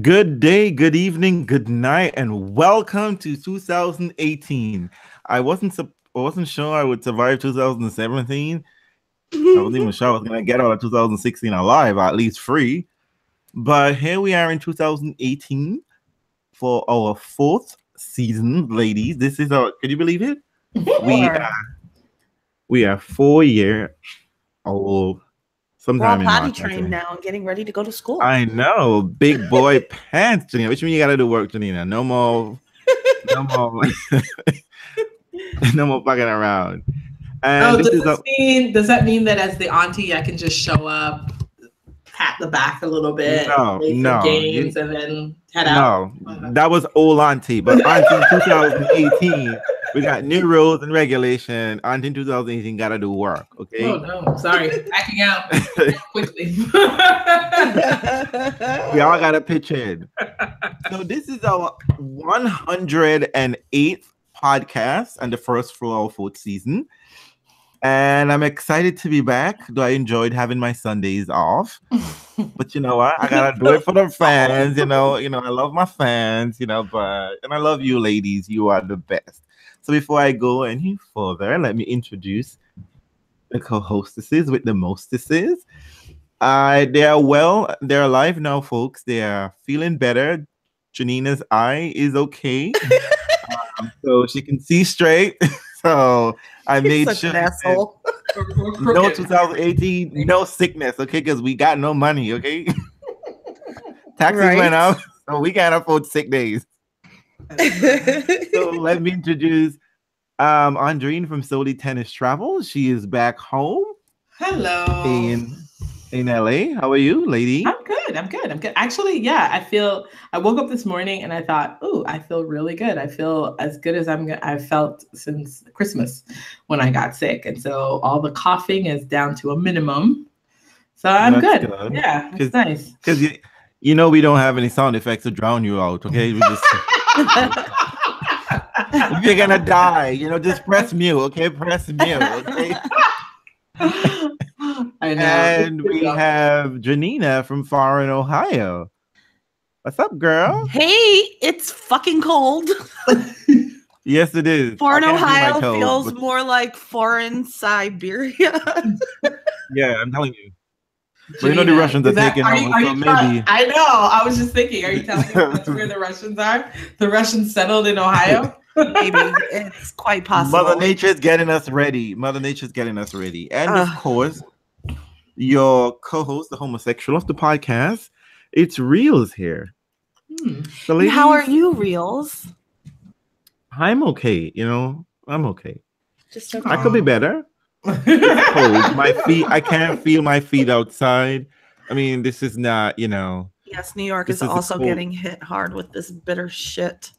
Good day, good evening, good night, and welcome to 2018. I wasn't sure I would survive 2017. I wasn't even sure I was gonna get out of 2016 alive, or at least free. But here we are in 2018 for our fourth season, ladies. This is our. Can you believe it? We are 4 year old. We're all Sometime in potty March, trained actually. now and getting ready to go to school. I know, big boy pants, Janina. Which means you gotta do work, Janina. No more, no more, no more fucking around. And does that mean that as the auntie I can just show up, pat the back a little bit, games, and then head out? No, that was old auntie. But auntie in 2018, we got new rules and regulation. Auntie in 2018 gotta do work. Okay. Oh no, sorry, backing out quickly. We all gotta pitch in. So this is our 108th podcast and the first for our fourth season. And I'm excited to be back. Though I enjoyed having my Sundays off. But you know what? I gotta do it for the fans. I love my fans, and I love you ladies. You are the best. So before I go any further, let me introduce the co-hostesses with the mostesses. They're alive now, folks. They are feeling better. Janina's eye is okay. So she can see straight. So I made sure. Asshole. No 2018, no sickness, okay? Because we got no money, okay? Taxes went up, so we can't afford sick days. So let me introduce Andrine from Solely Tennis Travel. She is back home. Hello. In LA. How are you, lady? I'm good. Actually, yeah, I woke up this morning and I thought, ooh, I feel really good. I feel as good as I've felt since Christmas when I got sick. And so all the coughing is down to a minimum. So I'm good. Yeah, it's nice. Because we don't have any sound effects to drown you out, okay? We just if you're gonna die, just press mute, okay? Press mute, okay? I know. And we have Janina from Foreign, Ohio. What's up, girl? Hey, it's fucking cold. Yes, it is. Foreign Ohio feels more like foreign Siberia. Yeah, I'm telling you. Janina, the Russians are taking over, so maybe. I know. I was just thinking, are you telling me that's where the Russians are? The Russians settled in Ohio? Maybe. It's quite possible. Mother Nature's getting us ready. And of course, your co-host, the homosexual of the podcast, it's Realz here. So ladies, how are you, Realz? I'm okay. I'm okay. Just okay. I could be better. It's cold. My feet, I can't feel my feet outside. I mean, this is not, Yes, New York is also getting hit hard with this bitter shit.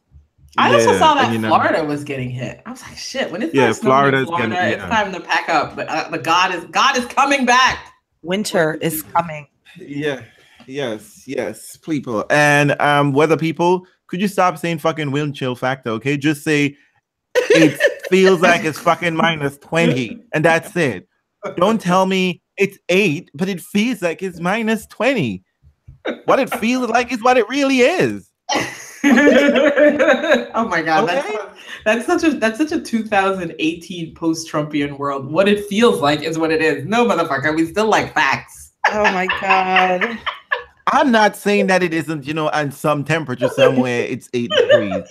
I also saw that Florida was getting hit. I was like, shit, when it's Florida, it's time to pack up. But God is coming back. Winter is coming. Yeah. Yes, people. And weather people, could you stop saying fucking wind chill factor, okay? Just say it feels like it's fucking minus 20, and that's it. Don't tell me it's 8, but it feels like it's minus 20. What it feels like is what it really is. Oh my God, okay? that's such a 2018 post-Trumpian world. What it feels like is what it is. No, motherfucker, we still like facts. Oh my God. I'm not saying that it isn't, on some temperature somewhere it's 8 degrees.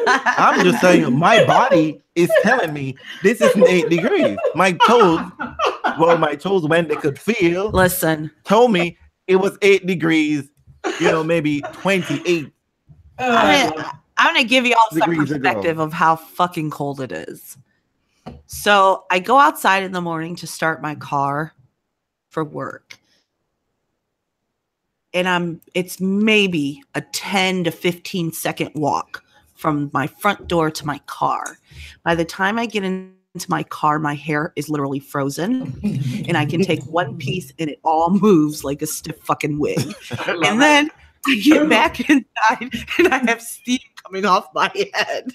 I'm just saying you, my body is telling me this isn't 8 degrees. My toes when they could feel, told me it was 8 degrees, maybe 28. I'm gonna give you all some perspective of how fucking cold it is. So I go outside in the morning to start my car for work. And it's maybe a 10 to 15 second walk from my front door to my car. By the time I get into my car, my hair is literally frozen and I can take one piece and it all moves like a stiff fucking wig. And then I get back inside and I have steam coming off my head.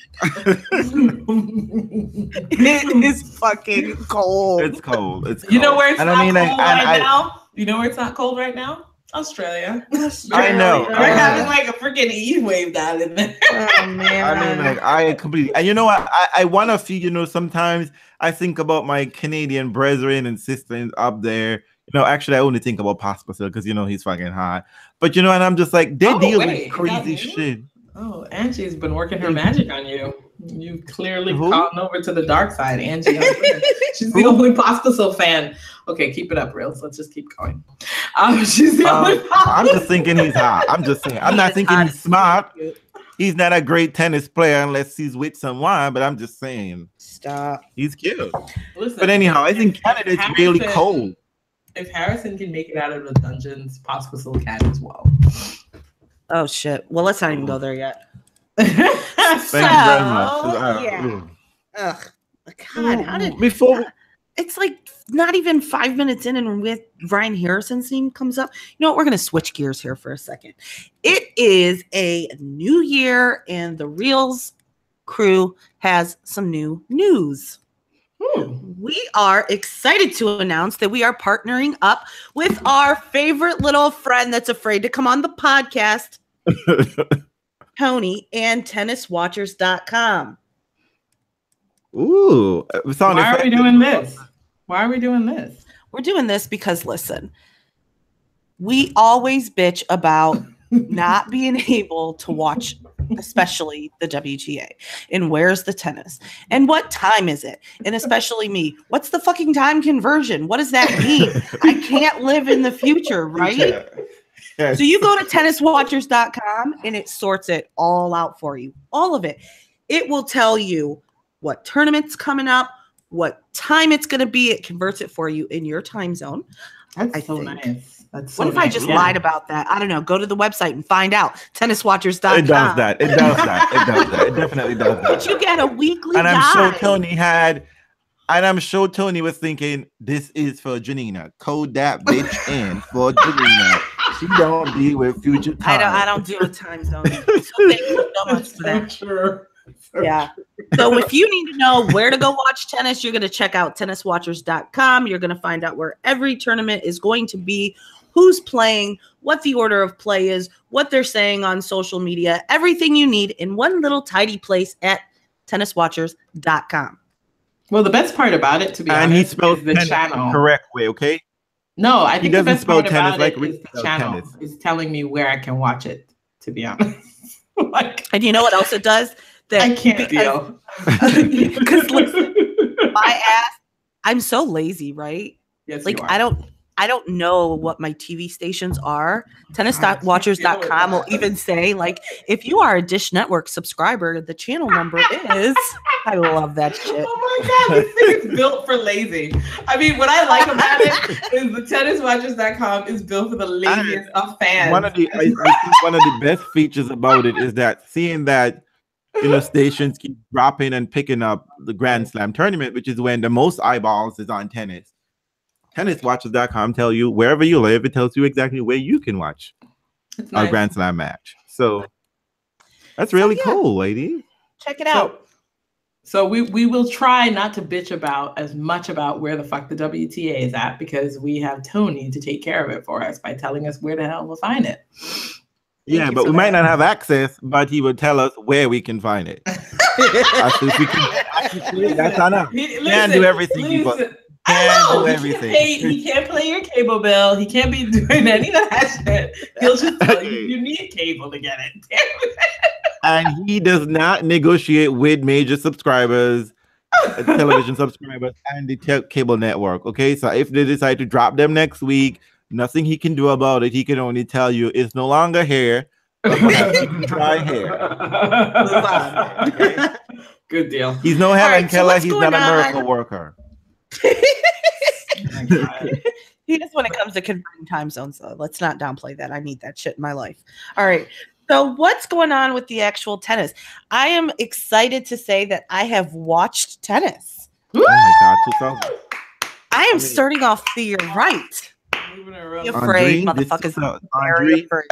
It is fucking cold. It's cold. You know where it's not cold right now? You know where it's not cold right now? Australia. I know. They're having like a freaking heat wave down in there. Oh man. I mean, like, I completely, and you know what? I want to feel, you know, sometimes I think about my Canadian brethren and sisters up there. You know, actually, I only think about Pospisil because, you know, he's fucking hot. But, you know, and I'm just like, they deal with crazy shit. Oh, Angie's been working her magic on you. You clearly gone over to the dark side, Angie. She's the only Pospisil fan. Okay, keep it up, Realz. Let's just keep going. She's the only. I'm just thinking he's hot. I'm just saying. I'm not thinking he's smart. He's not a great tennis player unless he's with someone. But I'm just saying. Stop. He's cute. Listen, but anyhow, I think Canada's really cold. If Harrison can make it out of the dungeons, Pospisil can as well. Oh shit. Well, let's not even go there yet. Thank you very much. Yeah. Ugh. God, how did it's like not even 5 minutes in, and with Ryan Harrison's theme comes up. You know what? We're gonna switch gears here for a second. It is a new year, and the Realz crew has some new news. We are excited to announce that we are partnering up with our favorite little friend that's afraid to come on the podcast, Tony, and TennisWatchers.com. Ooh. Why are we doing this? Why are we doing this? We're doing this because, listen, we always bitch about not being able to watch, especially the WTA, and where's the tennis, and what time is it, and especially me, what's the fucking time conversion? What does that mean? I can't live in the future, right? Yes. So you go to TennisWatchers.com and it sorts it all out for you, all of it. It will tell you what tournament's coming up, what time it's going to be. It converts it for you in your time zone. That's so nice. That's so what if I just lied about that? I don't know. Go to the website and find out. TennisWatchers.com. It does that. It does that. It does that. It definitely does that. But you get a weekly and I'm guide. sure Tony was thinking, this is for Janina. Code that bitch in for Janina. She don't deal with future time. I don't deal with time zones. So thank you so much for that. Sure. Yeah. So if you need to know where to go watch tennis, you're going to check out TennisWatchers.com. You're going to find out where every tournament is going to be, who's playing, what the order of play is, what they're saying on social media, everything you need in one little tidy place at TennisWatchers.com. Well, the best part about it, to be honest, he spells is the channel. The correct way, okay? No, I think the best part about like it is the channel is telling me where I can watch it, to be honest. And you know what else it does? That I can't deal. Because listen, my ass, I'm so lazy, right? Yes, like you are. I don't know what my TV stations are. TennisWatchers.com will even say, like, if you are a Dish Network subscriber, the channel number is. I love that shit. Oh my God, this thing is built for lazy. I mean, what I like about it is the TennisWatchers.com is built for the laziest of fans. I think one of the best features about it is that seeing that, you know, stations keep dropping and picking up the Grand Slam tournament, which is when the most eyeballs is on tennis. TennisWatchers.com tell you wherever you live, it tells you exactly where you can watch a Grand Slam match. So that's really cool, lady. Check it out. So we will try not to bitch about as much about where the fuck the WTA is at, because we have Tony to take care of it for us by telling us where the hell we'll find it. Yeah, but we might not have access, but he would tell us where we can find it. That's enough. He can't do everything. He can't pay your cable bill. He can't be doing any of that shit. He'll just tell you you need cable to get it. And he does not negotiate with major subscribers, television subscribers, and the cable network. Okay, so if they decide to drop them next week, nothing he can do about it. He can only tell you it's no longer hair, but perhaps you can try hair. Okay? Good deal. He's no Helen Keller. He's not a miracle worker. He just when it comes to converting time zones, though. Let's not downplay that. I need that shit in my life. All right. So what's going on with the actual tennis? I am excited to say that I have watched tennis. Oh my God. I am starting off the year right. Be afraid, motherfuckers.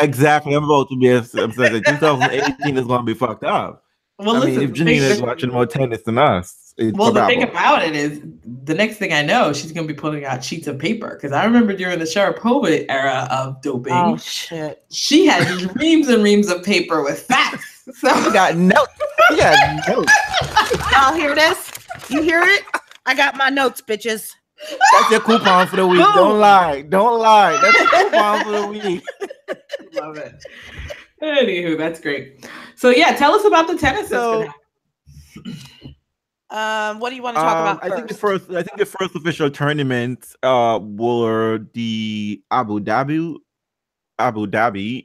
Exactly. I'm about to be upset that 2018 is going to be fucked up. Well, I mean, if Janina is watching more tennis than us, Well, the thing about it is, the next thing I know, she's going to be pulling out sheets of paper. Because I remember during the Sharapova era of doping, oh shit, she had reams and reams of paper with facts. So You got notes. Yeah, notes. y'all hear this? You hear it? I got my notes, bitches. That's your coupon for the week. Boom. Don't lie. Don't lie. That's your coupon for the week. love it. Anywho, that's great. So yeah, tell us about the tennis. What do you want to talk about first? I think the first official tournaments were the Abu Dhabi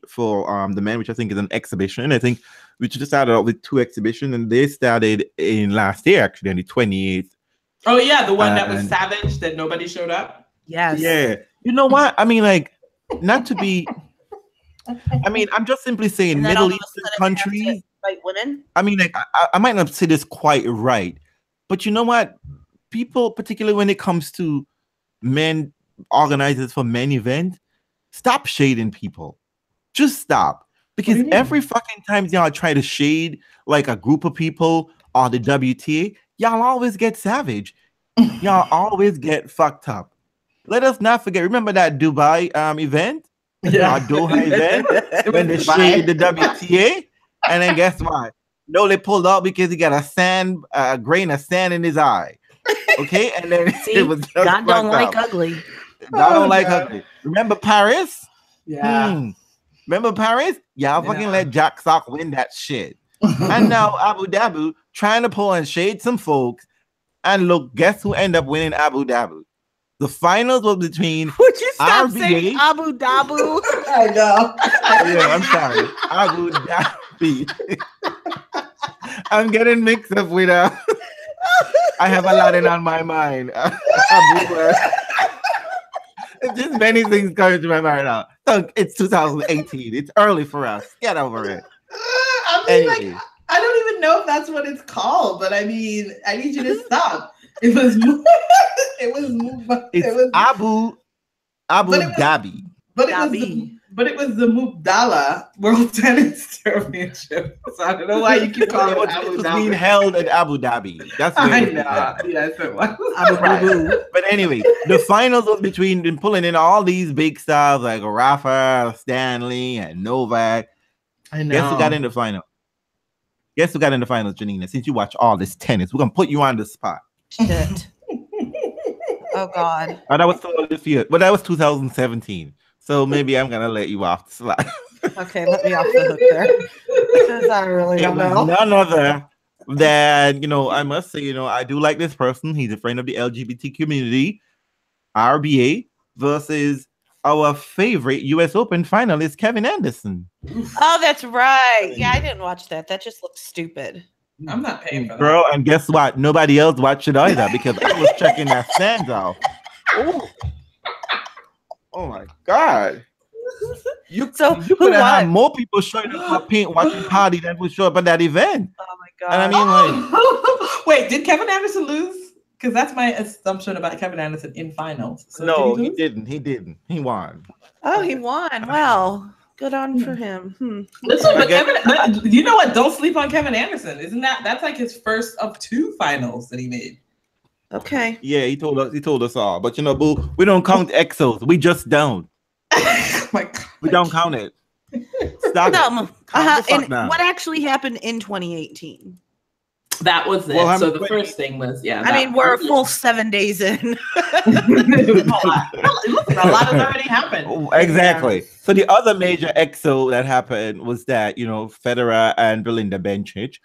for the men, which I think is an exhibition. I think we just started out with 2 exhibitions, and they started in last year actually on the 28th. Oh yeah, the one that was savage that nobody showed up. Yes. Yeah. You know what? I mean, like, not to be. I mean, I'm just simply saying Middle Eastern countries. Fight women. I mean, like, I might not say this quite right, but you know what? People, particularly when it comes to men organizers for men events, stop shading people. Just stop. Because every fucking time y'all try to shade like a group of people or the WTA, y'all always get savage. Y'all always get fucked up. Let us not forget. Remember that Dubai event? Yeah. Our Doha event when they shaded the WTA? And then guess what? Nole pulled out because he got a grain of sand in his eye. Okay? And then See, it was just God don't like up. ugly. God don't like ugly. Remember Paris? Yeah. Remember Paris? Y'all fucking let Jack Sock win that shit. And now Abu Dhabi trying to pull and shade some folks. And look, guess who ended up winning Abu Dhabi? The finals was between Would you stop RBA? saying Abu Dhabi? I know. Yeah, I'm sorry. Abu Dhabi. I'm getting mixed up with I have a lot on my mind. Just many things coming to my mind now. So it's 2018. It's early for us. Get over it. I mean, like, I don't even know if that's what it's called, but I mean, I need you to stop. It was Abu Dhabi. But it was the Mubdala World Tennis Championship. So I don't know why you keep calling it Abu It was Dhabi. being held at Abu Dhabi. That's what I it was. know. Yes, it was. Abu Dhabi. But anyway, the finals was between them pulling in all these big stars like Rafa, Stanley, and Novak. I know. Guess who got in the final? Guess who got in the finals, Janina? Since you watch all this tennis, we're gonna put you on the spot. Shit. Oh God. Oh, that was still this year, but that was 2017. So maybe I'm gonna let you off the slide. Okay, let me off the hook there. Because I really don't know. None other than, I must say, I do like this person. He's a friend of the LGBT community. RBA versus our favorite US Open finalist, Kevin Anderson. Oh, that's right. Yeah, I didn't watch that. That just looks stupid. I'm not paying for that. Girl, and guess what? Nobody else watched it either because I was checking that stands out. Oh my God. You could have had more people showing up for paint watching party than would show up at that event. Oh my God. And I mean, like, wait, did Kevin Anderson lose? Because that's my assumption about Kevin Anderson in finals. So no, he didn't. He won. Oh, he won. Well, good on for him. Listen, but you know what? Don't sleep on Kevin Anderson. That's like his first of 2 finals that he made. Okay. Yeah, he told us all. But boo, we don't count exos. We just don't. Oh my God. We don't count it. Stop it. And what actually happened in 2018? That was it. Well, so the first thing was, I mean, we're a full 7 days in. Listen, a lot has already happened. Exactly. Yeah. So the other major exo that happened was that, Federer and Belinda Bencic,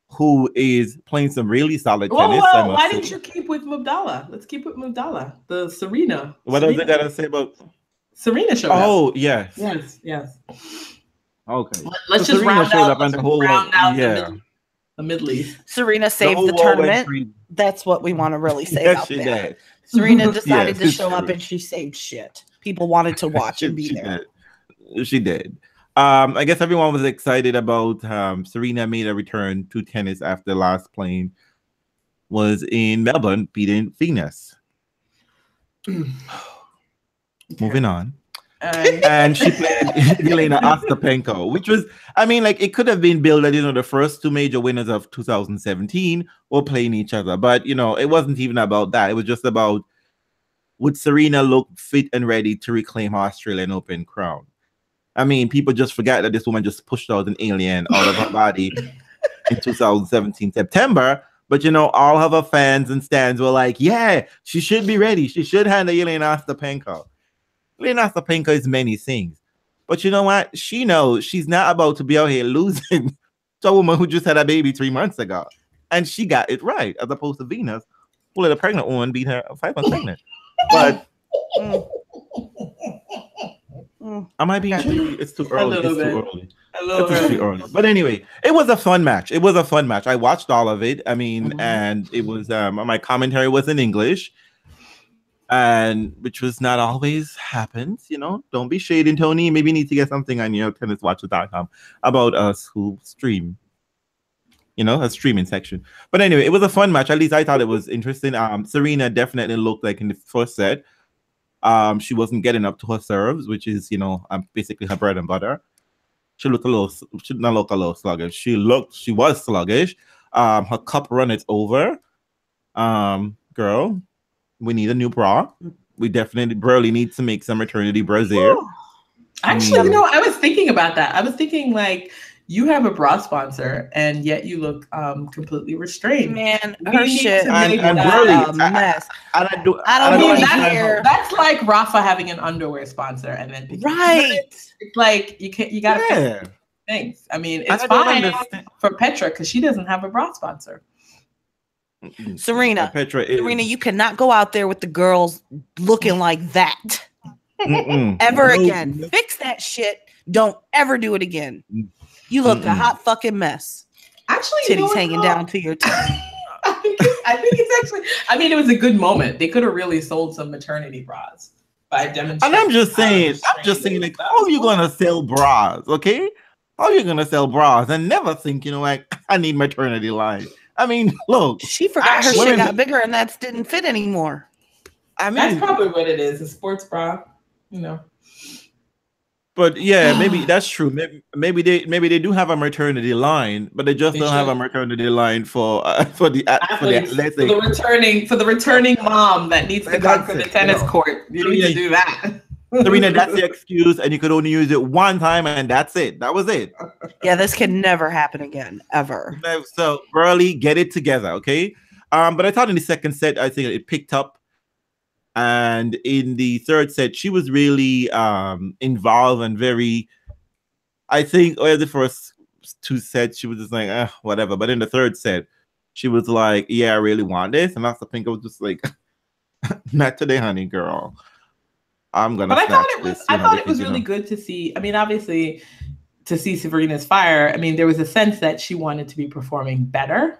who is playing some really solid tennis. Well, why didn't you keep with Mubdala? Let's keep with Mubdala. The Serena. What else I gotta say about Serena showed up? Oh, yes. Yes. Okay. Let's just Serena round showed out, up and the whole the Middle East. Serena saved the tournament. That's what we want to really say about that. Did. Serena decided to show up and she saved shit. People wanted to watch and be there. She did. I guess everyone was excited about Serena made a return to tennis after last playing was in Melbourne, beating Venus. Moving on. And she played Yelena Ostapenko, which was, I mean, like it could have been billed that, the first two major winners of 2017 were playing each other. But, it wasn't even about that. It was just about, would Serena look fit and ready to reclaim her Australian Open crown? I mean, people just forget that this woman just pushed out an alien out of her body in 2017 September. But, all of her fans and stands were like, yeah, she should be ready. She should handle Yelena Ostapenko. Yelena Ostapenko is many things. But you know what? She knows she's not about to be out here losing to a woman who just had a baby 3 months ago. And she got it right, as opposed to Venus, who let a pregnant woman beat her 5 months pregnant. But am I being too? It's too early. It's too early. But anyway, it was a fun match. I watched all of it. I mean, and it was my commentary was in English, and which was not always happens. Don't be shading, Tony. Maybe you need to get something on your tenniswatcher.com about us who stream. A streaming section. But anyway, it was a fun match. At least I thought it was interesting. Serena definitely looked like in the first set, she wasn't getting up to her serves, which is, basically her bread and butter. She did not look a little sluggish. She was sluggish. Her cup run is over. Girl, we need a new bra. We definitely really need to make some maternity bras there. Actually, I was thinking about that. I was thinking like, you have a bra sponsor, and yet you look completely restrained. Man, her shit and really a mess. I don't know. That's like Rafa having an underwear sponsor, and then right. It's like you gotta fix things. I mean, it's fine for Petra because she doesn't have a bra sponsor. Serena, you cannot go out there with the girls looking like that ever again. Fix that shit. Don't ever do it again. You look a hot fucking mess. Actually, titties hanging down to your toes. I think it's actually. I mean, it was a good moment. They could have really sold some maternity bras by demonstrating. And I'm just saying, like, how are you gonna sell bras? Okay, how are you gonna sell bras and never think, like, I need maternity line? I mean, look, she forgot her shit got bigger and that didn't fit anymore. I mean, that's probably what it is. A sports bra, But yeah, maybe that's true. Maybe they do have a maternity line, but they just don't have a maternity line for the returning mom that needs to come for the tennis court. You need to do that. Serena, that's the excuse, and you could only use it one time, and that's it. That was it. Yeah, this can never happen again, ever. So, girlie, get it together, okay? But I thought in the second set, I think it picked up. And in the third set, she was really involved and very, I think, the first two sets, she was just like, whatever. But in the third set, she was like, yeah, I really want this. And I think I was just like, not today, honey, girl. I'm going to But I thought it was really good to see. I mean, obviously, to see Serena's fire, I mean, there was a sense that she wanted to be performing better.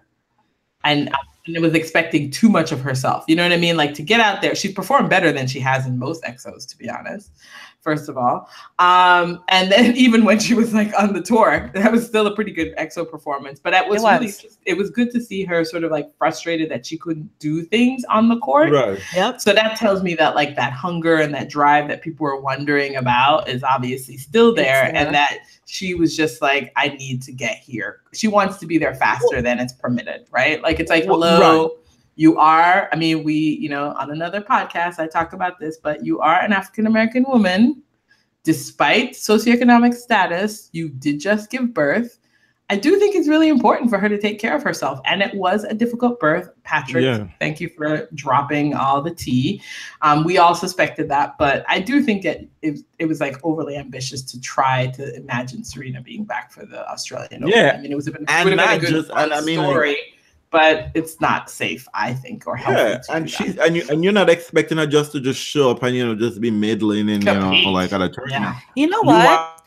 And it was expecting too much of herself. You know what I mean? Like, to get out there, she's performed better than she has in most exos, to be honest, first of all. And then even when she was like on the tour, that was still a pretty good exo performance. But it was good to see her sort of like frustrated that she couldn't do things on the court. Right. Yep. So that tells me that like that hunger and that drive that people were wondering about is obviously still there. And that she was just like, I need to get here. She wants to be there faster than it's permitted, right? Like, it's like, hello, you are, I mean, we, on another podcast, I talk about this, but you are an African-American woman. Despite socioeconomic status, you did just give birth. I do think it's really important for her to take care of herself. And it was a difficult birth. Patrick, thank you for dropping all the tea. We all suspected that, but I do think that it was like overly ambitious to try to imagine Serena being back for the Australian Open. Yeah. I mean, it would have been a good story, but it's not safe, I think, or healthy. Yeah, and you're not expecting her just to show up and just be middling and like at a tournament. Yeah. You know what?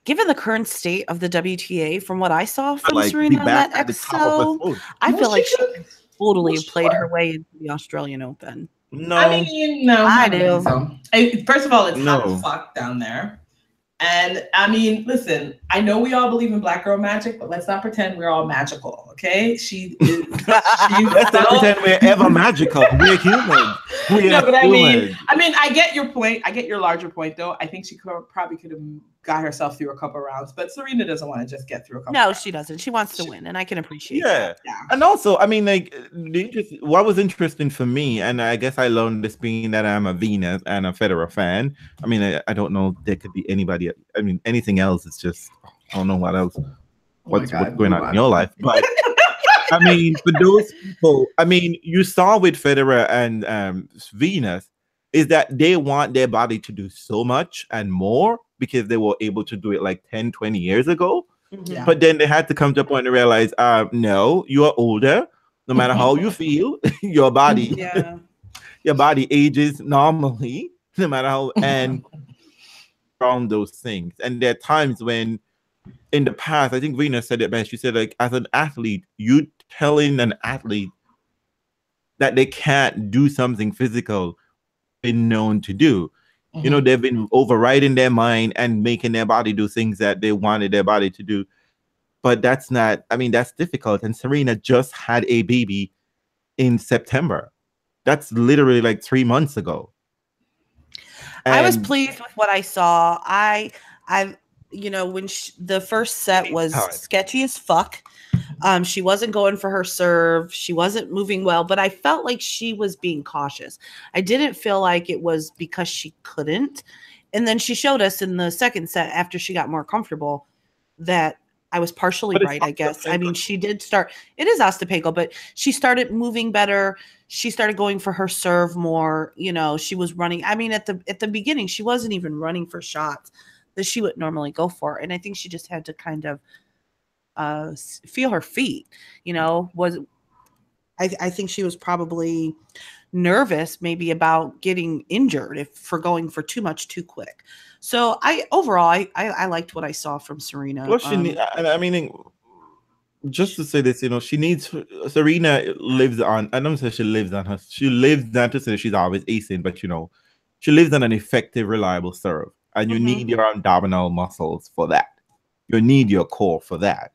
Given the current state of the WTA, from what I saw from Serena on that EXO, I feel like she could totally have played her way into the Australian Open. No, I mean, no, I do. So. First of all, it's hot as fuck down there. And I mean, listen, I know we all believe in Black girl magic, but let's not pretend we're all magical, okay? She is. Let's not pretend we're ever magical. We're human. But I mean, I get your point. I get your larger point, though. I think she probably could have got herself through a couple rounds, but Serena doesn't want to just get through a couple. No, she doesn't. She wants to win, and I can appreciate that. Yeah. And also, I mean, like, what was interesting for me, and I guess I learned this being that I'm a Venus and a Federer fan. I mean, I don't know there could be anybody. I mean, anything else is just, I don't know what else. What's going on in your life, but I mean, for those people, I mean, you saw with Federer and Venus is that they want their body to do so much and more because they were able to do it like 10, 20 years ago. Yeah. But then they had to come to a point to realize, no, you are older. No matter how you feel, your body, your body ages normally, no matter how, and from those things. And there are times when, in the past, I think Venus said it best. She said, like, as an athlete, you telling an athlete that they can't do something physical been known to do. You know, they've been overriding their mind and making their body do things that they wanted their body to do. But that's not, I mean, that's difficult. And Serena just had a baby in September. That's literally like 3 months ago. And I was pleased with what I saw. I you know, when the first set was sketchy as fuck. She wasn't going for her serve. She wasn't moving well, but I felt like she was being cautious. I didn't feel like it was because she couldn't. And then she showed us in the second set after she got more comfortable that I was partially right, I guess. I mean, she did start. It is Ostapenko, but she started moving better. She started going for her serve more. You know, she was running. I mean, at the beginning, she wasn't even running for shots that she would normally go for. And I think she just had to kind of feel her feet. You know, I think she was probably nervous maybe about getting injured for going for too much too quick. So I liked what I saw from Serena. Well, I mean, just to say this, you know, Serena lives on, I don't say she lives on not to say she's always acing, but you know, she lives on an effective, reliable serve. And you need your abdominal muscles for that. You need your core for that.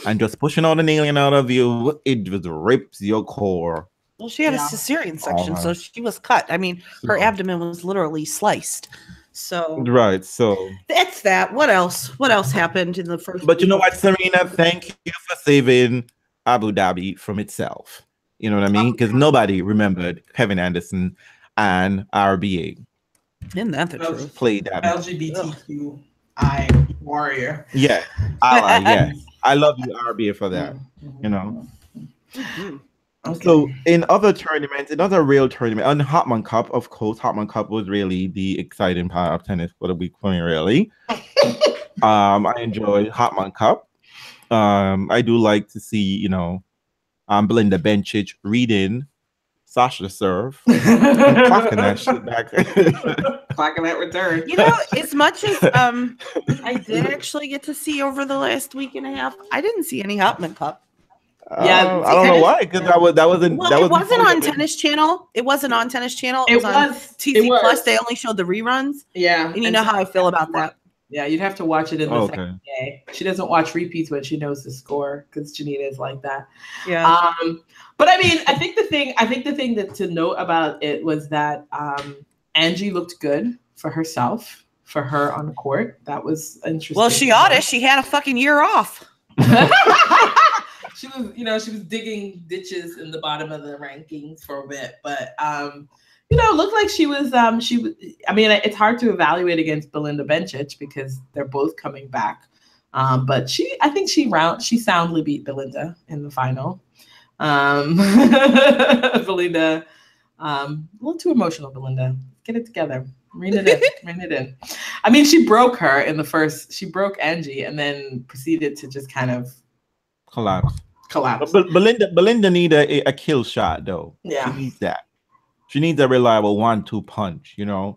And just pushing all the nailing out of you, it just rips your core. Well, she had a cesarean section, so she was cut. I mean, her abdomen was literally sliced. So so that's that. What else? What else happened in the first? But you know what, Serena? Thank you for saving Abu Dhabi from itself. You know what I mean? Because nobody remembered Kevin Anderson and RBA. Isn't that the truth? Played that LGBTQI warrior. Yeah, I love you, RBA, for that. You know. Okay. So in other tournaments, another real tournament, on the Hopman Cup, of course, Hopman Cup was really the exciting part of tennis for the week for me, really. I enjoyed Hopman Cup. I do like to see, you know, Belinda Bencic reading Sasha serve and clocking that shit back. Clocking that return. You know, as much as I did actually get to see over the last week and a half, I didn't see any Hopman Cup. Yeah, I don't know why, because it wasn't on Tennis Channel. It wasn't on Tennis Channel. It was on TC Plus. They only showed the reruns. Yeah, and you know how I feel about that. Yeah, you'd have to watch it in the second day. She doesn't watch repeats when she knows the score because Janita is like that. Yeah. But I mean, I think the thing that to note about it was that Angie looked good for herself, for her on the court. That was interesting. Well, she ought to. She had a fucking year off. She was digging ditches in the bottom of the rankings for a bit, but you know, it looked like she was. I mean, it's hard to evaluate against Belinda Bencic because they're both coming back. But I think she soundly beat Belinda in the final. Belinda, a little too emotional. Belinda, get it together. Rein it in. I mean, she broke her in the first. She broke Angie and then proceeded to just kind of collapse. But Belinda need a kill shot though. Yeah, she needs that. She needs a reliable 1-2 punch, you know.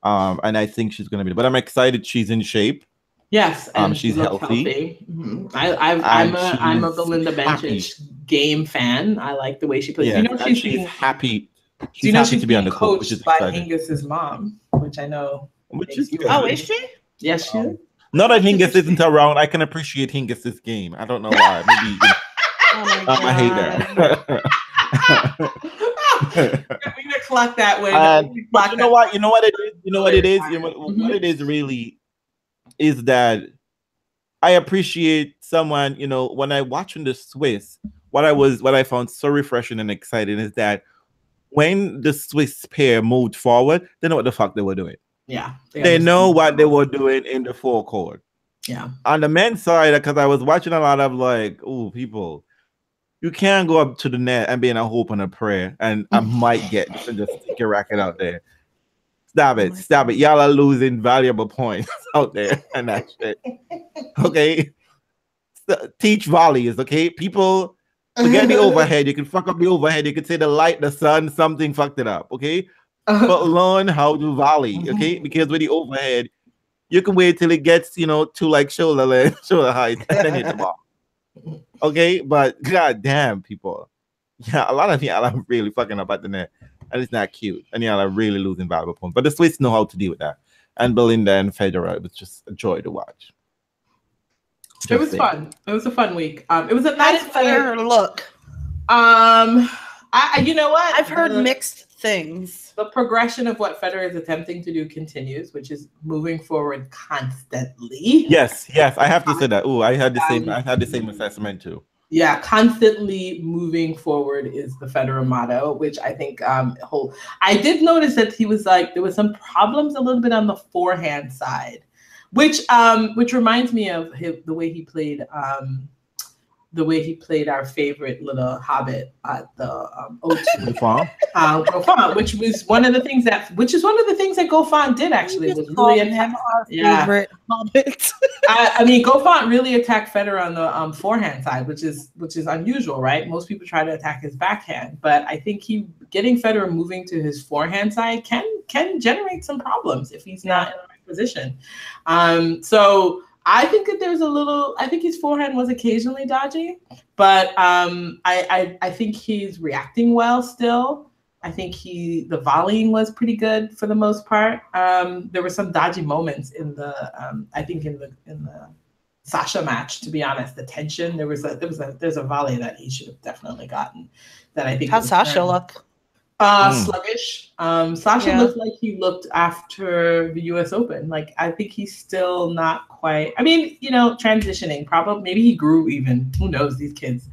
And I think she's gonna be. But I'm excited. She's in shape. Yes, and she's healthy. Mm-hmm. I'm a Belinda Bencic game fan. I like the way she plays. Yeah, you know, she's happy. She's happy to be on the court, which is by exciting. Angus's mom, which I know. Which is good. Oh, is she? Yes, you. Not that Hingis isn't around. I can appreciate Hingis' game. I don't know why. Maybe I'm a hater. We're gonna clock that way. But you know what? You know what it is. You know what it is. What it is really is that I appreciate someone. You know, when I watching the Swiss, what I found so refreshing and exciting is that when the Swiss pair moved forward, they know what the fuck they were doing. Yeah, they know what they were doing in the forecourt. Yeah. On the men's side, because I was watching a lot of like, oh, people, you can't go up to the net and be in a hope and a prayer, and I might get and just stick your racket out there. Stop it. Y'all are losing valuable points out there and that shit. Okay. Teach volleys, okay? People forget the overhead. You can fuck up the overhead. You can say the light, the sun, something fucked it up, okay? But learn how to volley, okay? Because with the overhead, you can wait till it gets, to like shoulder height and then hit the ball. Okay, but goddamn, people, a lot of y'all are really fucking up at the net, and it's not cute, and y'all are really losing valuable points. But the Swiss know how to deal with that, and Belinda and Federer, it was just a joy to watch. It was fun. It was a fun week. It was a nice Federer look. You know what? I've heard mixed things. The progression of what Federer is attempting to do continues, which is moving forward constantly. Yes, I have to say that. Oh, I had the same assessment too. Yeah, constantly moving forward is the Federer motto, which I think I did notice that he was like there was some problems a little bit on the forehand side, which reminds me of the way he played our favorite little hobbit at the O2. Goffin, which is one of the things that Goffin did actually. Was really attack our favorite hobbit. I mean, Goffin really attacked Federer on the forehand side, which is unusual, right? Most people try to attack his backhand, but I think getting Federer moving to his forehand side can generate some problems if he's not in the right position. So I think that I think his forehand was occasionally dodgy, but I think he's reacting well still. I think the volleying was pretty good for the most part. There were some dodgy moments in the Sasha match, to be honest. The tension, there's a volley that he should have definitely gotten. That I think. How'd Sasha look? Sluggish. Sasha looked like he looked after the US Open. Like, I think he's still not quite, transitioning. Probably, maybe he grew even. Who knows, these kids.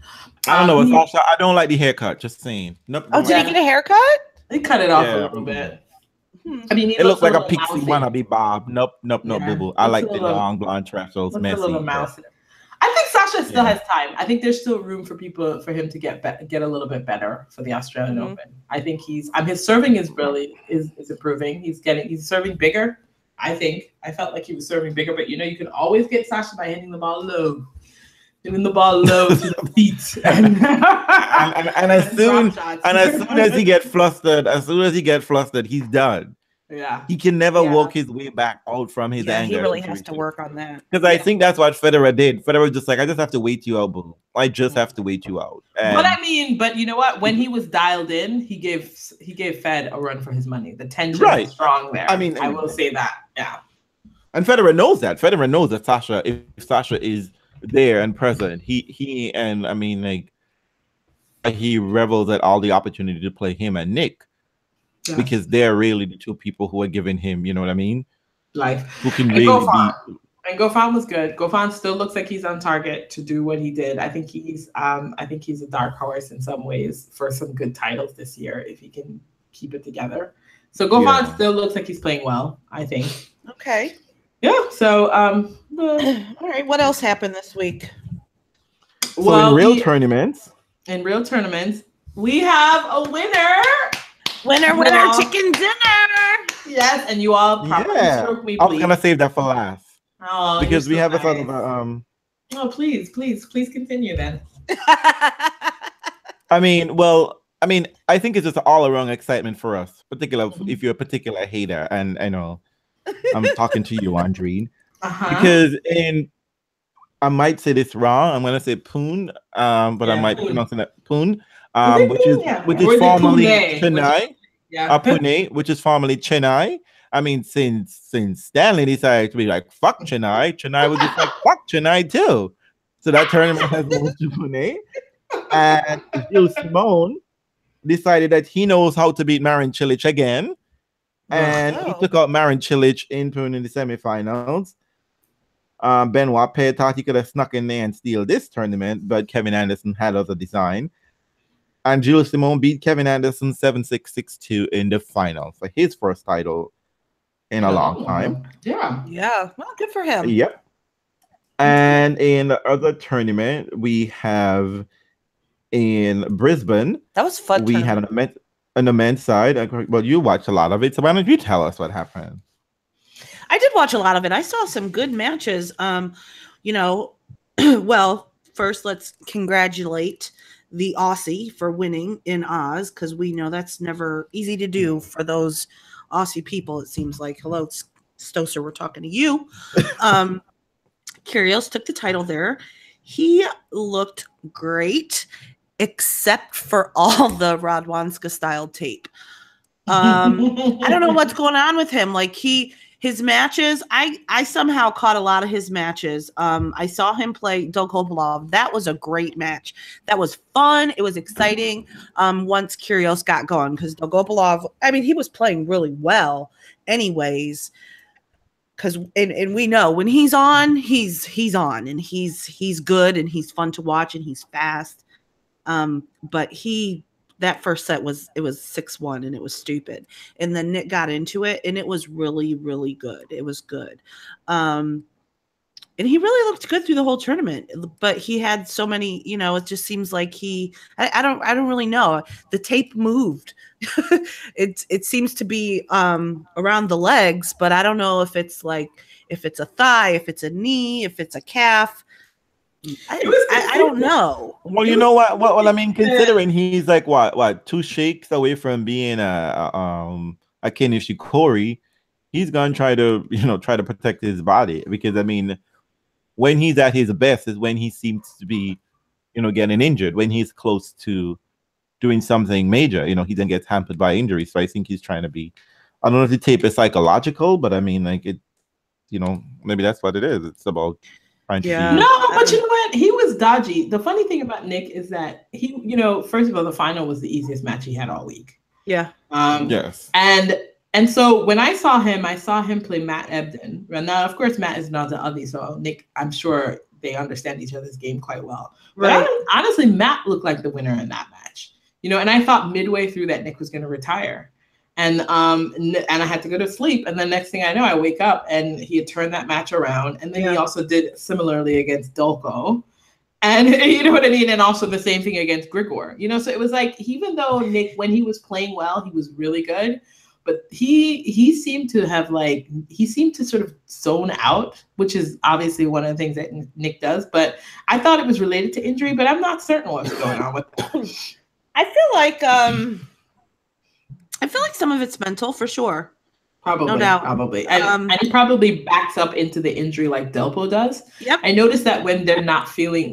I don't know with Sasha. I don't like the haircut, just saying. Nope. Oh, did he get a haircut? They cut it off a little bit. I mean, it looks like a pixie wannabe bob. Nope, boo-boo. I like the long blonde trash. Those messy. I think Sasha still has time. I think there's still room for him to get a little bit better for the Australian Open. I think his serving is improving. He's serving bigger. I think I felt like he was serving bigger, but you can always get Sasha by hitting the ball low. Hitting the ball low to the feet. and as soon as he gets flustered, he's done. Yeah, he can never work his way back out from his anger. He really has to work on that. Because I think that's what Federer did. Federer was just like, I just have to wait you out, boo. I just have to wait you out. But you know what? When he was dialed in, he gave Fed a run for his money. The tension was strong there. I mean, I will say that. Yeah. And Federer knows that. Federer knows that Sasha, if Sasha is there and present, he revels at all the opportunity to play him and Nick. Yeah. Because they're really the two people who are giving him, you know what I mean? Life. Who can really be. And Goffin was good. Goffin still looks like he's on target to do what he did. I think he's a dark horse in some ways for some good titles this year if he can keep it together. So Goffin still looks like he's playing well, I think. Okay. Yeah. So all right. What else happened this week? So in real tournaments, we have a winner. Winner, chicken dinner. Yes, and you all probably stroke me, please. I was gonna save that for last. Oh, because we have a sort of Oh, please continue then. I think it's just all around excitement for us, particularly if you're a particular hater, and I know I'm talking to you, Andreen, because I might say this wrong. I'm gonna say Pune, but I might pronounce it Pune. Which is formerly Chennai, Pune, which is formerly Chennai. I mean, since Stanley decided to be like, fuck Chennai was just like, fuck Chennai too. So that tournament has moved to Pune. And Gilles Simon decided that he knows how to beat Marin Cilic again. And he took out Marin Cilic in Pune in the semifinals. Benoit Paire thought he could have snuck in there and steal this tournament, but Kevin Anderson had other design. And Gilles Simon beat Kevin Anderson 7-6, 6-2 in the final for his first title in a long time. Yeah. Yeah. Well, good for him. Yep. And in the other tournament, we have in Brisbane. That was fun. We had on the men's side. Well, you watched a lot of it, so why don't you tell us what happened? I did watch a lot of it. I saw some good matches. Well, first let's congratulate the Aussie for winning in Oz, because we know that's never easy to do for those Aussie people. It seems like. Hello, Stoser, we're talking to you. Kyrgios took the title there. He looked great, except for all the Radwanska style tape. I don't know what's going on with him. Like his matches, I somehow caught a lot of his matches. I saw him play Dolgopolov. That was a great match. That was fun. It was exciting. Once Kyrgios got going, because Dolgopolov, I mean, he was playing really well anyways. Because and we know when he's on, he's on, and he's good, and he's fun to watch, and he's fast. But that first set was 6-1, and it was stupid. And then Nick got into it, and it was really, really good. It was good. And he really looked good through the whole tournament, but he had so many, it just seems like I don't really know. The tape moved. It seems to be around the legs, but I don't know if it's a thigh, if it's a knee, if it's a calf. I don't know. Well, you know what? Well, I mean, considering he's like what 2 shakes away from being a Ken Nishikori, he's gonna try to protect his body, because I mean, when he's at his best is when he seems to be, getting injured. When he's close to doing something major, he then gets hampered by injury. So I think he's trying to be. I don't know if the tape is psychological, but I mean, like it, maybe that's what it is. It's about. Yeah. No, but you know what? He was dodgy. The funny thing about Nick is that he, first of all, the final was the easiest match he had all week. Yeah. Yes. And so when I saw him play Matt Ebden. Now, of course, Matt is not the other, so Nick, I'm sure they understand each other's game quite well. Right. But honestly, Matt looked like the winner in that match. And I thought midway through that Nick was going to retire. And I had to go to sleep. And the next thing I know, I wake up and he had turned that match around. And then he also did similarly against Dolko. And you know what I mean? And also the same thing against Grigor. So it was like, even though Nick, when he was playing well, he was really good. But he seemed to sort of zone out, which is obviously one of the things that Nick does. But I thought it was related to injury, but I'm not certain what's going on with that. I feel like some of it's mental, for sure. Probably, no doubt. Probably. And he probably backs up into the injury like Delpo does. Yep. I noticed that when they're not playing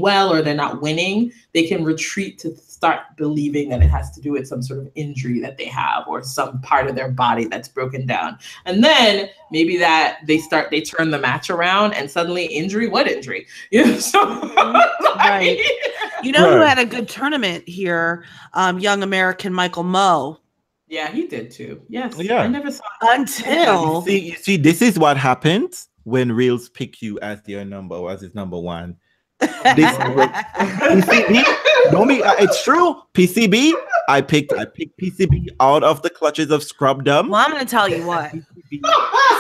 well or they're not winning, they can retreat to start believing that it has to do with some sort of injury that they have or some part of their body that's broken down. And then maybe that they turn the match around and suddenly injury, what injury? Right. Who had a good tournament here? Young American Michael Moe. Yeah, he did too. Yes. Yeah. I never saw until you see, this is what happens when Realz pick you as his number one. PCB, it's true. PCB, I picked PCB out of the clutches of Scrubdom. Well, I'm going to tell you what.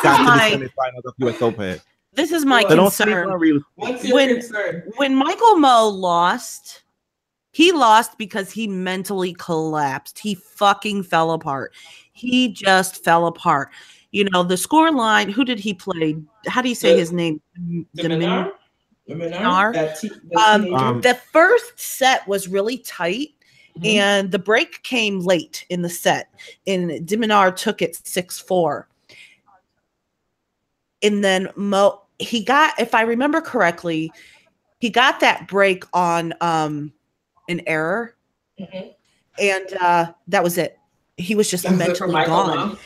Got to the semifinals of US Open. This is my concern. What's your concern? When Michael Moe lost, he lost because he mentally collapsed. He fucking fell apart. He just fell apart. The score line, who did he play? How do you say his name? Diminar? The first set was really tight, and the break came late in the set, and Diminar took it 6-4. And then Mo, he got, if I remember correctly, he got that break on an error, and that was it. He was just mentally gone.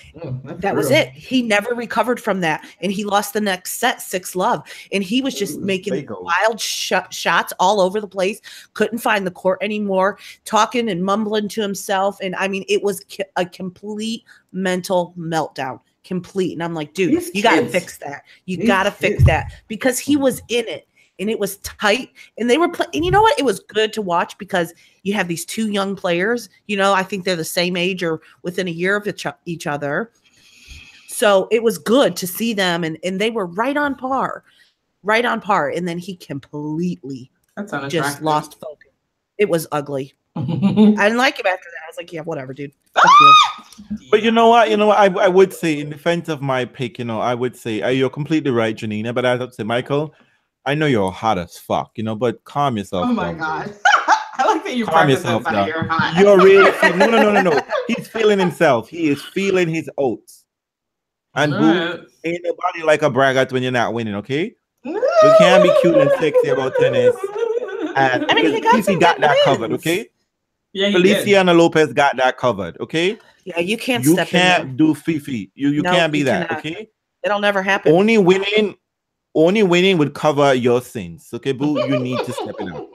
That was it. He never recovered from that. And he lost the next set 6-love. And he was just making wild shots all over the place. Couldn't find the court anymore. Talking and mumbling to himself. And I mean, it was a complete mental meltdown. Complete. And I'm like, dude, you got to fix that. You got to fix that. Because he was in it. And it was tight, and they were playing. And you know what? It was good to watch because you have these two young players. You know, I think they're the same age or within a year of each other. So it was good to see them, and they were right on par. And then he completely just lost focus. It was ugly. I didn't like him after that. I was like, yeah, whatever, dude. Fuck you. But you know what? I would say in defense of my pick, I would say you're completely right, Janina. But I would say, Michael, I know you're hot as fuck, but calm yourself down. Oh my God. I like that you calm yourself down. You're hot. You're really no. He's feeling himself. He is feeling his oats. And boo, ain't nobody like a braggart when you're not winning, okay? You can't be cute and sexy about tennis. And I mean, he got that covered, okay? Yeah, Feliciano Lopez got that covered, okay? Yeah, you can't step in. You can't do Fifi. You can't be that, okay? It'll never happen. Only winning would cover your sins. Okay, boo, you need to step it up.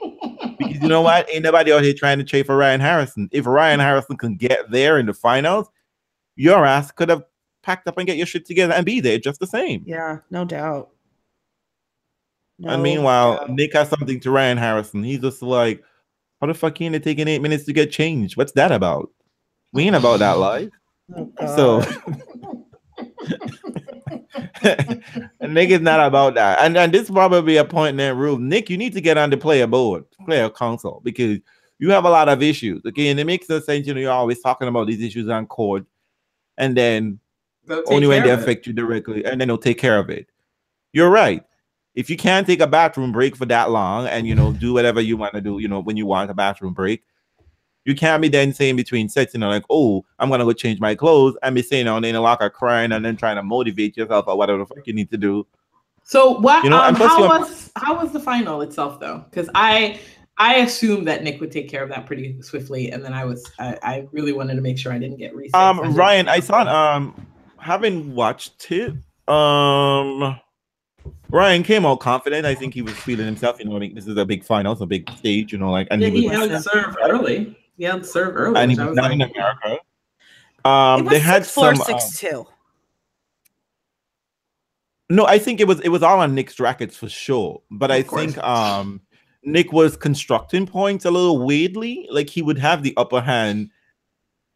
Because you know what? Ain't nobody out here trying to trade for Ryan Harrison. If Ryan Harrison can get there in the finals, your ass could have packed up and get your shit together and be there just the same. Yeah, no doubt. And meanwhile, Nick has something to Ryan Harrison. He's just like, how the fuck ain't it taking 8 minutes to get changed? What's that about? We ain't about that life. So Nick is not about that. And this is probably a point in that room. Nick, you need to get on the player council, because you have a lot of issues. Okay, and it makes no sense, you're always talking about these issues on court, and then only when they affect you directly, and then they'll take care of it. You're right. If you can't take a bathroom break for that long and do whatever you want to do, when you want a bathroom break, you can't be then saying between sets, like, oh, I'm gonna go change my clothes, and be saying in the locker crying and then trying to motivate yourself or whatever the fuck you need to do. So what? How was the final itself though? Because I assumed that Nick would take care of that pretty swiftly, and then I really wanted to make sure I didn't get reset. Ryan, I saw having watched it, Ryan came out confident. I think he was feeling himself. This is a big final, it's a big stage. And he held serve early. He held serve early, and he was not in America. They had 6-4, 6-2. No, I think it was all on Nick's rackets for sure. But I think Nick was constructing points a little weirdly. Like he would have the upper hand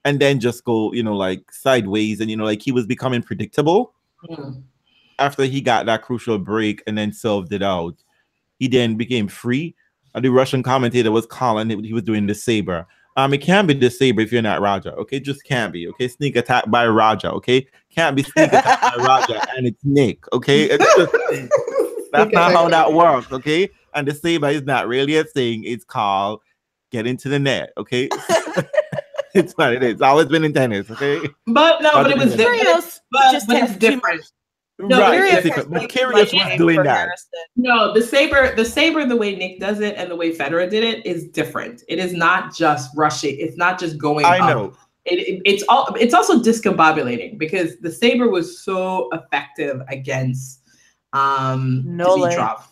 and then just go, like sideways, and like he was becoming predictable. After he got that crucial break and then served it out, he then became free. And the Russian commentator was calling it, he was doing the saber. It can't be the saber if you're not Raja, okay? Just can't be, okay? Sneak attack by Raja, okay? Can't be sneak attack by Raja and it's Nick, okay? That's not how that works, okay? And the saber is not really a thing. It's called get into the net, okay? It's what it is. It's always been in tennis, okay? But it was different. But it's different. No, right, but Kyrgios was doing that. No, the saber, the way Nick does it and the way Federer did it is different. It is not just rushing. It's not just going up. I know. It's also discombobulating because the saber was so effective against Dimitrov.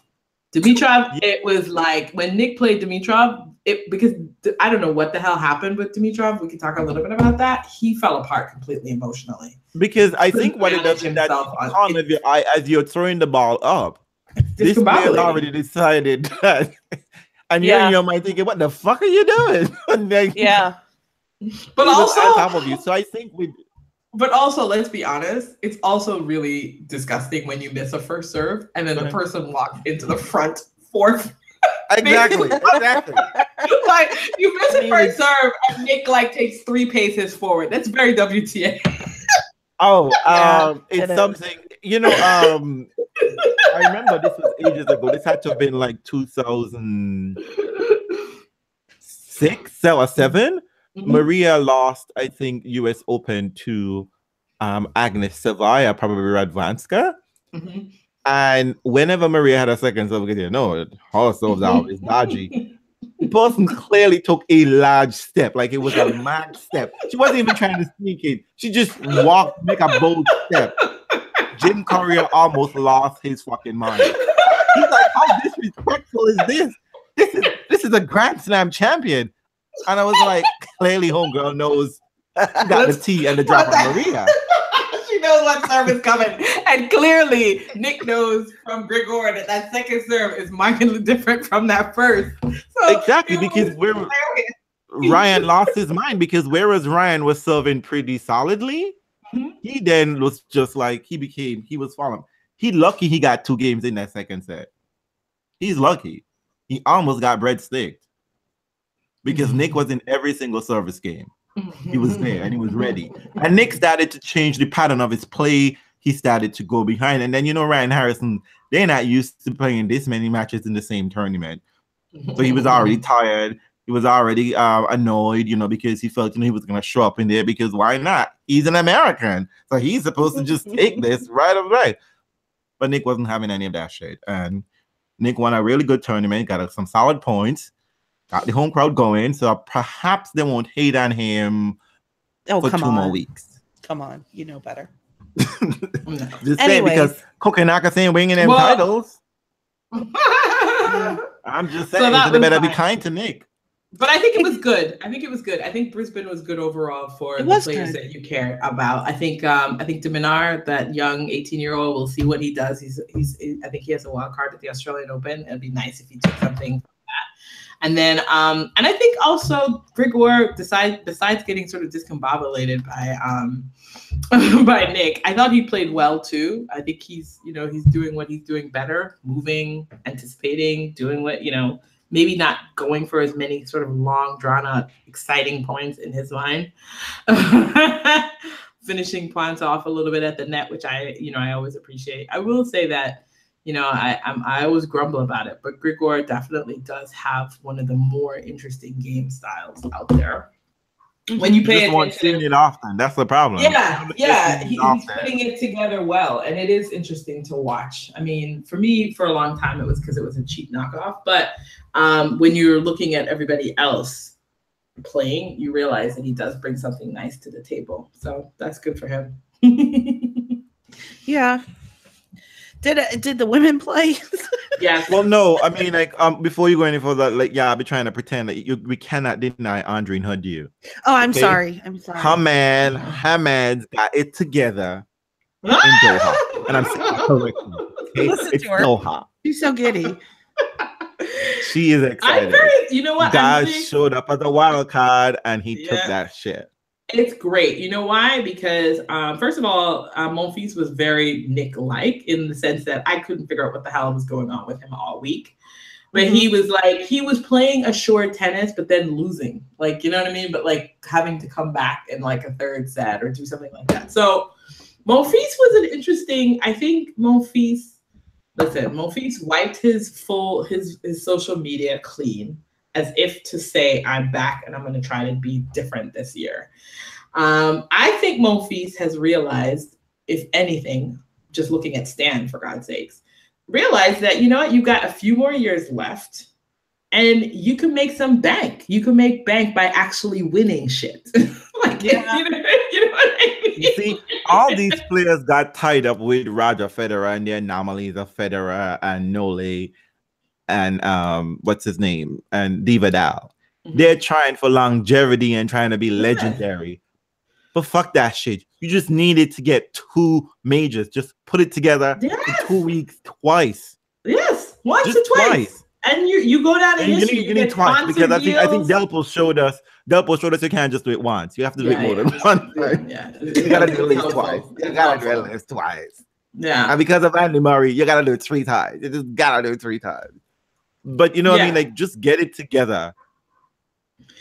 It was like when Nick played Dimitrov, because I don't know what the hell happened with Dimitrov. We can talk a little bit about that. He fell apart completely emotionally. Because I think what it does is that corner of your eye as you're throwing the ball up, this player already decided that, and you're in your mind thinking, "What the fuck are you doing?" But also on top of you. So I think But also, let's be honest, it's also really disgusting when you miss a first serve and then the person walks into the front fourth. Exactly. Like you miss a first serve and Nick takes 3 paces forward. That's very WTA. It's something, I remember this was ages ago. This had to have been 2006 or 7. Maria lost, I think, US Open to Agnes Savaya, probably Radwanska. And whenever Maria had a second serve, her serve out is Dodgy. The person clearly took a large step, like it was a mad step. She wasn't even trying to sneak in. She just walked, make a bold step. Jim Courier almost lost his fucking mind. He's like, how disrespectful is this? This is a Grand Slam champion. And I was like, clearly homegirl knows got the tea and the drop of Maria. She knows what serve is coming. And clearly Nick knows from Grigor that second serve is markedly different from that first. So exactly, because Ryan lost his mind, because whereas Ryan was serving pretty solidly, he then was just like, he was falling. He lucky he got 2 games in that second set. He's lucky. He almost got breadsticked because Nick was in every single service game. He was there and he was ready. And Nick started to change the pattern of his play. He started to go behind. And then, Ryan Harrison, they're not used to playing this many matches in the same tournament. So he was already tired. He was already annoyed, because he felt, he was going to show up in there, because why not? He's an American. So he's supposed to just take this right away. But Nick wasn't having any of that shit. And Nick won a really good tournament, got some solid points, got the home crowd going. So perhaps they won't hate on him for 2 more weeks. Come on. You know better. Just saying, because Kokonaka saying winning them titles. I'm just saying, so they better be kind to Nick. But I think it was good. I think Brisbane was good overall for the players that you care about. I think De Minaur, that young 18-year-old, will see what he does. I think he has a wild card at the Australian Open. It'd be nice if he took something from that. And then and I think also Grigor, besides getting sort of discombobulated by Nick, I thought he played well too. I think he's doing what he's doing better, moving, anticipating, doing what, maybe not going for as many sort of long, drawn-out, exciting points in his mind. Finishing points off a little bit at the net, which I always appreciate. I will say that, I always grumble about it, but Grigor definitely does have one of the more interesting game styles out there. When you pay attention, seeing it often. That's the problem. Yeah. He's putting it together well, and it is interesting to watch. I mean, for me, for a long time, it was because it was a cheap knockoff. But when you're looking at everybody else playing, you realize that he does bring something nice to the table. So that's good for him. Yeah. Did the women play? Yeah. Well, no. I mean, before you go any further, I'll be trying to pretend that we cannot deny Andre Huddew. Oh, I'm sorry. Hamad's got it together in Doha, and I'm saying correctly. Okay? It's Doha. She's so giddy. She is excited. You know what? Guys showed up as a wild card, and he took that shit. It's great. You know why? Because first of all, Monfils was very Nick-like in the sense that I couldn't figure out what the hell was going on with him all week. But he was playing a short tennis, but then losing. Like, you know what I mean? But having to come back in a third set or do something like that. So Monfils was an interesting, I think Monfils wiped his social media clean, as if to say, I'm back and I'm going to try to be different this year. I think Monfils has realized, if anything, just looking at Stan, for God's sakes, realized that, you know what, you got a few more years left and you can make some bank. You can make bank by actually winning shit. You know what I mean? You see, all these players got tied up with Roger Federer and their anomalies of Federer and Nole and what's his name, and Vidal. They're trying for longevity and trying to be legendary. But fuck that shit. You just needed to get 2 majors. Just put it together in 2 weeks twice. Yes, once or twice. And you go down in history. You need twice, because I think Delpo showed us you can't just do it once. You have to do it more than once. Right? Yeah. You gotta do it at least twice. You gotta do it at least twice. Yeah. And because of Andy Murray, you gotta do it 3 times. You just gotta do it 3 times. But you know what I mean? Just get it together.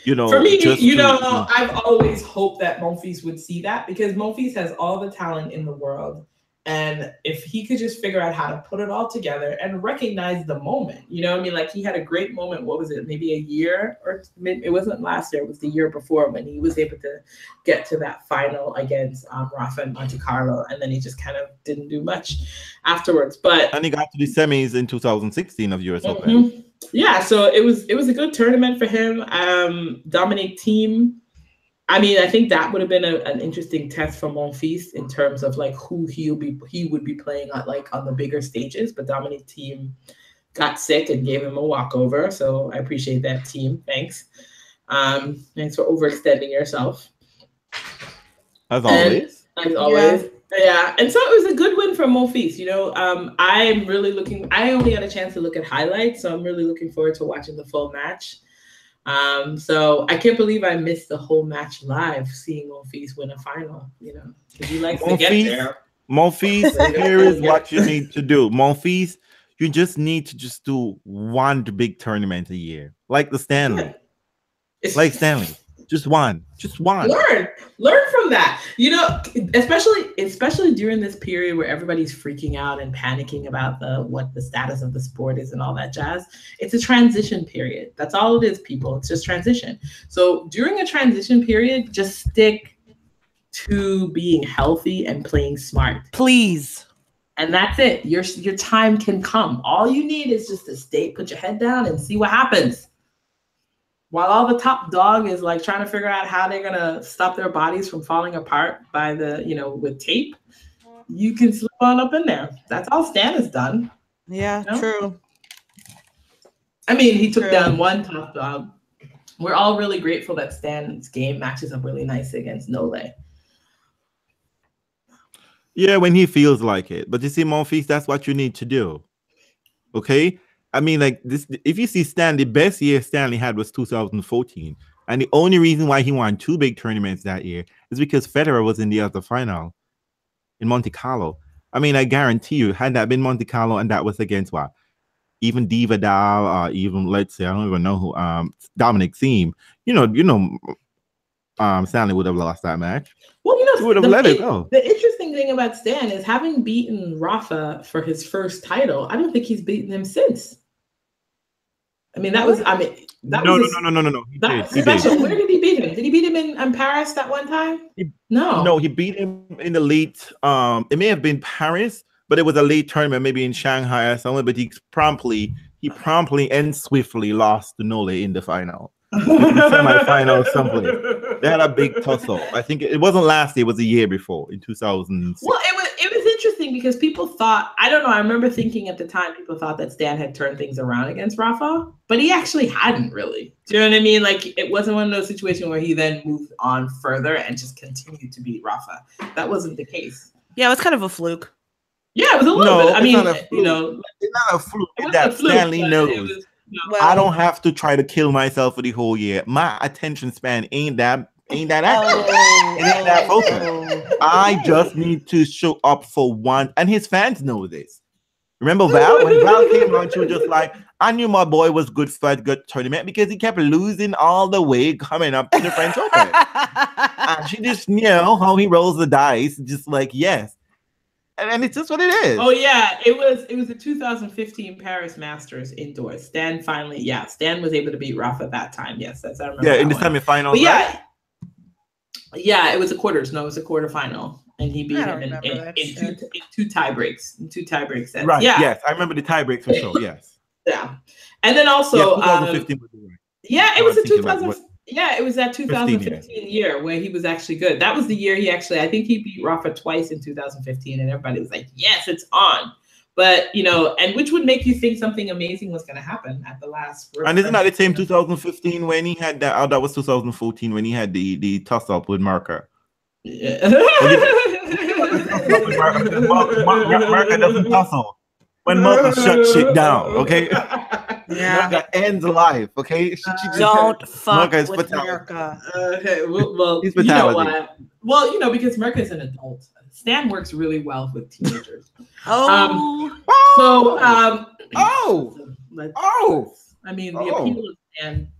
For me, I've always hoped that Monfils would see that, because Monfils has all the talent in the world. And if he could just figure out how to put it all together and recognize the moment, you know what I mean? He had a great moment. What was it? Maybe a year, or it wasn't last year. It was the year before, when he was able to get to that final against Rafa in Monte Carlo. And then he just kind of didn't do much afterwards. And he got to the semis in 2016 of US Open. Yeah, so it was a good tournament for him. Dominic Thiem. I mean, I think that would have been an interesting test for Monfils in terms of like who he would be playing at, like on the bigger stages. But Dominic Thiem got sick and gave him a walkover. So I appreciate that, team. Thanks. Thanks for overextending yourself. As always. As always. Yeah. And so it was a good win for Monfils. You know, I'm really I only had a chance to look at highlights, so I'm really looking forward to watching the full match. So I can't believe I missed the whole match live, seeing Monfils win a final. You know, because he likes to get there. Monfils, here is what you need to do. Monfils, you just need to just do one big tournament a year, like the Stanley. Yeah. Like Stanley. Just one. Learn from that. You know, especially during this period where everybody's freaking out and panicking about what the status of the sport is and all that jazz. It's a transition period. That's all it is, people. It's just transition. So during a transition period, just stick to being healthy and playing smart. Please. And that's it. Your time can come. All you need is just to put your head down and see what happens. While all the top dog is like trying to figure out how they're gonna stop their bodies from falling apart by with tape, you can slip on up in there. That's all Stan has done. Yeah, true. I mean, he took down one top dog. We're all really grateful that Stan's game matches up really nicely against Nole. Yeah, when he feels like it. But you see, Monfils, that's what you need to do. Okay? I mean, like this. If you see Stan, the best year Stanley had was 2014, and the only reason why he won 2 big tournaments that year is because Federer was in the other final in Monte Carlo. I mean, I guarantee you, had that been Monte Carlo and that was against what, even Divadal, or even let's say I don't even know who, Dominic Thiem, Stanley would have lost that match. Well, he would have let it go. The interesting thing about Stan is having beaten Rafa for his first title, I don't think he's beaten him since. I mean, no. He did. Where did he beat him? Did he beat him in Paris that one time? No, he beat him in the late. It may have been Paris, but it was a late tournament, maybe in Shanghai or somewhere. But he promptly and swiftly lost to Nole in the final. Semi-final somewhere. They had a big tussle. I think it wasn't last year, it was the year before in 2006. Well, it was interesting because people thought, I don't know, I remember thinking at the time people thought that Stan had turned things around against Rafa, but he actually hadn't really. Do you know what I mean? Like, it wasn't one of those situations where he then moved on further and just continued to beat Rafa. That wasn't the case. Yeah, it was kind of a fluke. Yeah, it was a little bit. I mean, it's not a fluke. That Stanley knows. I don't have to try to kill myself for the whole year. My attention span ain't that active. It ain't that focused. I just need to show up for one. And his fans know this. Remember Val? When Val came on, she was just like, I knew my boy was good for a good tournament because he kept losing all the way coming up to the French Open. And she just how he rolls the dice, just like, yes. And it's just what it is. Oh yeah, it was the 2015 Paris Masters indoors. Stan was able to beat Rafa that time. Yes, I remember. Yeah, in the semifinals. But yeah, it was a quarters. No, it was a quarterfinal, and he beat him in 2 tie breaks. In 2 tie breaks. Right. Yeah. Yes, I remember the tie breaks for sure. Yes. Yeah, and then also 2015 was the one. Yeah, it was a 2000. Yeah, it was that 2015 year where he was actually good. That was the year I think he beat Rafa twice in 2015, and everybody was like, yes, it's on. But, and which would make you think something amazing was going to happen at the last. And isn't that the same 2015 when he had that? Oh, that was 2014 when he had the toss up with Merker. Yeah. Merker doesn't tussle. When Merker shuts shit down, okay? Yeah, that ends life. Okay, don't fuck with Merker. Okay, well, he's you know why? Well, because Merker is an adult. Stan works really well with teenagers. I mean, the appeal of Stan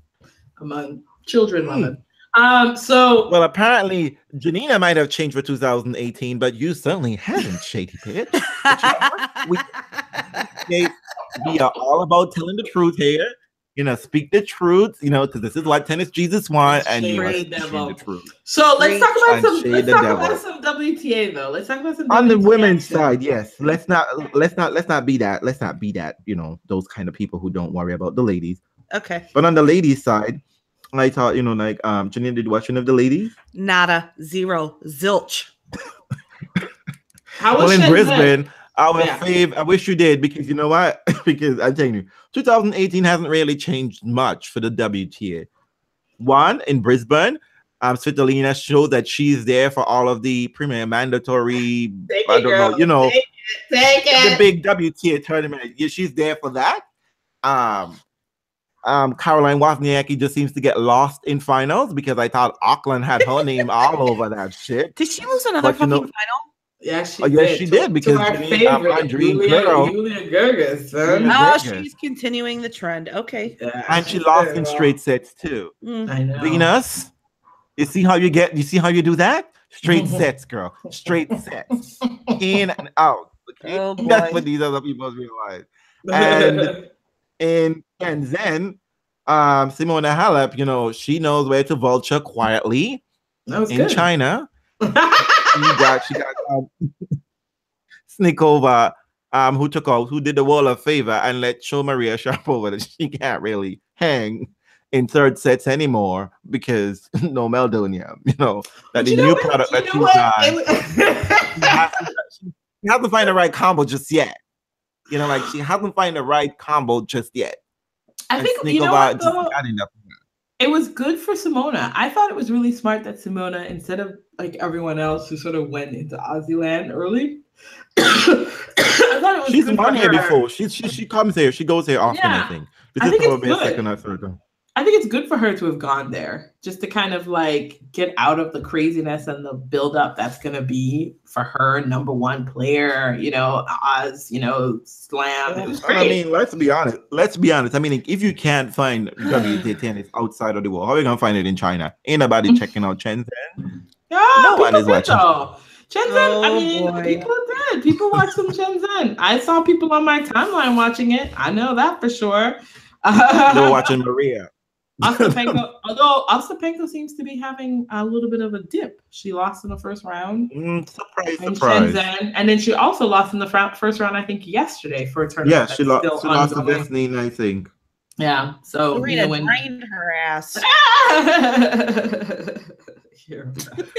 among children love it. Well, apparently Janina might have changed for 2018, but you certainly haven't, Shady Pitch. We are all about telling the truth here. speak the truth, because this is what tennis Jesus wants, and you Shade must devil. the truth. So let's talk about And shade the devil. some WTA though. Let's talk about some On the WTA women's action. side, yes. Let's not be that. Let's not be that, those kind of people who don't worry about the ladies. Okay. But on the ladies' side, I thought, Janine, did you watch any of the ladies? Nada, zero, zilch. How was in Shenzhen? Brisbane, I wish you did, because you know what? Because I'm telling you, 2018 hasn't really changed much for the WTA. One, in Brisbane, Svitolina showed that she's there for all of the premier mandatory, Take the big WTA tournament. Yeah, she's there for that. Caroline Wozniacki just seems to get lost in finals, because I thought Auckland had her name all over that shit. Did she lose another final? Yeah, she did. Yes, she did, because our favorite Julia Gerges, son. Oh, she's continuing the trend. Okay. Yeah, and she lost in straight sets too. I know. Venus, you see how you do that? Straight sets, girl. Straight sets. In and out. Okay? Oh, boy. That's what these other people realize. And in Shenzhen, Simona Halep, she knows where to vulture quietly in China. She got Snikova, who did the world a favor and let show Maria Sharapova that she can't really hang in third sets anymore, because no Meldonia, that the new product that she's on. She hasn't find the right combo just yet. She hasn't find the right combo just yet. I think Snikova just got enough. It was good for Simona. I thought it was really smart that Simona, instead of like everyone else who sort of went into Aussie land early, I thought it was. She's won here before. She comes here. She goes here often. Yeah. I think. I think it's good. Second or third. I think it's good for her to have gone there, just to kind of like get out of the craziness and the buildup that's going to be for her number one player, Oz, slam. It was great. I mean, let's be honest. I mean, if you can't find WTA tennis outside of the world, how are you going to find it in China? Ain't nobody checking out Shenzhen. No one is watching. Shenzhen, people did. People watched some Shenzhen. I saw people on my timeline watching it. I know that for sure. They were watching Maria. Ostapenko, although Ostapenko seems to be having a little bit of a dip. She lost in the first round. Surprise. Shenzhen, and then she also lost in the first round, I think, yesterday for a tournament. Yeah, she lost to Vesnine, I think. Yeah, so Serena drained her ass.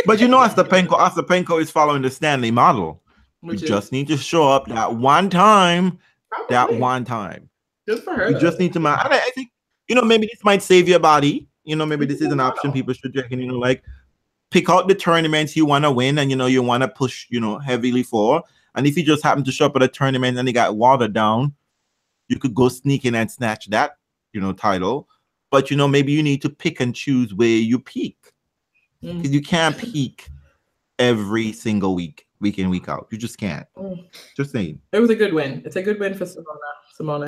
But Ostapenko is following the Stanley model. You just need to show up that one time. Probably. That one time. Good for her. You just need to. I think. Maybe this might save your body. Maybe this is an option people should check in. Pick out the tournaments you want to win and, you want to push, heavily for. And if you just happen to show up at a tournament and they got watered down, you could go sneak in and snatch that, title. But, maybe you need to pick and choose where you peak. Because you can't peak every single week in, week out. You just can't. Just saying. It was a good win. It's a good win for Simona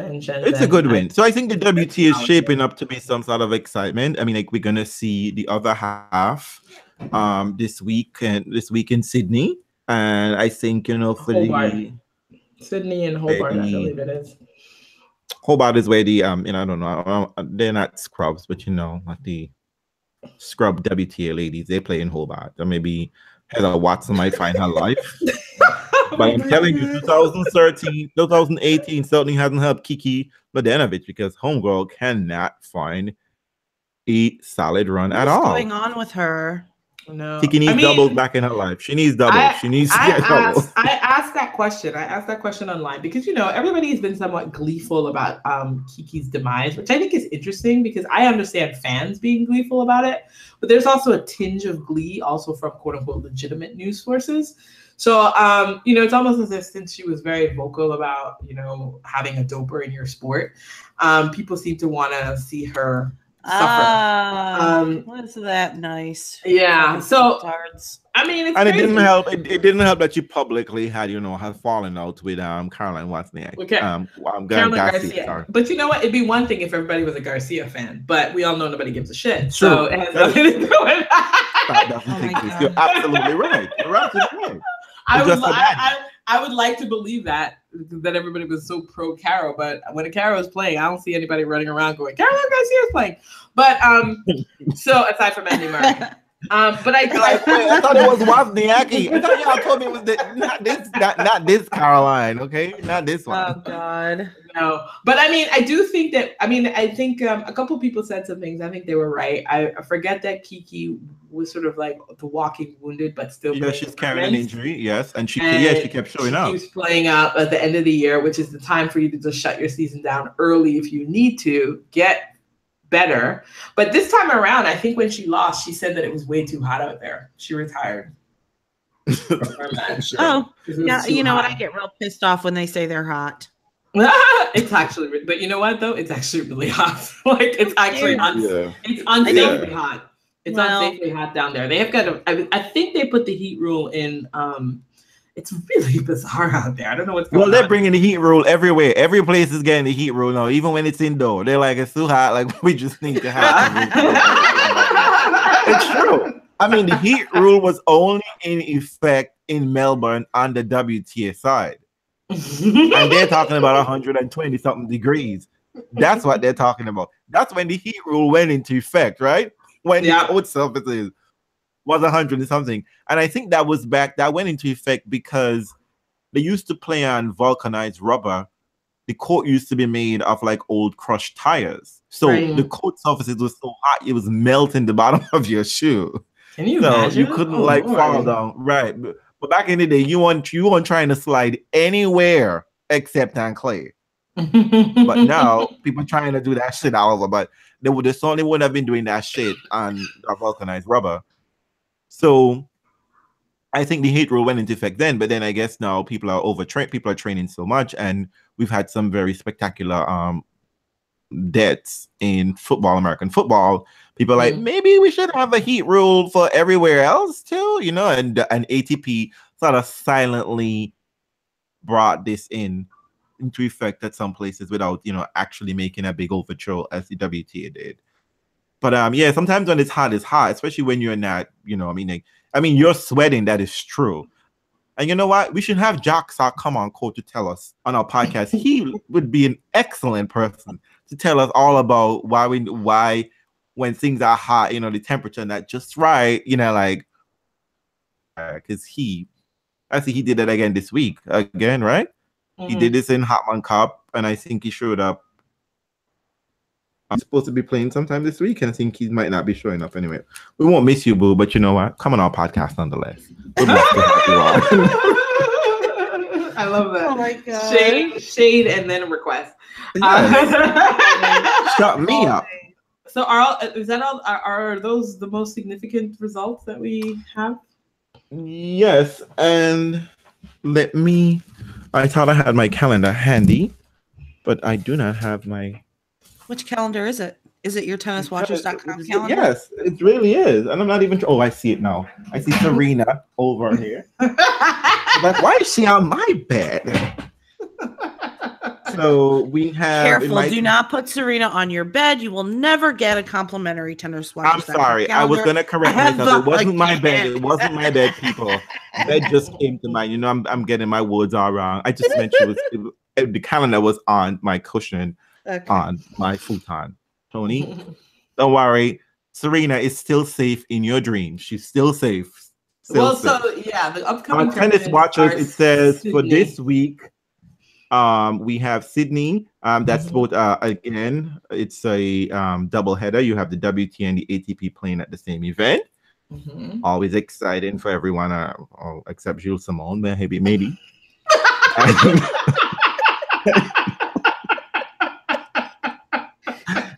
and Shenzhen. It's a good win. So I think the WT is shaping up to be some sort of excitement. I mean, we're gonna see the other half this week in Sydney. And I think, for Hobart. the Sydney and Hobart, I believe it is. Hobart is where the I don't know, they're not scrubs, but like the scrub WTA ladies, they play in Hobart. Or maybe Heather Watson might find her life. But I'm telling you, 2018 certainly hasn't helped Kiki Mladenovic, because homegirl cannot find a solid run at all. What's going on with her? No. Kiki needs doubles back in her life. She needs doubles. She needs to get doubles. I asked that question. I asked that question online because, everybody's been somewhat gleeful about Kiki's demise, which I think is interesting because I understand fans being gleeful about it. But there's also a tinge of glee also from quote unquote legitimate news sources. So, it's almost as if since she was very vocal about, having a doper in your sport, people seem to want to see her suffer. Was that nice? Yeah. So, I mean, it's crazy. It didn't help. It didn't help that she publicly had, had fallen out with Caroline Wozniacki. Okay. Caroline Garcia. Sorry. But you know what? It'd be one thing if everybody was a Garcia fan, but we all know nobody gives a shit. True. So it has nothing to do with that. You're absolutely right. You're absolutely right. I I would like to believe that everybody was so pro Caro, but when Caro is playing, I don't see anybody running around going, Caro Garcia's playing. But so aside from Andy Murray. But I thought it was Wozniacki. I thought y'all told me it was not this Caroline, okay? Not this one. Oh God. No. But I mean, I do think that I think a couple people said some things. I think they were right. I forget that Kiki was sort of like the walking wounded, but still. Yeah, she's carrying an injury, yes. And she kept showing up. She keeps playing up at the end of the year, which is the time for you to just shut your season down early if you need to get better. But this time around, I think when she lost, she said that it was way too hot out there. She retired. Oh, yeah. You know what? I get real pissed off when they say they're hot. It's actually, but you know what though? It's actually really hot. Like it's actually it's unsafely hot. It's unsafely hot down there. They have got I think they put the heat rule in. It's really bizarre out there. I don't know what's going on. Well, they're bringing the heat rule everywhere. Every place is getting the heat rule now, even when it's indoor. They're like, it's too hot. Like, we just need to have It's true. I mean, the heat rule was only in effect in Melbourne on the WTA side. And they're talking about 120 something degrees. That's what they're talking about. That's when the heat rule went into effect, right? When the court surfaces was 100 and something. And I think that went into effect because they used to play on vulcanized rubber. The court used to be made of like old crushed tires. So the court surfaces was so hot, it was melting the bottom of your shoe. Can you imagine? You couldn't fall down. Right. But back in the day, you weren't trying to slide anywhere except on clay. But now people trying to do that shit all over. But they certainly wouldn't have been doing that shit on vulcanized rubber. So I think the heat rule went into effect then, but then I guess now people are overtrained. People are training so much, and we've had some very spectacular deaths in football, American football. People are like, maybe we should have a heat rule for everywhere else too, you know, and ATP sort of silently brought this into effect at some places without, you know, actually making a big overthrow as the WTA did. But yeah, sometimes when it's hot, especially when you're not, you know, I mean, you're sweating, that is true. And you know what? We should have Jock Sock come on court to tell us on our podcast. He would be an excellent person to tell us all about why when things are hot, you know, the temperature not just right, you know, like, because I think he did that again this week, again, right? He did this in Hopman Cup, and I think he showed up. I'm supposed to be playing sometime this week, and I think he might not be showing up anyway. We won't miss you, boo, but you know what? Come on our podcast nonetheless. We'd love to have you on. I love that. Oh my God. Shade, and then a request. Yes. Shut me up. So are those the most significant results that we have? Yes, and I thought I had my calendar handy, but I do not have my... Which calendar is it? Is it your tenniswatchers.com calendar? Yes, it really is. And I'm not even... Oh, I see it now. I see Serena over here. Like, why is she on my bed? So we have... Careful, do not put Serena on your bed. You will never get a complimentary tenniswatchers.com I'm sorry. calendar. I was going to correct myself. It wasn't my bed. It wasn't my bed, people. That just came to mind. You know, I'm getting my words all wrong. I just meant the calendar was on my cushion. Okay. On my futon. Tony, don't worry. Serena is still safe in your dreams. She's still safe. So yeah, the upcoming on Tennis Watchers, it says Sydney. For this week, we have Sydney. That's both again, it's a double header. You have the WTA and the ATP playing at the same event. Always exciting for everyone, except Jules Simone, maybe.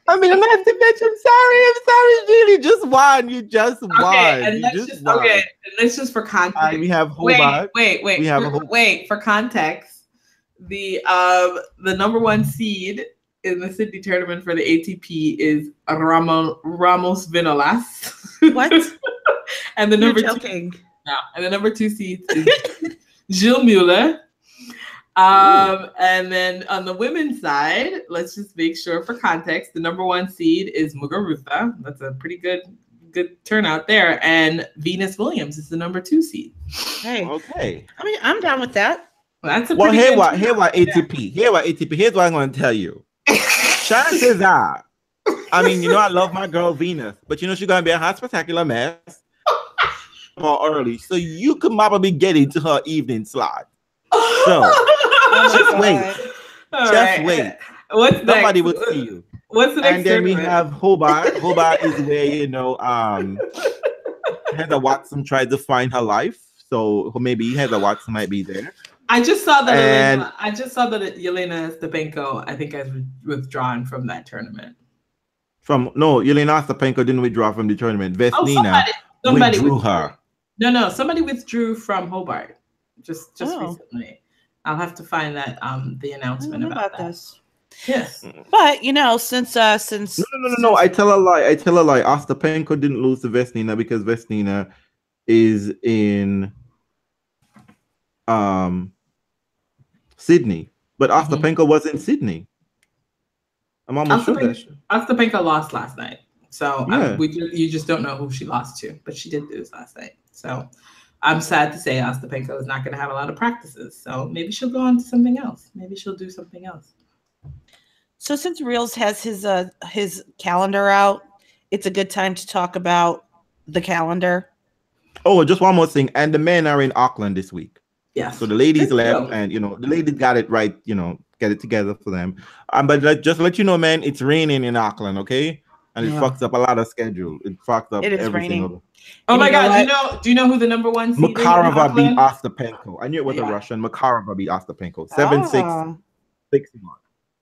I mean, I'm not to bitch. I'm sorry, Julie. Just won. You just won. And let's just for context. We have Hobart. Wait. For context, the number one seed in the Sydney tournament for the ATP is Ramos Vinolas. What? And the number two seed is Gilles Muller. And then on the women's side, let's just make sure for context, the number one seed is Muguruza. That's a pretty good turnout there. And Venus Williams is the number two seed. Hey, okay. I mean, I'm down with that. That's a Well, pretty here good what turnout. ATP. Here's what I'm going to tell you. Chances are, I mean, I love my girl Venus, but she's going to be a hot spectacular mess more early, so you could probably get into her evening slot. So just wait. Just wait. What's Somebody next? will see you. What's the next? And then we tournament? have Hobart. Hobart is where Heather Watson tried to find her life. So maybe Heather Watson might be there. I just saw that. And Yelena Stepanko, I think, has withdrawn from that tournament. Yelena Stepanko didn't withdraw from the tournament. Vesnina somebody withdrew her. No, somebody withdrew from Hobart just Oh. recently. I'll have to find that the announcement about that. This. Yes, But since No, I tell a lie. Ostapenko didn't lose to Vesnina because Vesnina is in Sydney, but Ostapenko was in Sydney. I'm almost sure that Ostapenko lost last night, so Yeah. you just don't know who she lost to, but she did lose last night. So I'm sad to say Ostapenko is not going to have a lot of practices. So maybe she'll go on to something else. Maybe she'll do something else. So since Realz has his calendar out, it's a good time to talk about the calendar. Oh, just one more thing. And the men are in Auckland this week. Yes. So the ladies Good left, go. and the ladies got it right. Get it together for them. But just let you know, man, it's raining in Auckland, okay? And it fucks up a lot of schedule. It fucks up It is every raining. single. Oh my you know God! Do you know who the number one seed is in Makarova beat Auckland? Ostapenko. I knew it was a Russian. Makarova beat Ostapenko. 7-6, 6-1.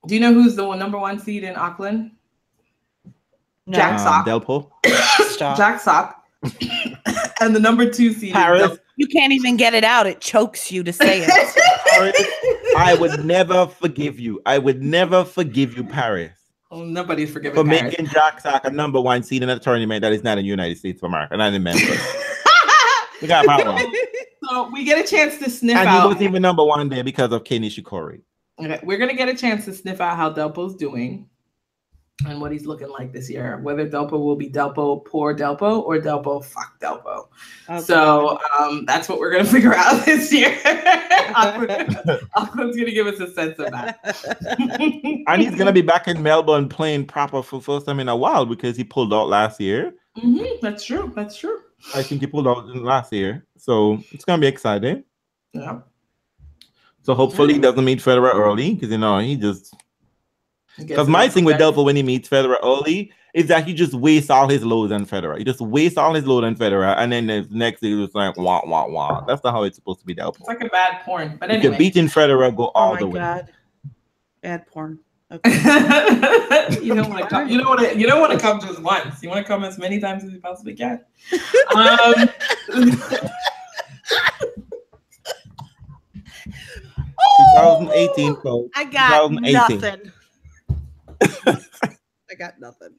Do you know who's the number one seed in Auckland? No. Jack Sock. Delpo. Stop. Jack Sock. And the number 2 seed Paris. is You can't even get it out. It chokes you to say it. Paris. I would never forgive you. Paris. Oh, nobody's forgiving For Paris. making Jack Sock a number one seed in a tournament that is not in the United States of America, not in Memphis. We got power. So we get a chance to sniff And he out. wasn't even number one there because of Kenny Shikori. Okay, we're gonna get a chance to sniff out how Delpo's doing and what he's looking like this year. Whether Delpo will be Delpo poor Delpo or Delpo fuck Delpo. Okay. So that's what we're gonna figure out this year. Auckland's gonna give us a sense of that. And he's gonna be back in Melbourne playing proper for first time in a while because he pulled out last year. That's true. I think he pulled out last year, so it's gonna be exciting. Yeah. So hopefully he doesn't meet Federer early because he just. Because my thing with Delpo when he meets Federer early is that he just wastes all his load on Federer. He just wastes all his load on Federer, and then the next day he's just like wah wah wah. That's not how it's supposed to be, Delpo. It's like a bad porn, but If anyway. you're beating Federer, go all the way. God. Bad porn. Okay. You don't want to come just once. You want to come as many times as you possibly can. 2018, folks. I got 2018. nothing. I got nothing.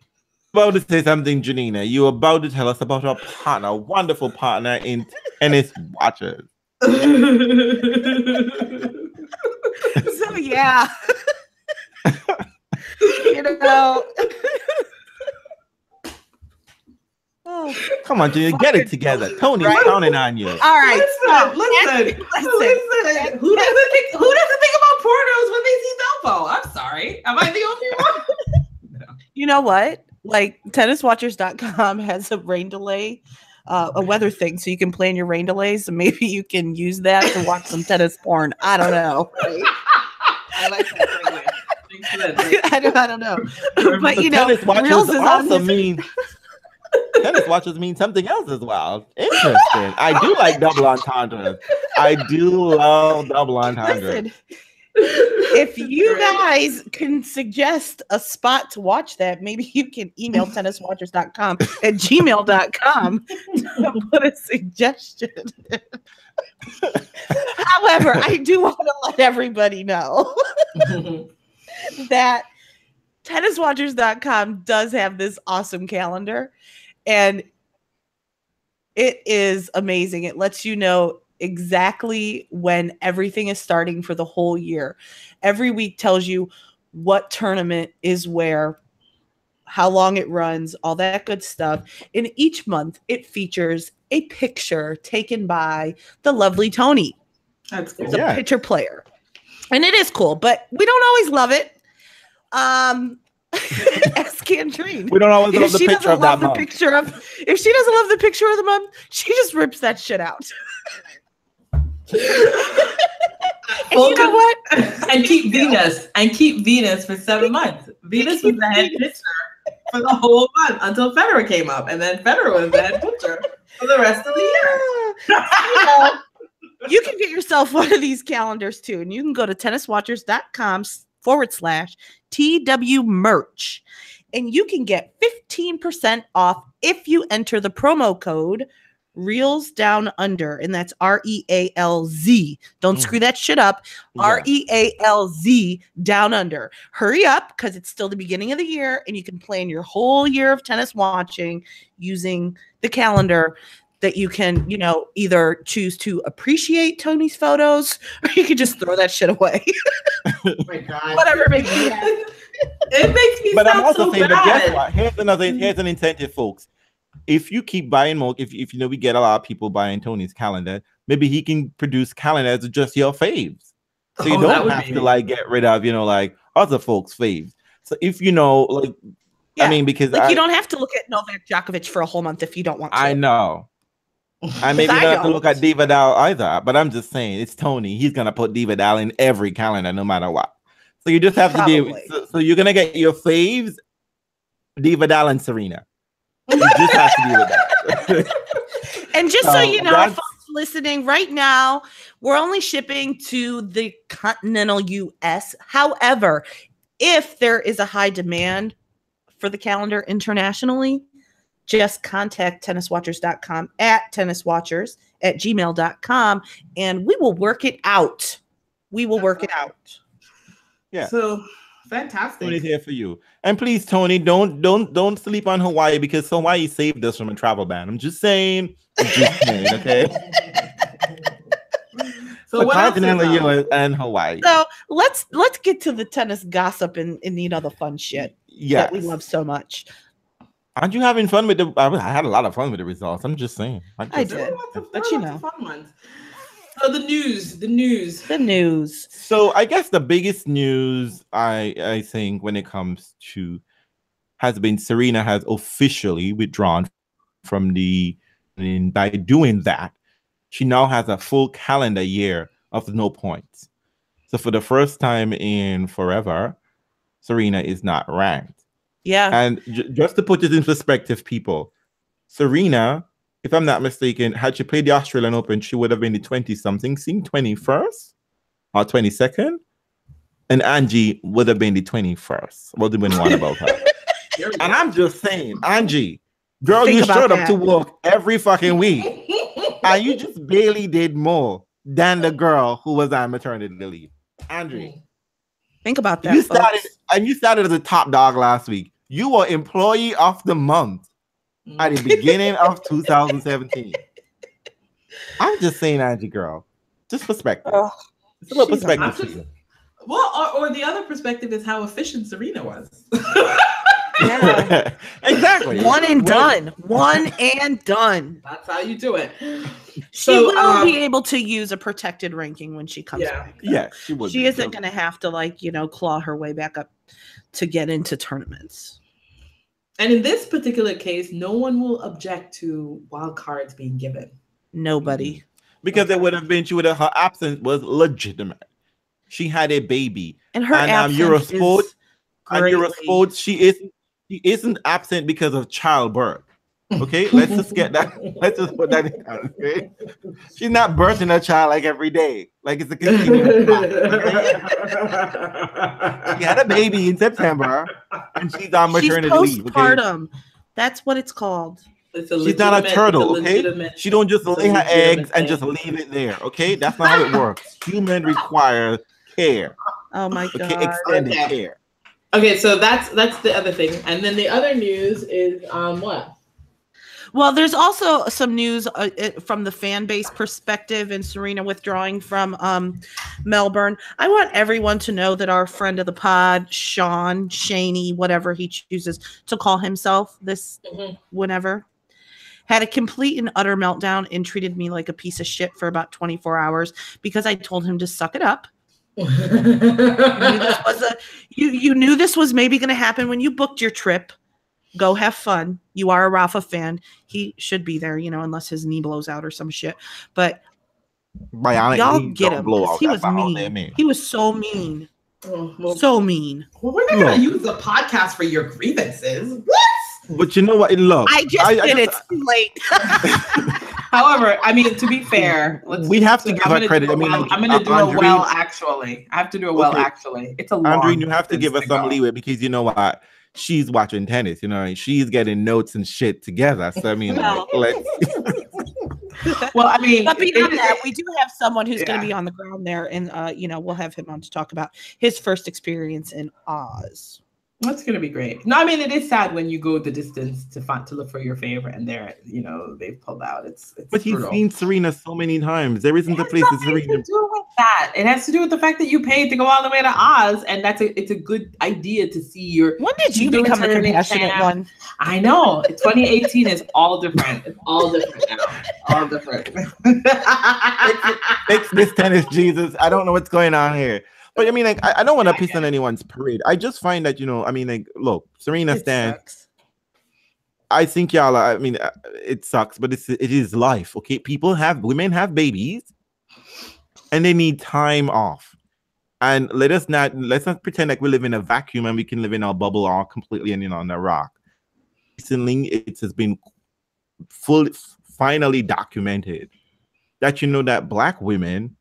About to say something, Janina. You were about to tell us about our partner, a wonderful partner in tennis watches. So yeah. Oh, come on, Janina, get it together. Tony's counting on you. all right. Listen. Who doesn't think about pornos when they see Delpo? I'm sorry. Am I the only one? No. You know what? Like tenniswatchers.com has a rain delay, a weather thing, so you can plan your rain delays. So maybe you can use that to watch some tennis porn. I don't know. Right? I like that segue. Thanks for that. I don't know. But tennis watches Realz is on also his- mean tennis watches mean something else as well. Interesting. I do like double entendres. I do love double entendres. Listen, if you guys can suggest a spot to watch that, maybe you can email tenniswatchers.com at gmail.com to put a suggestion. However, I do want to let everybody know that tenniswatchers.com does have this awesome calendar, and it is amazing. It lets you know exactly when everything is starting for the whole year. Every week tells you what tournament is where, how long it runs, all that good stuff. And each month it features a picture taken by the lovely Tony. That's cool. It's a picture player. And it is cool, but we don't always love it. Ask Andreen. We don't always love the picture of that month. If she doesn't love the picture of the month, she just rips that shit out. And you know what? And keep Venus for 7 months. Venus was the head pitcher for the whole month until Federer came up, and then Federer was the head pitcher for the rest of the year. You can get yourself one of these calendars too, and you can go to tenniswatchers.com/TW merch, and you can get 15% off if you enter the promo code RealzDownUnder, and that's REALZ. Don't screw that shit up. REALZ down under. Hurry up, because it's still the beginning of the year, and you can plan your whole year of tennis watching using the calendar that you can, either choose to appreciate Tony's photos, or you can just throw that shit away. Oh my God. Whatever makes you happy. It makes me But I'm also so saying, bad. but guess what? Here's an incentive, folks. If you keep buying more, if we get a lot of people buying Tony's calendar, maybe he can produce calendars of just your faves. So you don't have to get rid of, other folks' faves. So if I mean, because you don't have to look at Novak Djokovic for a whole month if you don't want to. I know. I maybe not have to look at Diva Dow either, but I'm just saying it's Tony. He's gonna put Diva Dow in every calendar, no matter what. So you just have to do. So you're gonna get your faves, Diva Dow and Serena. You just have to deal with that. And just so you know, folks listening right now, we're only shipping to the continental US. However, if there is a high demand for the calendar internationally, just contact tenniswatchers.com at tenniswatchers@gmail.com, and we will work it out. Yeah. So fantastic. Tony's here for you. And please, Tony, don't sleep on Hawaii, because Hawaii saved us from a travel ban. I'm just saying, okay? So what else continental US and Hawaii. So let's get to the tennis gossip and the fun shit that we love so much. Aren't you having fun with I had a lot of fun with the results. I'm just saying. I did. But fun ones. So the news. So I guess the biggest news I think when it comes to has been Serena has officially withdrawn from by doing that, she now has a full calendar year of no points. So for the first time in forever, Serena is not ranked. Yeah. And just to put it in perspective, people, Serena, if I'm not mistaken, had she played the Australian Open, she would have been the 20-something, 21st or 22nd. And Angie would have been the 21st. What did we know about her? And I'm just saying, Angie, girl, you showed up to work every fucking week. And you just barely did more than the girl who was on maternity leave. Angie. Think about that. You started as a top dog last week. You were employee of the month at the beginning of 2017. I'm just saying, Angie girl. Just perspective. It's a little perspective. Or the other perspective is how efficient Serena was. Yeah. Exactly. One and done. That's how you do it. She will be able to use a protected ranking when she comes back. Yeah, she would. She isn't going to have to claw her way back up to get into tournaments. And in this particular case, no one will object to wild cards being given. Nobody. Because her absence was legitimate. She had a baby. And her absence Eurosport, she isn't absent because of childbirth. Okay, let's just get that. Let's just put that in. Okay, she's not birthing a child like every day, like it's a continuous She had a baby in September, and she's on maternity leave. Postpartum. Okay? That's what it's called. She's not a turtle. Okay, she don't just lay her eggs and just leave it there. Okay, that's not how it works. Human require care. Oh my god, extended care. Okay, so that's the other thing, and then the other news is what? Well, there's also some news from the fan base perspective and Serena withdrawing from Melbourne. I want everyone to know that our friend of the pod, Shaney, whatever he chooses to call himself whenever, had a complete and utter meltdown and treated me like a piece of shit for about 24 hours because I told him to suck it up. You knew this was maybe going to happen when you booked your trip. Go have fun. You are a Rafa fan. He should be there, unless his knee blows out or some shit. But y'all get him. He was mean. He was so mean. So mean. Well, we're not going to use the podcast for your grievances. What? But you know what? Look, I just did it too late. However, I mean, to be fair, we have to give her credit. I'm going to do it well, actually. I have to do it well, actually. It's a long. Andreen, you have to give us some leeway because you know what? She's watching tennis, she's getting notes and shit together. So I mean, let's. Well, I mean, but beyond that, we do have someone who's going to be on the ground there, and we'll have him on to talk about his first experience in Oz. That's going to be great. No, I mean, it is sad when you go the distance to look for your favorite, and they're, they've pulled out. It's but brutal. He's seen Serena so many times. There isn't a place that Serena. It has to do with that. It has to do with the fact that you paid to go all the way to Oz, and it's a good idea to see your. When did you become the compassionate one? I know. 2018 is all different. It's all different now. All different. Fix this tennis, Jesus. I don't know what's going on here. But I mean, I don't want to piss on anyone's parade. I just find that, look, Serena stands. I think y'all, it sucks, but it is life. Okay. Women have babies and they need time off. And let's not pretend like we live in a vacuum and we can live in our bubble all completely and on a rock. Recently, it has been finally documented that, that Black women,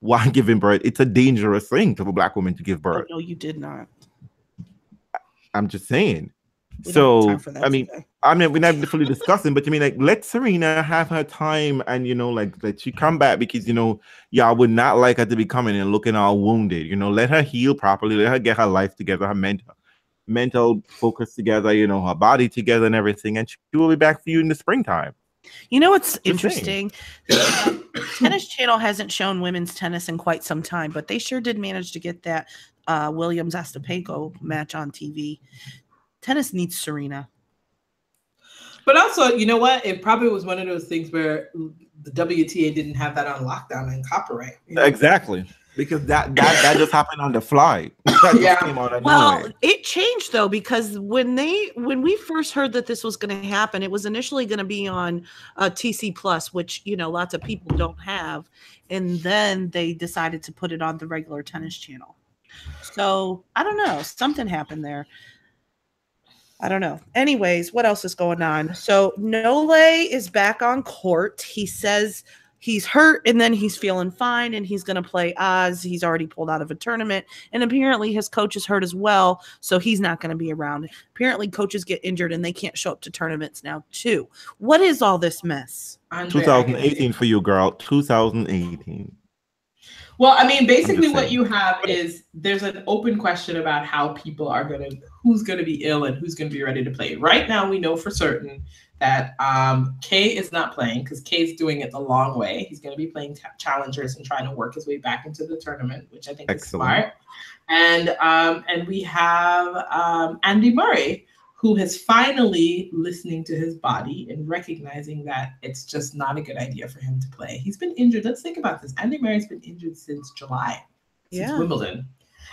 while giving birth, it's a dangerous thing for a Black woman to give birth. No, you did not. I'm just saying. So, we're not fully discussing, but let Serena have her time and, let she come back because, y'all would not like her to be coming and looking all wounded. Let her heal properly. Let her get her life together, her mental focus together, her body together and everything. And she will be back for you in the springtime. What's interesting? Tennis Channel hasn't shown women's tennis in quite some time, but they sure did manage to get that Williams-Ostapenko match on TV. Tennis needs Serena. But also, you know what? It probably was one of those things where the WTA didn't have that on lockdown and copyright. Exactly. Because that just happened on the fly. It changed though, because when we first heard that this was going to happen, it was initially going to be on TC Plus, which lots of people don't have, and then they decided to put it on the regular Tennis Channel. So I don't know, something happened there. I don't know. Anyways, what else is going on? So Nole is back on court. He says he's hurt and then he's feeling fine and he's going to play Oz. He's already pulled out of a tournament and apparently his coach is hurt as well. So he's not going to be around. Apparently coaches get injured and they can't show up to tournaments now too. What is all this mess? 2018 for you, girl. 2018. Well, I mean, basically what you have is there's an open question about how people are who's going to be ill and who's going to be ready to play. Right now, we know for certain that Kay is not playing because Kay's doing it the long way. He's going to be playing challengers and trying to work his way back into the tournament, which I think is smart. And we have Andy Murray, who is finally listening to his body and recognizing that it's just not a good idea for him to play. He's been injured. Let's think about this. Andy Murray's been injured since July, since Wimbledon.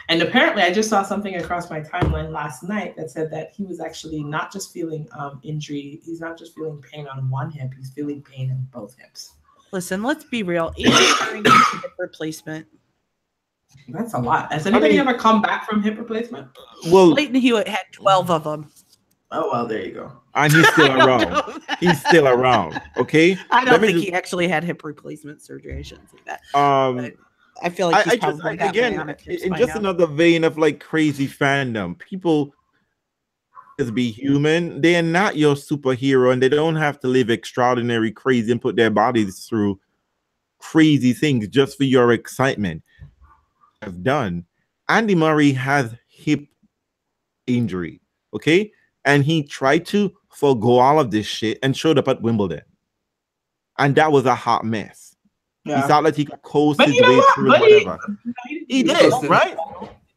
And apparently I just saw something across my timeline last night that said that he was actually not just feeling injury. He's not just feeling pain on one hip. He's feeling pain in both hips. Listen, let's be real. Andy needs a hip replacement. That's a lot. Has anybody ever come back from hip replacement? Well, Leighton Hewitt had 12 of them. Oh, well, there you go. And he's still around. He's still around. Okay. I don't think he actually had hip replacement surgery. I shouldn't say that. But I feel like he's probably in just another vein of like crazy fandom. People just be human. They are not your superhero, and they don't have to live extraordinary, crazy, and put their bodies through crazy things just for your excitement. Have done. Andy Murray has hip injury. Okay. And he tried to forgo all of this shit and showed up at Wimbledon. And that was a hot mess. Yeah. He thought that he could coast his way through whatever. He did, right?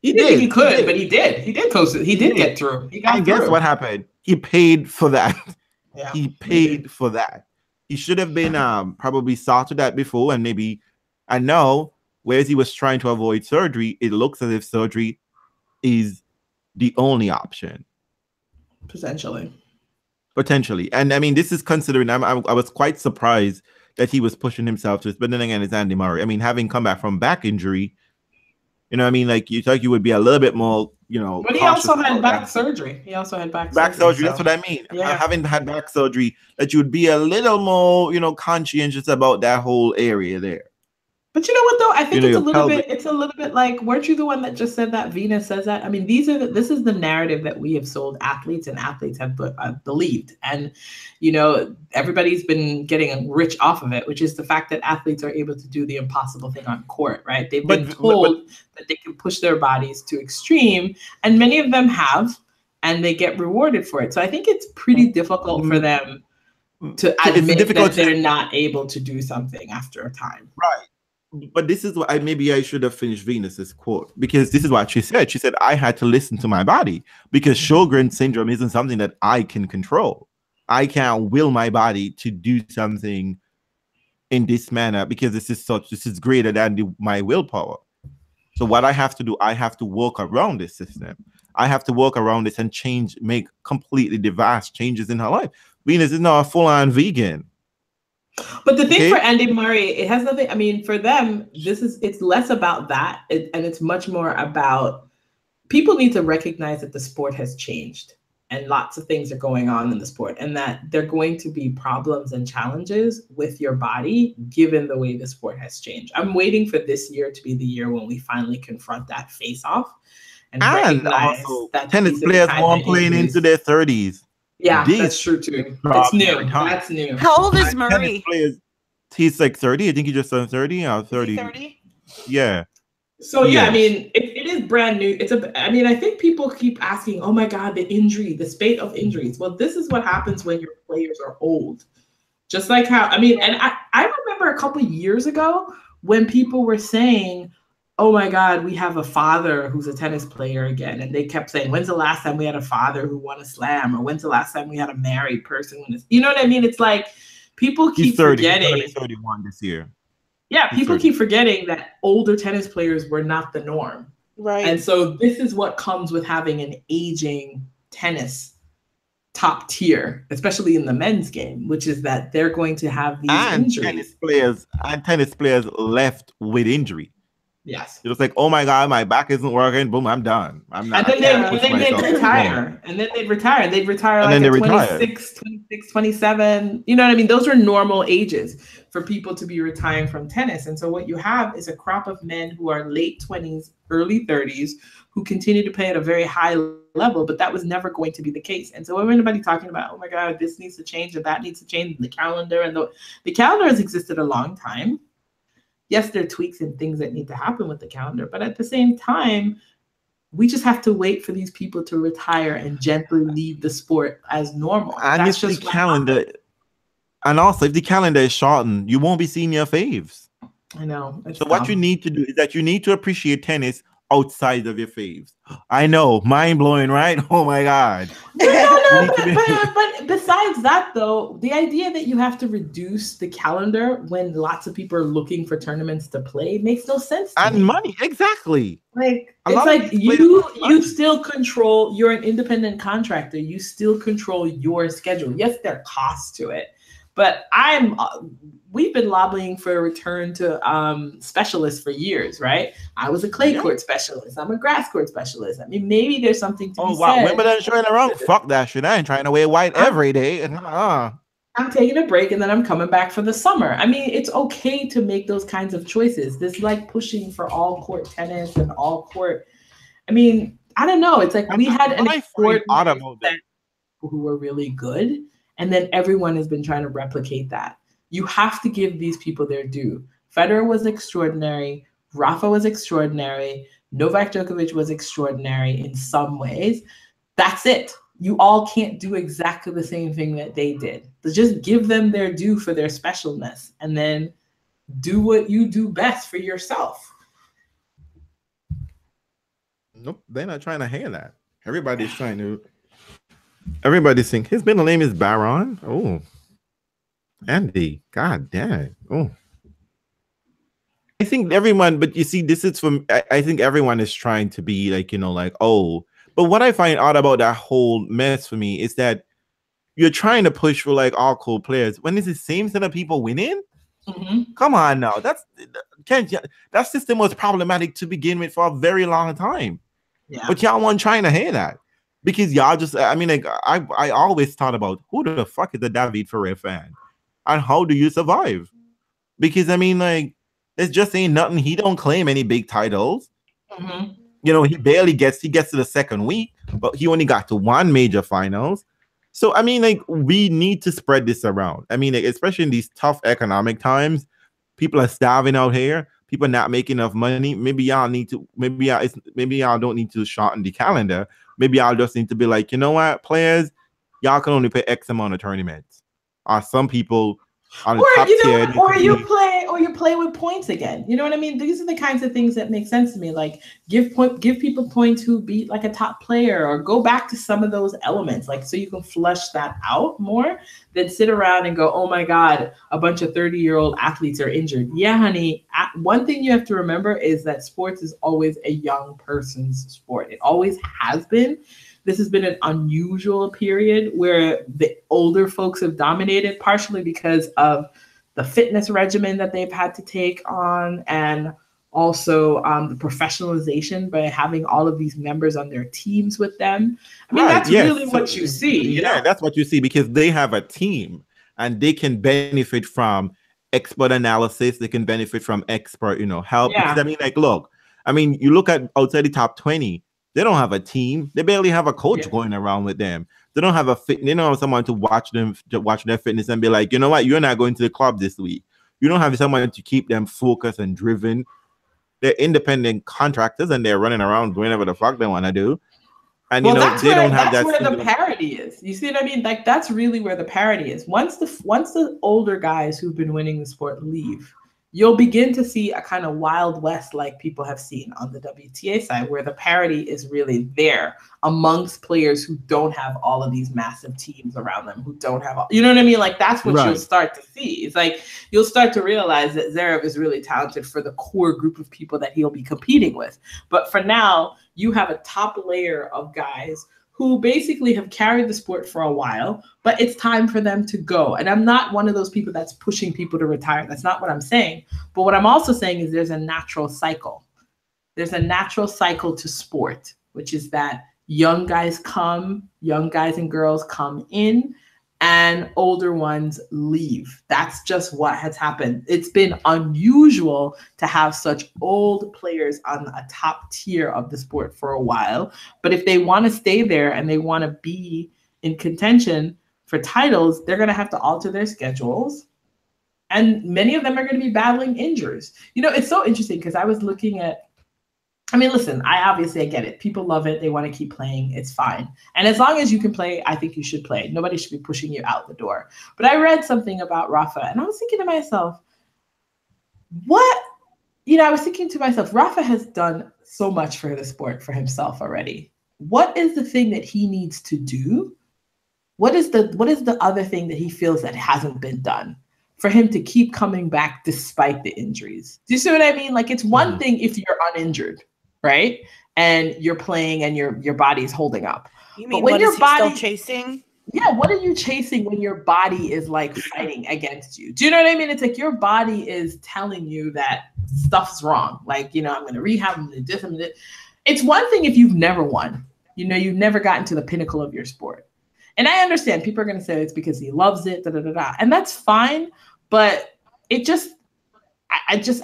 He did. He could, but he did. He did coast it. He did get through. He got through. Guess what happened? He paid for that. Yeah, he paid for that. He should have been probably started that before, and maybe I know, whereas he was trying to avoid surgery, it looks as if surgery is the only option. Potentially. And I mean, this is considering I was quite surprised that he was pushing himself to this, but then again, it's Andy Murray. I mean, having come back from back injury, you know what I mean? Like, you thought you would be a little bit more, you know. But he also had back surgery. Back surgery. That's what I mean. Yeah. Having had back surgery, that you would be a little more, you know, conscientious about that whole area there. But you know what though? I think it's a little bit like, weren't you the one that just said that? Venus says that. I mean, this is the narrative that we have sold athletes, and athletes have believed. And, you know, everybody's been getting rich off of it, which is the fact that athletes are able to do the impossible thing on court, right? They've been told that they can push their bodies to extreme, and many of them have, and they get rewarded for it. So I think it's pretty difficult for them to admit that they're not able to do something after a time. Right. But this is what maybe I should have finished Venus's quote, because this is what she said. She said, I had to listen to my body, because Sjogren's syndrome isn't something that I can control. I can't will my body to do something in this manner, because this is greater than my willpower. So what I have to do, I have to work around this system. I have to work around this and make completely vast changes in her life. Venus is now a full-on vegan. But the thing for Andy Murray, it has nothing. I mean, for them, it's less about that, and it's much more about, people need to recognize that the sport has changed, and lots of things are going on in the sport, and that there are going to be problems and challenges with your body given the way the sport has changed. I'm waiting for this year to be the year when we finally confront that face-off and recognize also, that tennis players won't playing into their 30s. Yeah, that's true too. It's new. That's new. How old is Murray? He's like 30. I think he just turned 30 or 30. 30? Yeah. So yeah, I mean, it is brand new. I mean, I think people keep asking, oh my God, the spate of injuries. Well, this is what happens when your players are old. Just like how, I mean, and I remember a couple of years ago when people were saying, oh my God, we have a father who's a tennis player again. And they kept saying, when's the last time we had a father who won a slam? Or when's the last time we had a married person win this? You know what I mean? It's like, people keep forgetting. He's 31 this year. Yeah, people keep forgetting that older tennis players were not the norm. Right. And so this is what comes with having an aging tennis top tier, especially in the men's game, which is that they're going to have these injuries. Tennis players left with injury. Yes. It was like, oh my God, my back isn't working. Boom, I'm done. I'm not. And then they'd retire. And then they'd retire. They'd retire like at 26, 27. You know what I mean? Those are normal ages for people to be retiring from tennis. And so what you have is a crop of men who are late 20s, early 30s, who continue to play at a very high level, but that was never going to be the case. And so when anybody talking about, oh my God, this needs to change and that needs to change, the calendar, and the calendar has existed a long time. Yes, there are tweaks and things that need to happen with the calendar, but at the same time, we just have to wait for these people to retire and gently leave the sport as normal. And that's just the calendar. And also, if the calendar is shortened, you won't be seeing your faves. I know. So what you need to do is that you need to appreciate tennis outside of your faves. I know, mind blowing, right? Oh my God. But besides that, though, the idea that you have to reduce the calendar when lots of people are looking for tournaments to play makes no sense. And money, exactly. Like, it's like you still control. You're an independent contractor. You still control your schedule. Yes, there are costs to it, but we've been lobbying for a return to specialists for years, right? I was a clay court specialist. I'm a grass court specialist. I mean, maybe there's something to be said. Wimbledon showing around. Fuck that shit. I ain't trying to wear white every day. I'm taking a break and then I'm coming back for the summer. I mean, it's okay to make those kinds of choices. This like pushing for all court tennis and all court. I mean, I don't know. It's like we had an extraordinary set who were really good, and then everyone has been trying to replicate that. You have to give these people their due. Federer was extraordinary. Rafa was extraordinary. Novak Djokovic was extraordinary in some ways. That's it. You all can't do exactly the same thing that they did. So just give them their due for their specialness and then do what you do best for yourself. Nope, they're not trying to hear that. Everybody's trying to Everybody's saying his middle name is Baron. Oh, Andy. God damn. Oh. I think everyone, but you see, this is from, I think everyone is trying to be like, you know, like, oh, but what I find odd about that whole mess for me is that you're trying to push for like all cool players when it's the same set of people winning. Mm-hmm. Come on now, that system was problematic to begin with for a very long time. Yeah. But y'all weren't trying to hear that because y'all just, I mean, like I always thought about who the fuck is a David Ferrer fan and how do you survive? Because I mean, like, it's just ain't nothing. He don't claim any big titles. Mm-hmm. You know, he gets to the second week, but he only got to one major finals. So, I mean, like, we need to spread this around. I mean, like, especially in these tough economic times, people are starving out here. People not making enough money. Maybe y'all don't need to shorten the calendar. Maybe y'all just need to be like, you know what, players, y'all can only play X amount of tournaments. Or some people on the top tier, or you play with points again. You know what I mean? These are the kinds of things that make sense to me. Like give people points who beat like a top player, or go back to some of those elements, like so you can flush that out more than sit around and go, oh my God, a bunch of 30-year-old athletes are injured. Yeah, honey. One thing you have to remember is that sports is always a young person's sport. It always has been. This has been an unusual period where the older folks have dominated, partially because of the fitness regimen that they've had to take on, and also the professionalization by having all of these members on their teams with them. I mean, that's really what you see. You know? That's what you see, because they have a team and they can benefit from expert analysis. They can benefit from expert, help. Yeah. Because I mean, like, look, you look at outside the top 20, they don't have a team. They barely have a coach going around with them. They don't have they don't have someone to watch their fitness and be like, you know what, you're not going to the club this week. You don't have someone to keep them focused and driven. They're independent contractors and they're running around doing whatever the fuck they want to do. And they don't have that. That's where the parity is. You see what I mean? Like, that's really where the parity is. Once the older guys who've been winning the sport leave, you'll begin to see a kind of Wild West like people have seen on the WTA side, where the parity is really there amongst players who don't have all of these massive teams around them, who don't have all, you know what I mean? Like, that's what you'll start to see. It's like, you'll start to realize that Zverev is really talented for the core group of people that he'll be competing with. But for now, you have a top layer of guys who basically have carried the sport for a while, but it's time for them to go. And I'm not one of those people that's pushing people to retire. That's not what I'm saying. But what I'm also saying is there's a natural cycle. There's a natural cycle to sport, which is that young guys and girls come in, and older ones leave. That's just what has happened. It's been unusual to have such old players on a top tier of the sport for a while. But if they want to stay there and they want to be in contention for titles, they're going to have to alter their schedules. And many of them are going to be battling injuries. It's so interesting because I was looking at, listen, I get it. People love it. They want to keep playing. It's fine. And as long as you can play, I think you should play. Nobody should be pushing you out the door. But I read something about Rafa, and I was thinking to myself, Rafa has done so much for the sport for himself already. What is the thing that he needs to do? What is the other thing that he feels that hasn't been done for him to keep coming back despite the injuries? Do you see what I mean? Like, it's one thing if you're uninjured, right? And you're playing and your body's holding up. You mean, when your body still chasing? Yeah, what are you chasing when your body is like fighting against you? Do you know what I mean? It's like your body is telling you that stuff's wrong. Like, I'm going to rehab, I'm going to do this. It's one thing if you've never won. You've never gotten to the pinnacle of your sport. And I understand people are going to say it's because he loves it, and that's fine. But it just,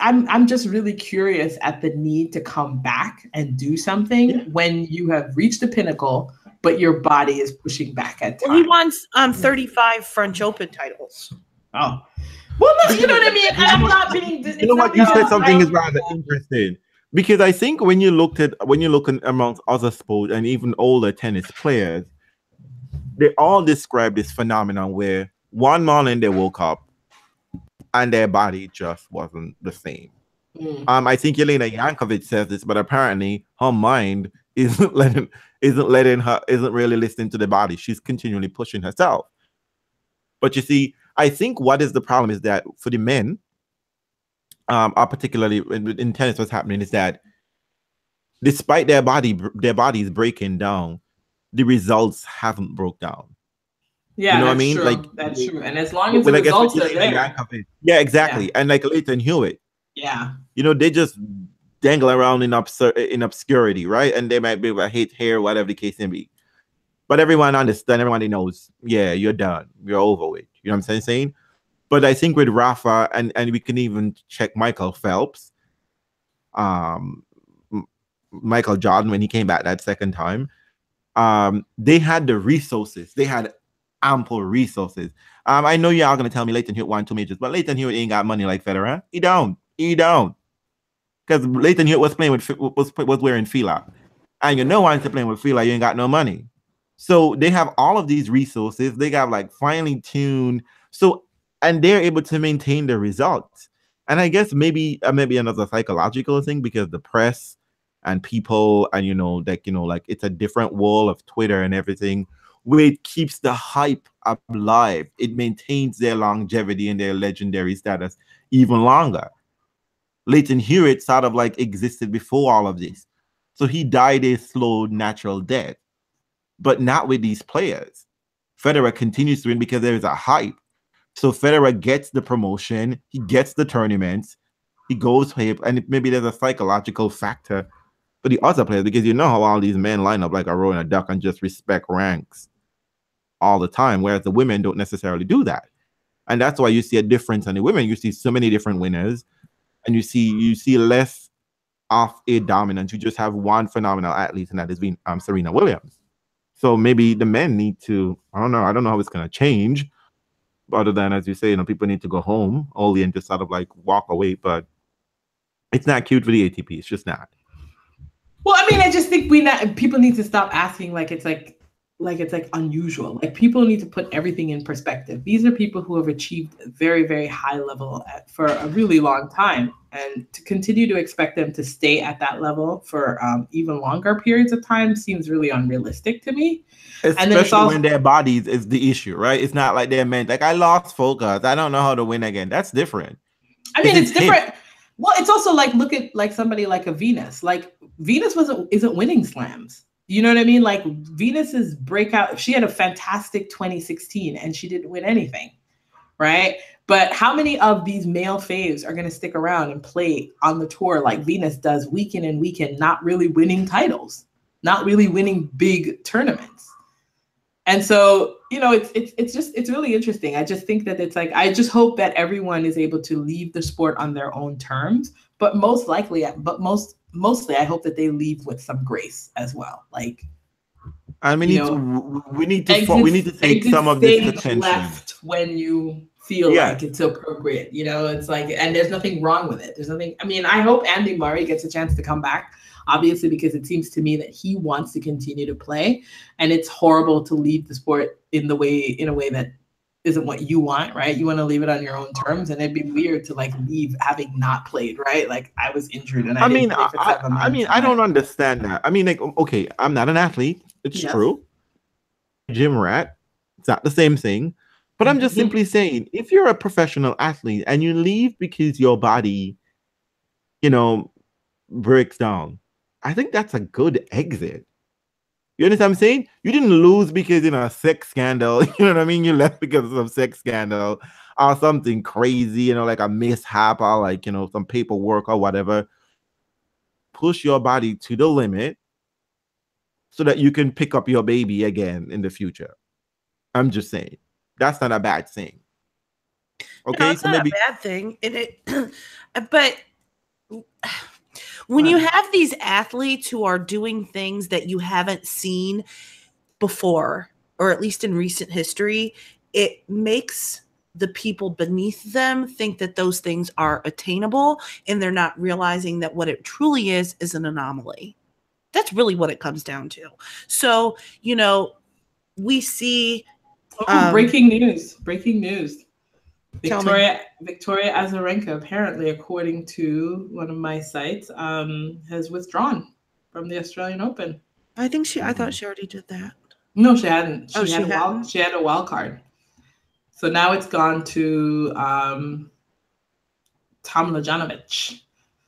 I'm just really curious at the need to come back and do something when you have reached the pinnacle, but your body is pushing back at times. Well, he wants 35 French Open titles. Oh, well, no, you know what I mean. I'm not being. You said something is rather interesting, because I think when you look amongst other sports and even older tennis players, they all describe this phenomenon where one morning they woke up and their body just wasn't the same. I think Jelena Jankovic says this, but apparently her mind is isn't really listening to the body. She's continually pushing herself. But you see, I think what is the problem is that for the men, particularly in tennis, what's happening is that despite their bodies breaking down, the results haven't broke down. Yeah, you know what I mean? true. Like That's true. And as long as the results are there. Yeah, exactly. Yeah. And like Leighton Hewitt. Yeah. They just dangle around in obscurity, right? And they might be like hate hair, whatever the case may be. But everyone understands, everybody knows, yeah, you're done. You're over with. You know what I'm saying? But I think with Rafa, and we can even check Michael Phelps, Michael Jordan, when he came back that second time, they had the resources. They had ample resources. I know y'all gonna tell me Leighton Hewitt won 2 majors, but Leighton Hewitt ain't got money like Federer. He don't. Because Leighton Hewitt was playing was wearing Fila, and once you're playing with Fila, you ain't got no money. So they have all of these resources. They got like finely tuned. So and they're able to maintain the results. And I guess maybe another psychological thing, because the press and people and like it's a different wall of Twitter and everything, where it keeps the hype alive. It maintains their longevity and their legendary status even longer. Leighton Hewitt sort of like existed before all of this. So he died a slow, natural death. But not with these players. Federer continues to win because there is a hype. So Federer gets the promotion, he gets the tournaments, he goes hype, and maybe there's a psychological factor for the other players, because how all these men line up like a row in a duck and just respect ranks all the time, whereas the women don't necessarily do that. And that's why you see a difference in the women. You see so many different winners, and you see less of a dominance. You just have one phenomenal athlete, and that has been Serena Williams. So maybe the men need to, I don't know how it's going to change, other than, as you say, people need to go home only and just sort of like walk away. But it's not cute for the ATP. It's just not. Well, I mean, I just think people need to stop asking like it's unusual. Like, people need to put everything in perspective. These are people who have achieved a very, very high level for a really long time, and to continue to expect them to stay at that level for even longer periods of time seems really unrealistic to me. Especially when their bodies is the issue, right? It's not like they're meant like, I lost focus, I don't know how to win again. That's different. I mean, it's different. Well, it's also like, look at like somebody like a Venus. Like, Venus isn't winning slams. You know what I mean? Like, Venus's breakout, she had a fantastic 2016 and she didn't win anything, right? But how many of these male faves are going to stick around and play on the tour like Venus does week in and week in, not really winning titles, not really winning big tournaments? And so, it's really interesting. I just think that it's like, I just hope that everyone is able to leave the sport on their own terms, but mostly, I hope that they leave with some grace as well. Like, and we need to take some of this attention left when you feel like it's appropriate. It's like, and there's nothing wrong with it. There's nothing. I mean, I hope Andy Murray gets a chance to come back, obviously, because it seems to me that he wants to continue to play, and it's horrible to leave the sport in a way that isn't what you want, right? You want to leave it on your own terms, and it'd be weird to like leave having not played, right? Like, I was injured, and I don't understand that. I mean, like, okay, I'm not an athlete. It's true. Gym rat. It's not the same thing. But I'm just simply saying, if you're a professional athlete and you leave because your body, breaks down, I think that's a good exit. You understand what I'm saying? You didn't lose because, a sex scandal. You know what I mean? You left because of some sex scandal or something crazy, like a mishap or like, some paperwork or whatever. Push your body to the limit so that you can pick up your baby again in the future. I'm just saying. That's not a bad thing. Okay, no, it's not a bad thing. But when you have these athletes who are doing things that you haven't seen before, or at least in recent history, it makes the people beneath them think that those things are attainable, and they're not realizing that what it truly is an anomaly. That's really what it comes down to. So, we see... breaking news. Victoria Azarenka, apparently, according to one of my sites, has withdrawn from the Australian Open. I thought she already did that. No, she hadn't. She had a wild card. So now it's gone to Tom Lajanovic,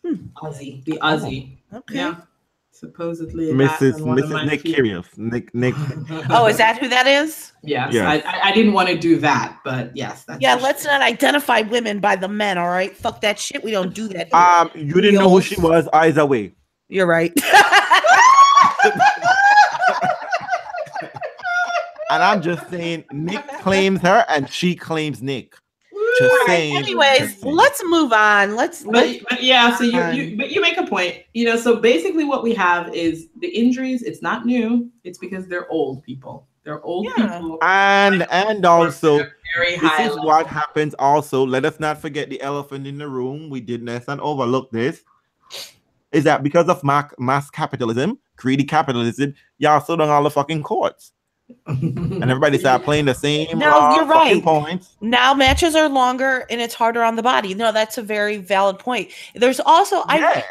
Aussie, the Aussie. Okay. Yeah. Supposedly, Mrs. Nick Kyrgios. Nick. Oh, is that who that is? Yes. Yeah. I didn't want to do that, but yes. That's Let's not identify women by the men, all right? Fuck that shit. We don't do that here. You didn't know who she was either way. You're right. And I'm just saying, Nick claims her and she claims Nick. Just saying. Anyways, let's move on. But yeah, so you make a point. So basically what we have is the injuries. It's not new. It's because they're old people. They're old people. And also, very this high is what happens also. Let us not forget the elephant in the room. We did not overlook this. Is that because of mass capitalism, greedy capitalism, y'all stood on all the fucking courts. And everybody started playing the same you're right. points. Now matches are longer and it's harder on the body. No, that's a very valid point. There's also I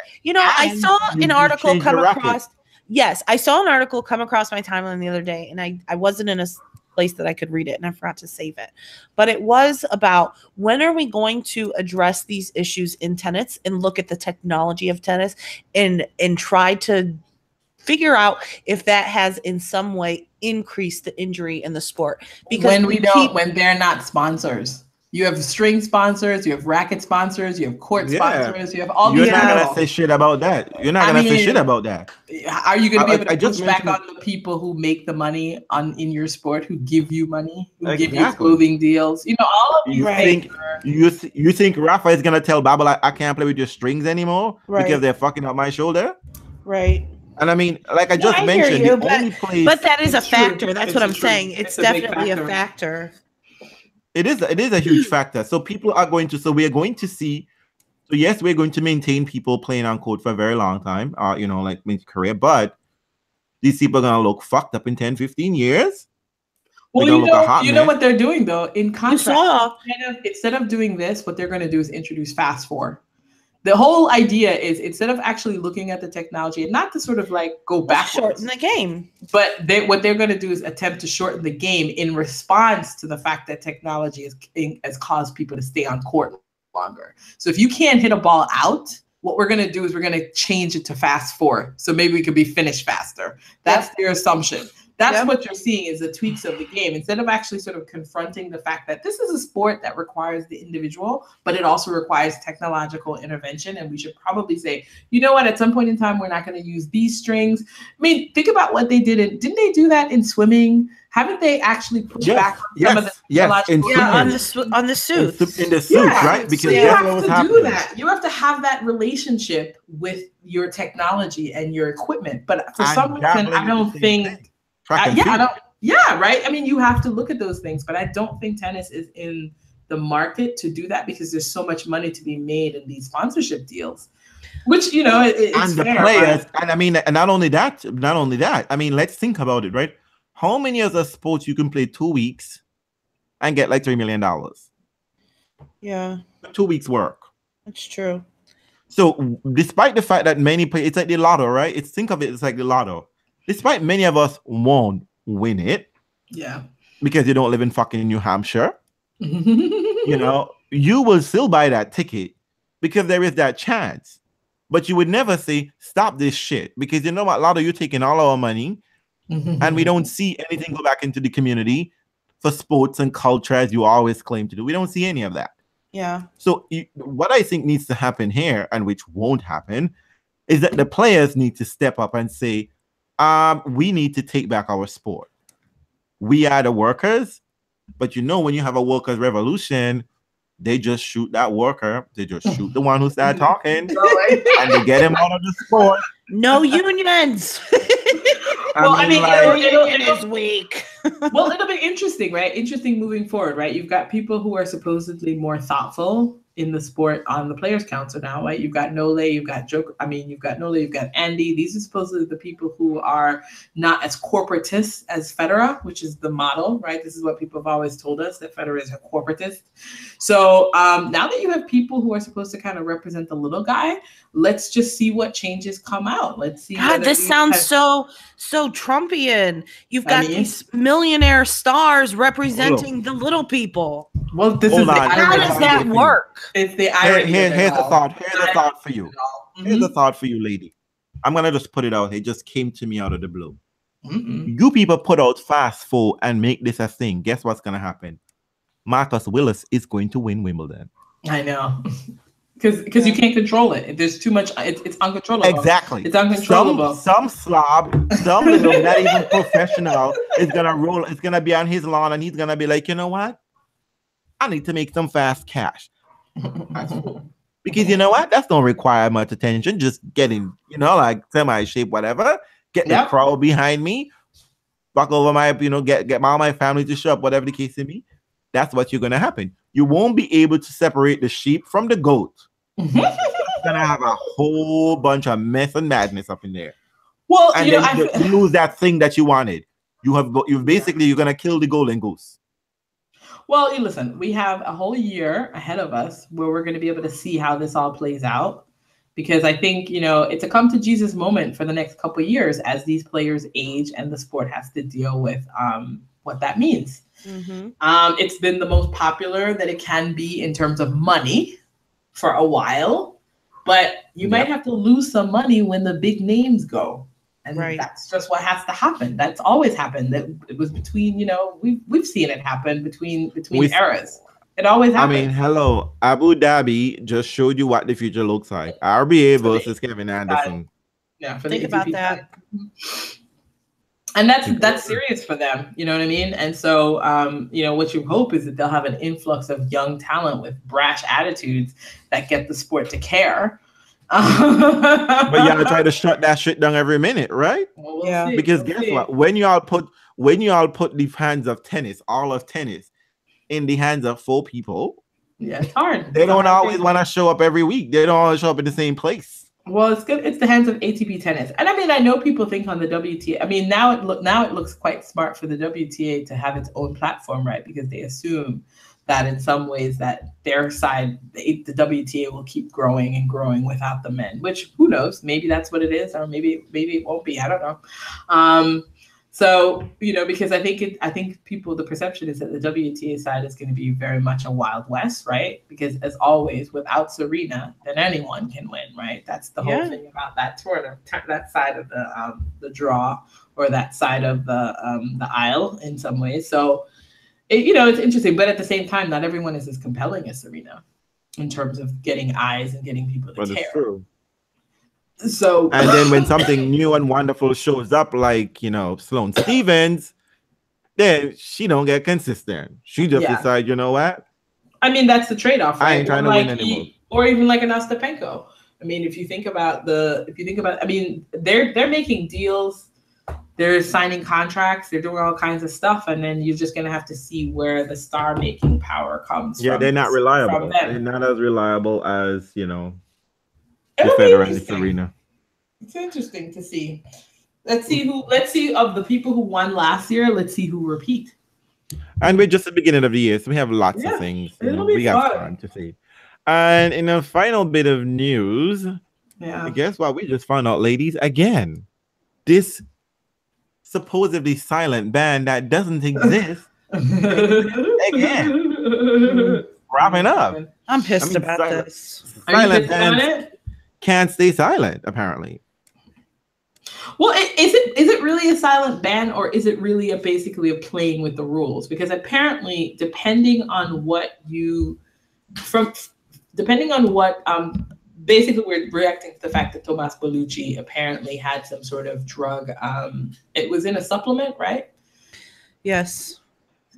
saw an article come across. Yes, I saw an article come across my timeline the other day, and I wasn't in a place that I could read it, and I forgot to save it. But it was about when are we going to address these issues in tennis and look at the technology of tennis and try to figure out if that has in some way increased the injury in the sport. Because when they're not sponsors. You have string sponsors, you have racket sponsors, you have court sponsors, you have all these. You're not going to say shit about that. You're not going to say shit about that. Are you going to be able to push back on the people who make the money in your sport, who give you money, who give you clothing deals? All of these. You think Rafa is going to tell Babel, I can't play with your strings anymore because they're fucking up my shoulder? Right. And I mean, like I just mentioned, but that is a factor. That's what I'm saying. It's definitely a factor. It is a huge factor. So people are going to. So we are going to see. So yes, we're going to maintain people playing on court for a very long time. Like career, but these people are gonna look fucked up in 10, 15 years. Well, you know what they're doing though. In contrast, instead of doing this, what they're going to do is introduce Fast 4. The whole idea is instead of actually looking at the technology and not to sort of like go backwards, shorten the game. But what they're going to do is attempt to shorten the game in response to the fact that technology has caused people to stay on court longer. So if you can't hit a ball out, what we're going to do is we're going to change it to Fast 4. So maybe we could be finished faster. That's their assumption. That's what you're seeing is the tweaks of the game. Instead of actually sort of confronting the fact that this is a sport that requires the individual, but it also requires technological intervention. And we should probably say, you know what, at some point in time, we're not going to use these strings. I mean, think about what they did. Didn't they do that in swimming? Haven't they actually pushed back some of the on the suits? In the suits, right? Because you have to do that. You have to have that relationship with your technology and your equipment. But for some reason, I don't think... right? I mean, you have to look at those things, but I don't think tennis is in the market to do that because there's so much money to be made in these sponsorship deals, which, it's and the players, and I mean, and not only that, I mean, let's think about it, right? How many other sports you can play 2 weeks and get like $3 million? Yeah. 2 weeks work. That's true. So despite the fact that many play, it's like the lotto, right? Think of it as like the lotto. Despite many of us won't win it, because you don't live in fucking New Hampshire, you will still buy that ticket because there is that chance. But you would never say, stop this shit, because you know what, Lotto, you're taking all our money and we don't see anything go back into the community for sports and culture as you always claim to do. We don't see any of that. Yeah. So what I think needs to happen here, and which won't happen, is that the players need to step up and say, we need to take back our sport. We are the workers, but when you have a workers' revolution, they just shoot that worker. They just shoot the one who started talking, and they get him out of the sport. No unions. It'll weak. Well, it'll be interesting, right? Interesting moving forward, right? You've got people who are supposedly more thoughtful in the sport on the Players Council now, right? You've got Nole, you've got Nole, you've got Andy. These are supposedly the people who are not as corporatist as Federer, which is the model, right? This is what people have always told us, that Federer is a corporatist. So now that you have people who are supposed to kind of represent the little guy, let's just see what changes come out. Let's see. God, this sounds so Trumpian. You've got these millionaire stars representing the little people. Well, this is how does that work? It's the irony. Here's the thought. Here's the thought for you. Here's the thought for you, lady. I'm gonna just put it out. It just came to me out of the blue. You people put out Fast Four and make this a thing. Guess what's gonna happen? Marcus Willis is going to win Wimbledon. I know. Because you can't control it. There's too much. It's uncontrollable. Exactly. It's uncontrollable. Some slob, some little not even professional is gonna roll. It's gonna be on his lawn, and he's gonna be like, you know what? I need to make some fast cash. Because you know what? That's don't require much attention. Just getting, like semi-shape, whatever. Get the crowd behind me. Walk over my, get all my family to show up, whatever the case may be. That's what you're gonna happen. You won't be able to separate the sheep from the goat. You're gonna have a whole bunch of mess and madness up in there. Well, and then you lose that thing that you wanted. You're gonna kill the golden goose. Well, listen, we have a whole year ahead of us where we're going to be able to see how this all plays out. Because I think, it's a come to Jesus moment for the next couple of years as these players age and the sport has to deal with what that means. It's been the most popular that it can be in terms of money for a while, but you might have to lose some money when the big names go. And that's just what has to happen. That's always happened. That it was between, we've seen it happen between eras. It always happens. I mean, hello, Abu Dhabi just showed you what the future looks like. RBA versus Kevin Anderson. Yeah, think about that. And that's serious for them. You know what I mean? And so, what you hope is that they'll have an influx of young talent with brash attitudes that get the sport to care. But y'all try to shut that shit down every minute, right? Well, we'll see. Because guess what? When y'all put the hands of tennis, all of tennis, in the hands of 4 people, it's hard. They don't always want to show up every week. They don't always show up in the same place. Well, it's good. It's the hands of ATP tennis, and I mean, I know people think on the WTA. I mean, now it looks quite smart for the WTA to have its own platform, right? Because they assume that in some ways that their side, the WTA will keep growing and growing without the men, which who knows, maybe that's what it is, or maybe it won't be. I don't know. So, because I think people, the perception is that the WTA side is going to be very much a Wild West, right? Because as always, without Serena, then anyone can win, right? That's the whole thing about that tournament, that side of the draw, or that side of the aisle in some ways. So, it's interesting, but at the same time, not everyone is as compelling as Serena in terms of getting eyes and getting people to care. It's true. So, and then when something new and wonderful shows up, like Sloane Stephens, then she don't get consistent. She just decides, you know what? I mean, that's the trade-off. Right? I ain't trying to win anymore. Or even like an Ostapenko. I mean, if you think about, I mean, they're making deals. They're signing contracts. They're doing all kinds of stuff, and then you're just gonna have to see where the star-making power comes from. Yeah, they're not reliable. They're not as reliable as Federer and Serena. It's interesting to see. Let's see of the people who won last year. Let's see who repeat. And we're just at the beginning of the year, so we have lots of things. We got time to see. And in a final bit of news, guess what? We just found out, ladies, again, this supposedly silent band that doesn't exist again. Wrapping up. I'm pissed about this. Silent band can't stay silent, apparently. Well, is it really a silent ban, or is it really basically a playing with the rules? Because apparently, depending on what basically we're reacting to the fact that Thomas Bellucci apparently had some sort of drug. It was in a supplement, right? Yes.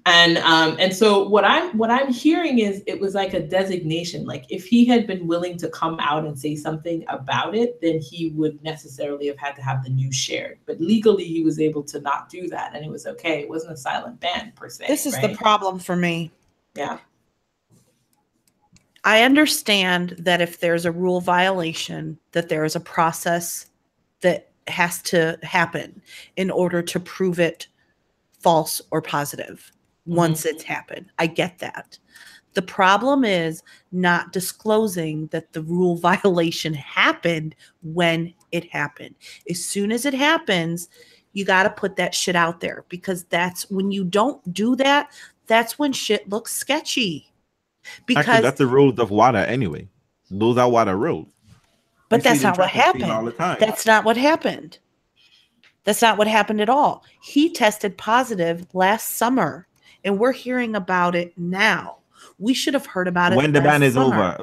And so what I'm hearing is it was like a designation. Like if he had been willing to come out and say something about it, then he would necessarily have had to have the news shared. But legally, he was able to not do that, and it was okay. It wasn't a silent ban per se. This is the problem for me. Yeah. I understand that if there's a rule violation, that there is a process that has to happen in order to prove it false or positive once it's happened. I get that. The problem is not disclosing that the rule violation happened when it happened. As soon as it happens, you got to put that shit out there, because that's when you don't do that, that's when shit looks sketchy. Because actually, that's the rules of WADA anyway. Those are WADA rules. But that's not what happened. That's not what happened. That's not what happened at all. He tested positive last summer, and we're hearing about it now. We should have heard about it when the ban is over.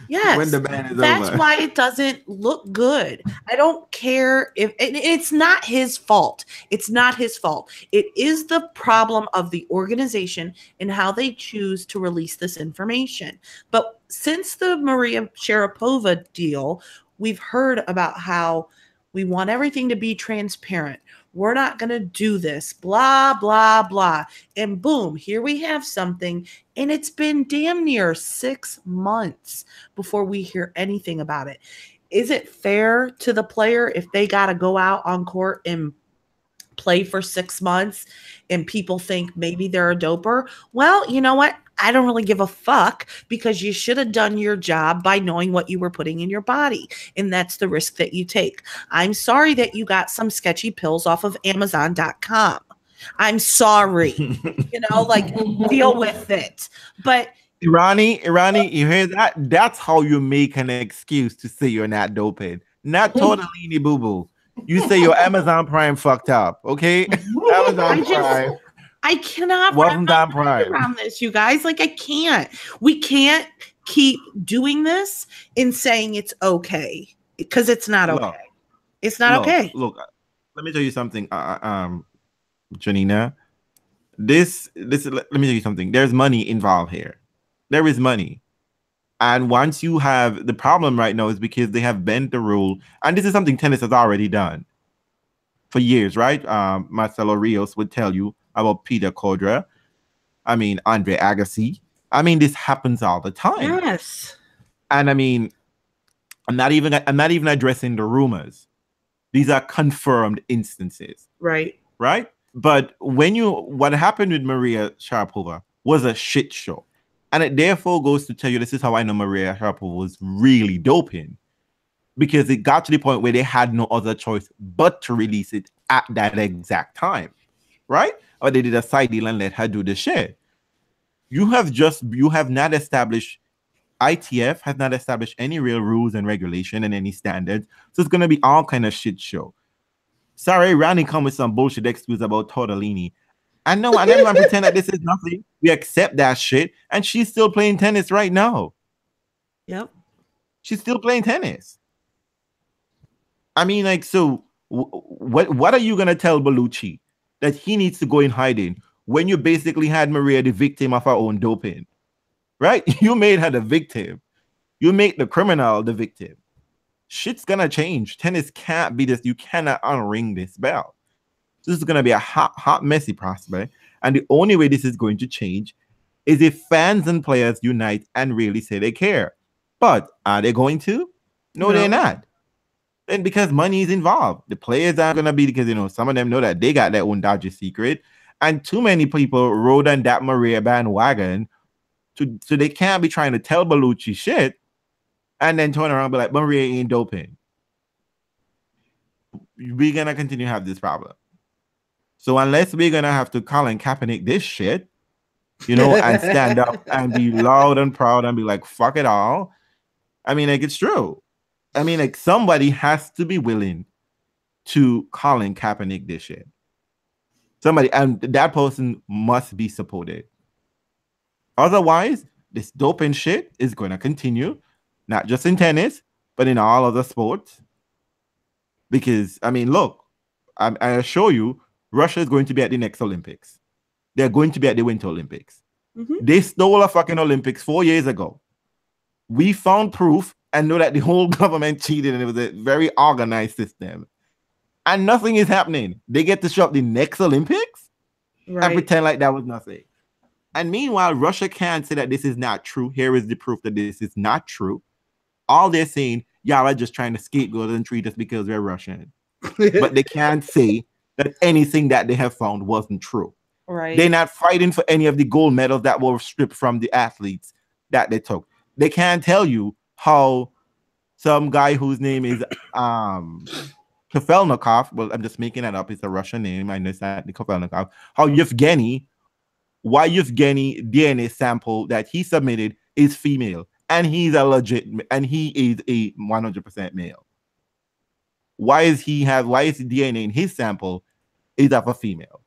Yes, when the ban is that's over. why it doesn't look good. I don't care if it's not his fault. It's not his fault. It is the problem of the organization and how they choose to release this information. But since the Maria Sharapova deal, we've heard about how we want everything to be transparent. We're not going to do this, blah, blah, blah. And boom, here we have something. And it's been damn near 6 months before we hear anything about it. Is it fair to the player if they got to go out on court and play for 6 months and people think maybe they're a doper? Well, you know what? I don't really give a fuck, because you should have done your job by knowing what you were putting in your body. And that's the risk that you take. I'm sorry that you got some sketchy pills off of Amazon.com. I'm sorry, deal with it. But Irani, you hear that? That's how you make an excuse to say you're not doping. Not totally boo-boo. You say your Amazon Prime fucked up, okay? Amazon Prime. I cannot wasn't that Prime around this, you guys. I can't. We can't keep doing this and saying it's okay, because it's not okay. It's not okay. Look, let me tell you something, Janina. Let me tell you something. There's money involved here. There is money. And once you have, the problem right now is because they have bent the rule, and this is something tennis has already done for years, right? Marcelo Rios would tell you about Peter Codra. Andre Agassi. This happens all the time. Yes. And I'm not even addressing the rumors. These are confirmed instances. Right. Right? But what happened with Maria Sharapova was a shit show. And it therefore goes to tell you, this is how I know Maria Sharapova was really doping. Because it got to the point where they had no other choice but to release it at that exact time. Right? Or they did a side deal and let her do the shit. You have not established, ITF has not established any real rules and regulation and any standards. So it's going to be all kind of shit show. Sorry, Ronnie come with some bullshit excuse about Tortellini. I know, and everyone pretend that this is nothing. We accept that shit. And she's still playing tennis right now. Yep. She's still playing tennis. So what are you going to tell Bellucci? That he needs to go in hiding when you basically had Maria the victim of her own doping, right? You made her the victim. You make the criminal the victim. Shit's gonna change. Tennis can't be this. You cannot unring this bell. This is gonna be a hot, messy prospect. And the only way this is going to change is if fans and players unite and really say they care. But are they going to? No, they're not. And because money is involved, the players are gonna be, because some of them know that they got their own dodgy secret, and too many people rode on that Maria bandwagon, so they can't be trying to tell Bellucci shit, and then turn around and be like, Maria ain't doping. We're gonna continue to have this problem. So unless we're gonna have to Colin Kaepernick this shit, and stand up and be loud and proud and be like, fuck it all. It's true. Somebody has to be willing to Colin Kaepernick this shit. Somebody, and that person must be supported. Otherwise, this doping shit is going to continue, not just in tennis, but in all other sports. Because, look, I assure you, Russia is going to be at the next Olympics. They're going to be at the Winter Olympics. Mm-hmm. They stole a fucking Olympics 4 years ago. We found proof and know that the whole government cheated and it was a very organized system. And nothing is happening. They get to show up the next Olympics and pretend like that was nothing. And meanwhile, Russia can't say that this is not true. Here is the proof that this is not true. All they're saying, y'all are just trying to scapegoat and treat us because we're Russian. But they can't say that anything that they have found wasn't true. Right. They're not fighting for any of the gold medals that were stripped from the athletes that they took. They can't tell you how some guy whose name is Kafelnikov, well, I'm just making that up. It's a Russian name. I know it's not the Kafelnikov. How Yevgeny DNA sample that he submitted is female, and he's a legit, and he is a 100% male. Why is the DNA in his sample is of a female?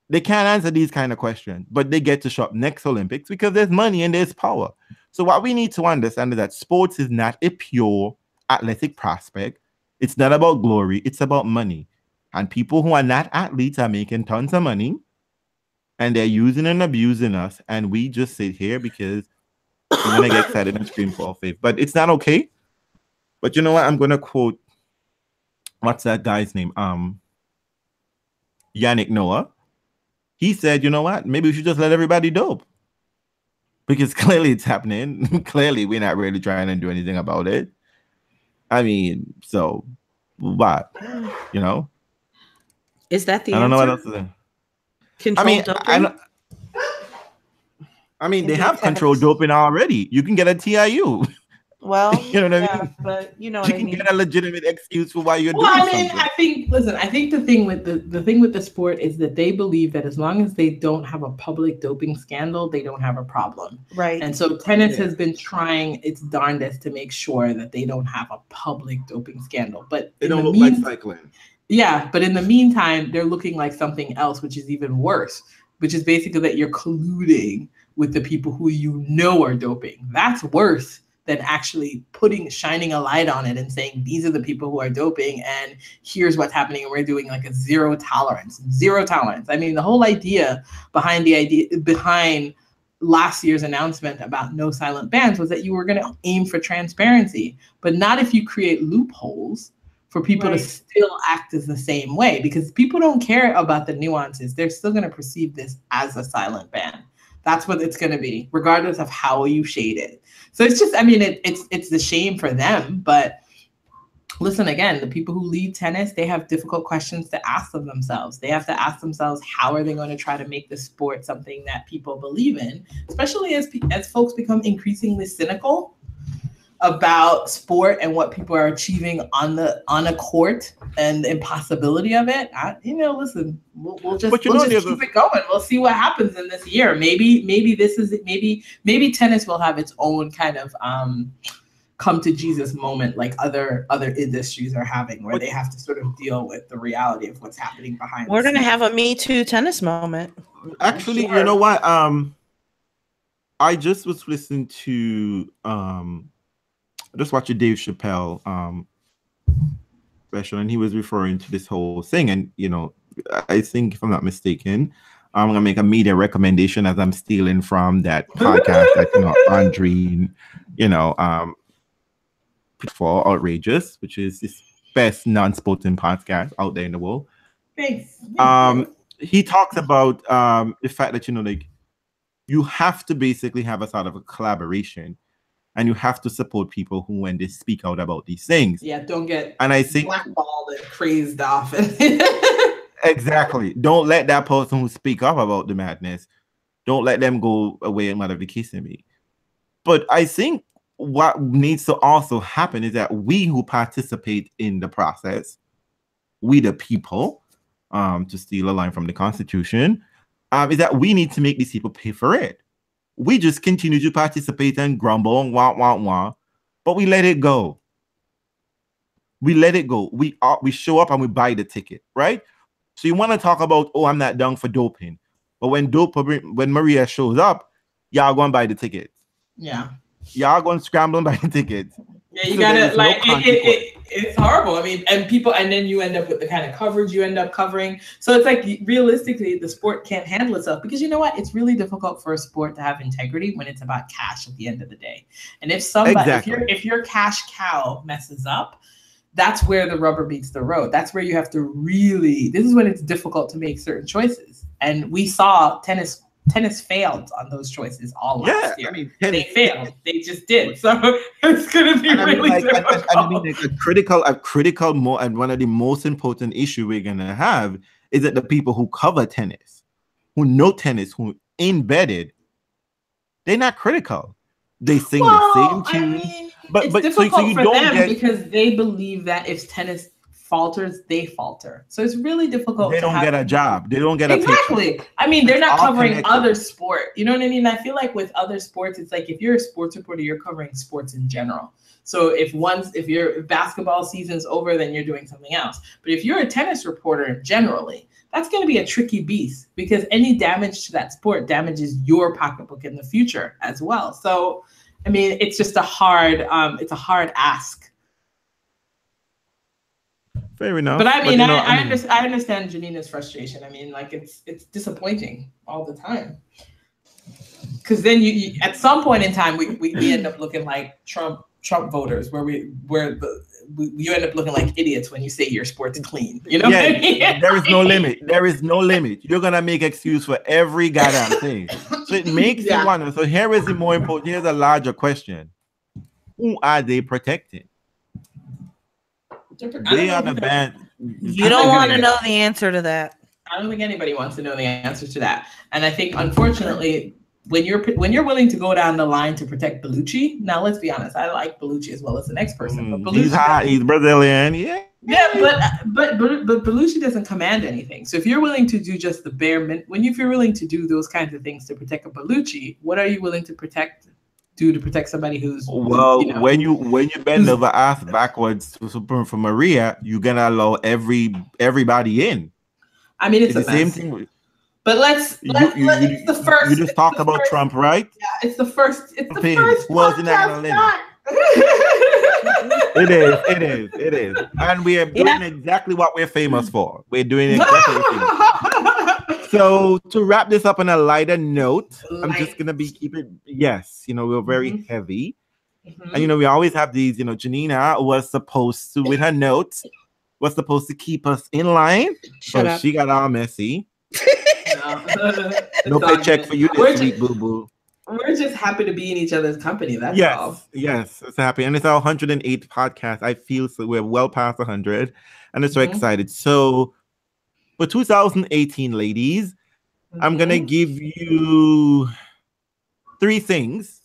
They can't answer these kind of questions, but they get to show up next Olympics because there's money and there's power. So what we need to understand is that sports is not a pure athletic prospect. It's not about glory. It's about money. And people who are not athletes are making tons of money, and they're using and abusing us. And we just sit here because we're going to get excited and scream for our faith. But it's not okay. But you know what? I'm going to quote, what's that guy's name? Yannick Noah. He said, you know what? Maybe we should just let everybody dope. Because clearly it's happening. Clearly we're not really trying to do anything about it. I mean, so what? You know? Is that the I don't answer? know what else to say. Control doping? I mean, they have controlled doping already. You can get a TIU. Well, you know what I mean? But you know you what I can mean. get a legitimate excuse for why you're doing something. I think the thing with the sport is that they believe that as long as they don't have a public doping scandal, they don't have a problem. Right. And so tennis has been trying its darndest to make sure that they don't have a public doping scandal. But they don't look like cycling. Yeah, but in the meantime, they're looking like something else, which is even worse, which is basically that you're colluding with the people who you know are doping. That's worse than actually shining a light on it and saying, these are the people who are doping and here's what's happening. And we're doing like a zero tolerance. I mean, the whole idea behind last year's announcement about no silent bans was that you were going to aim for transparency, but not if you create loopholes for people to still act as the same way, because people don't care about the nuances. They're still going to perceive this as a silent ban. That's what it's going to be, regardless of how you shade it. So it's just, I mean, it's the shame for them. But listen, again, the people who lead tennis, they have difficult questions to ask of themselves. They have to ask themselves, how are they going to try to make the sport something that people believe in, especially as folks become increasingly cynical about sport and what people are achieving on a court and the impossibility of it. Listen, we'll just keep it going. We'll see what happens in this year. Maybe tennis will have its own kind of come to Jesus moment, like other industries are having, where they have to sort of deal with the reality of what's happening behind. We're gonna have a Me Too tennis moment. Actually, you know what? I just was listening to just watch a Dave Chappelle special, and he was referring to this whole thing. And I think, if I'm not mistaken, I'm gonna make a media recommendation as I'm stealing from that podcast that Andre, for Outrageous, which is this best non-sporting podcast out there in the world. Thanks. He talks about the fact that you have to basically have a sort of a collaboration. And you have to support people who, when they speak out about these things, don't get blackballed and crazed off. Exactly. Don't let that person who speak up about the madness, don't let them go away and whatever the case may be. But I think what needs to also happen is that we who participate in the process, we the people, to steal a line from the Constitution, is that we need to make these people pay for it. We just continue to participate and grumble and wah, but we let it go. We let it go. We show up and we buy the ticket, right? So you want to talk about, I'm not down for doping. But when Maria shows up, y'all going to buy the tickets. Yeah. Y'all going to scramble and buy the tickets. Yeah, you gotta it's horrible. I mean, and then you end up with the kind of coverage you end up covering. So it's like, realistically, the sport can't handle itself, because you know what? It's really difficult for a sport to have integrity when it's about cash at the end of the day. And if if your cash cow messes up, that's where the rubber meets the road. That's where you have to this is when it's difficult to make certain choices. And we saw tennis tennis failed on those choices all last year. I mean, they failed. They just did. So it's going to be really difficult. I mean, like and one of the most important issue we're going to have is that the people who cover tennis, who know tennis, who embedded, they're not critical. They sing the same tune. I mean, but it's difficult for them because they believe that if tennis falters, they falter. So it's really difficult. They don't get a job. They don't get a exactly. I mean, they're not covering other sport. You know what I mean? I feel like with other sports, it's like if you're a sports reporter, you're covering sports in general. So if your basketball season's over, then you're doing something else. But if you're a tennis reporter generally, that's going to be a tricky beast because any damage to that sport damages your pocketbook in the future as well. So, I mean, it's just a hard ask. Fair enough. But I mean, I understand Janina's frustration. I mean, like it's disappointing all the time. Because then you at some point in time we end up looking like Trump voters, where you end up looking like idiots when you say your sport's clean. You know? Yeah, what I mean? There is no limit. There is no limit. You're gonna make excuse for every goddamn thing. So it makes you wonder. So here is the more important. Here's a larger question: who are they protecting? They are the band. You don't want to know the answer to that. I don't think anybody wants to know the answer to that. And I think, unfortunately, when you're willing to go down the line to protect Bellucci, now let's be honest, I like Bellucci as well as the next person. But Bellucci, he's hot. He's Brazilian. Yeah. Yeah, but Bellucci doesn't command anything. So if you're willing to do just the bare minimum, if you're willing to do those kinds of things to protect a Bellucci, what are you willing to protect somebody who's when you bend over ass backwards for Maria, you're gonna allow everybody in. I mean, it's the mess. same thing. But let's it's the first. You just talk about Trump, right? Yeah, it's the first. It's the first. It is, and we are doing exactly what we're famous for. We're doing exactly. So to wrap this up on a lighter note, I'm just gonna be keeping. Yes, we're very heavy, and we always have these. Janina was supposed to, with her notes, was supposed to keep us in line, so she got all messy. No paycheck for you this week, boo boo. We're just happy to be in each other's company. That's all. Yes, it's happy, and it's our 108th podcast. I feel so we're well past 100, and I'm so excited. So. For 2018, ladies, I'm gonna give you three things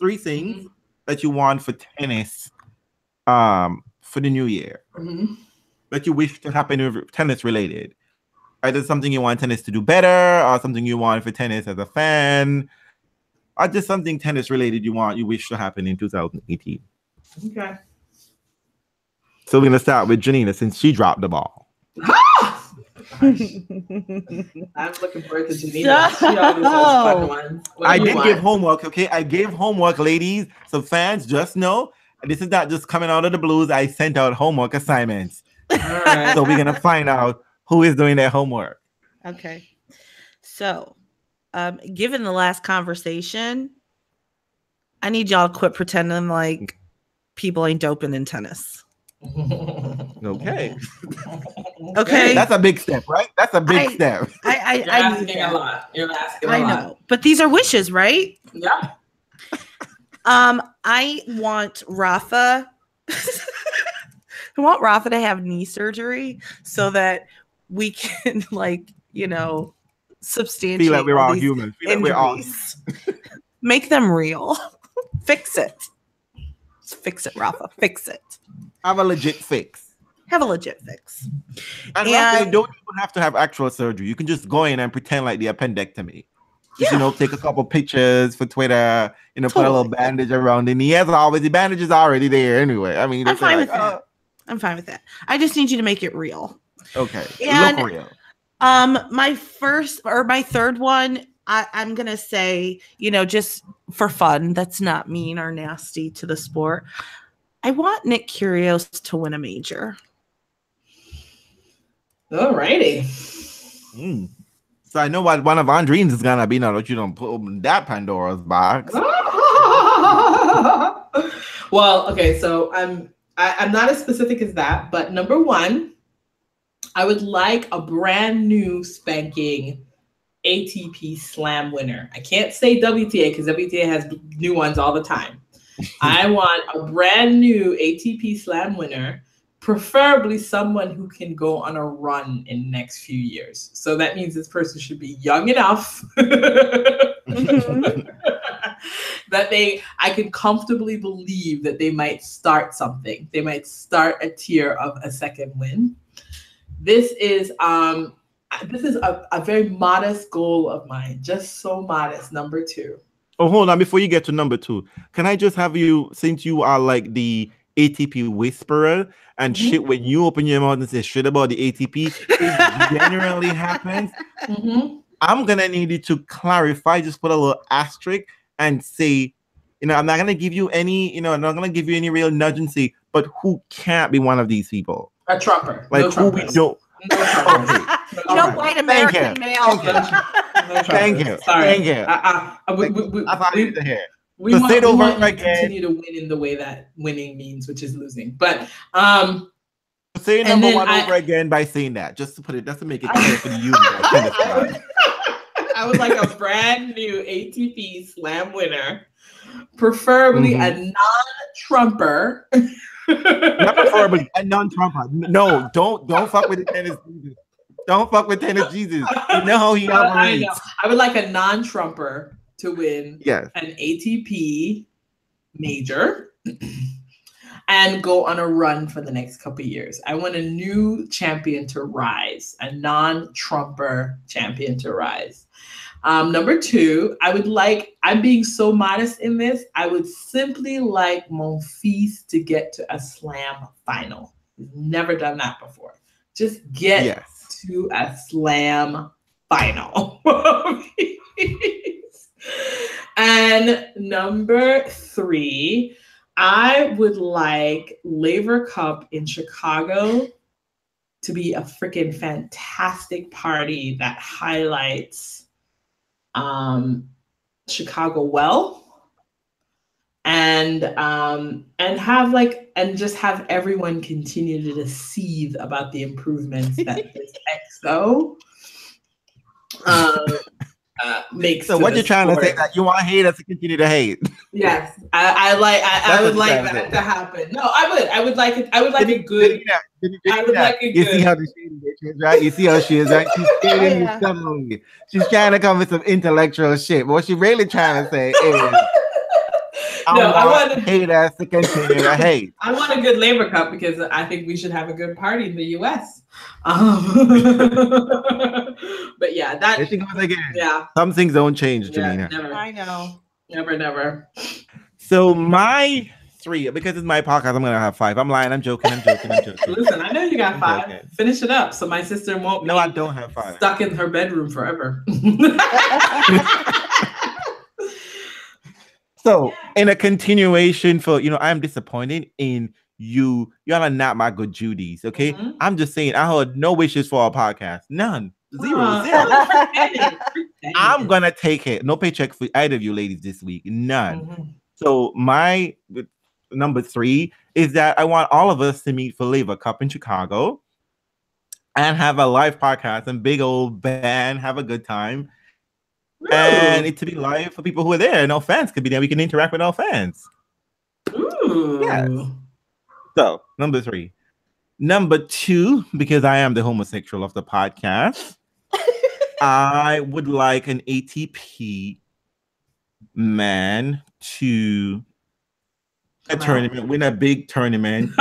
that you want for tennis, for the new year, that you wish to happen with tennis related. Either something you want tennis to do better, or something you want for tennis as a fan, or just something tennis related you wish to happen in 2018. Okay. So we're gonna start with Janina since she dropped the ball. I'm looking forward to Janina. I did give homework, okay? I gave homework, ladies. So fans, just know, this is not just coming out of the blues. I sent out homework assignments. All right. So we're going to find out who is doing their homework. Okay. So, given the last conversation, I need y'all to quit pretending like people ain't doping in tennis. Okay. Okay. That's a big step, right? That's a big step. You're asking a lot. I know. But these are wishes, right? Yeah. I want Rafa. I want Rafa to have knee surgery so that we can, substantiate. Feel like we're all human. Feel like we're all make them real. Fix it. Just fix it, Rafa. Fix it. Have a legit fix. And Rafa, you don't even have to have actual surgery. You can just go in and pretend like the appendectomy. Just, take a couple pictures for Twitter, put a little bandage around it. The bandage is already there anyway. I mean, I'm fine with that. I'm fine with that. I just need you to make it real. Okay. And, look real. My third one, I'm going to say, just for fun, that's not mean or nasty to the sport. I want Nick Kyrgios to win a major. Alrighty. So I know what one of our dreams is gonna be now that you don't open that Pandora's box. Well, okay, so I'm not as specific as that, but number one, I would like a brand new spanking ATP Slam winner. I can't say WTA because WTA has new ones all the time. I want a brand new ATP Slam winner, preferably someone who can go on a run in the next few years. So that means this person should be young enough that I can comfortably believe that they might start something. They might start a tier of a second win. This is a very modest goal of mine, just so modest. Number 2. Oh, hold on. Before you get to number 2, can I just have you, since you are like the ATP whisperer and shit, when you open your mouth and say shit about the ATP, it generally happens. I'm going to need you to clarify, just put a little asterisk and say, I'm not going to give you any, I'm not going to give you any real nudge and say, but who can't be one of these people? A trumper. Like who we don't. No white American male. Thank you. Sorry. Thank you. We want to continue to win in the way that winning means, which is losing. But say number 1 over again by saying that, just to make it clear for you. I would like a brand new ATP Slam winner, preferably a non-Trumper. Not preferably a non-Trumper. No, don't fuck with the tennis Jesus. Don't fuck with tennis Jesus. You know how he operates. I would like a non-Trumper to win an ATP major and go on a run for the next couple of years. I want a new champion to rise, a non-Trumper champion to rise. Number 2, I'm being so modest in this, I would simply like Monfils to get to a slam final. He's never done that before. Just get to a slam final. And number 3, I would like Laver Cup in Chicago to be a freaking fantastic party that highlights Chicago well, and just have everyone continue to seethe about the improvements that this XO makes. So what you're trying to say, that you want haters to continue to hate? Yes, I would like that to happen. No, I would like it. I would like a good. You see how the shady bitch is, right? You see how she is, right? She's shading you subtly. She's trying to come with some intellectual shit. But what she's really trying to say is, I want haters to continue to hate. I want a good Laver Cup because I think we should have a good party in the U.S. But yeah, that. Yeah. Some things don't change, Janina. Never. I know. Never. So my 3, because it's my podcast, I'm gonna have 5. I'm lying. I'm joking. Listen, I know you got 5. Finish it up so my sister won't. No, I don't have 5. Stuck in her bedroom forever. So, in a continuation for, I'm disappointed in you. Y'all are not my good Judies, okay? I'm just saying, I heard no wishes for our podcast. None. Zero. I'm going to take it. No paycheck for either of you ladies this week. None. So, my number 3 is that I want all of us to meet for Laver Cup in Chicago and have a live podcast and big old band, have a good time. Ooh. And it to be live for people who are there. No fans could be there. We can interact with our fans. Ooh. Yes. So, number 3. Number 2, because I am the homosexual of the podcast, I would like an ATP man to a tournament, win a big tournament.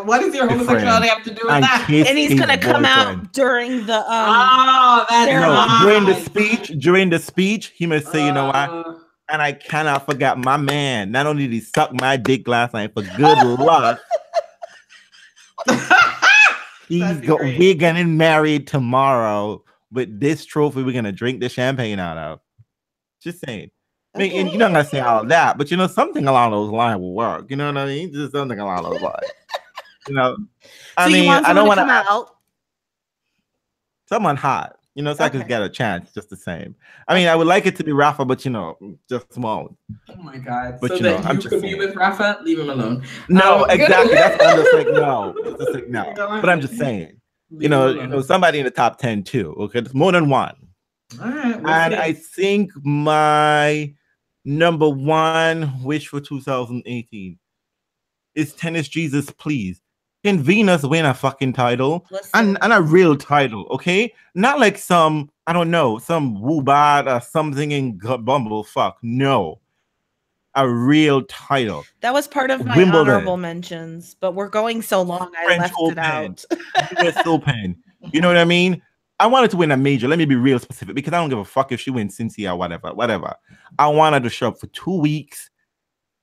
What does your homosexuality have to do with that? And he's gonna come out during the during the speech, he must say, you know what? And I cannot forget my man. Not only did he suck my dick last night for good luck, we're getting married tomorrow with this trophy. We're gonna drink the champagne out of. Just saying. I mean, and you're not gonna say all of that, but something along those lines will work. You know what I mean? Just something along those lines. I mean, I don't want to out someone hot, so I could get a chance just the same. I mean, I would like it to be Rafa, but just small. Oh my God! But so that you could be with Rafa, leave him alone. No, exactly. That's what I'm just like. No, just like no. But I'm just saying, somebody in the top 10 too. Okay, there's more than one. All right. And I think my number one wish for 2018 is Tennis Jesus, please. Can Venus win a fucking title? And a real title, okay? Not like some, I don't know, some Woobat or something in Bumble. Fuck. No. A real title. That was part of my honorable mentions, but we're going so long, I left it out. US Open. You know what I mean? I wanted to win a major. Let me be real specific because I don't give a fuck if she wins Cincy or whatever. I wanted to show up for 2 weeks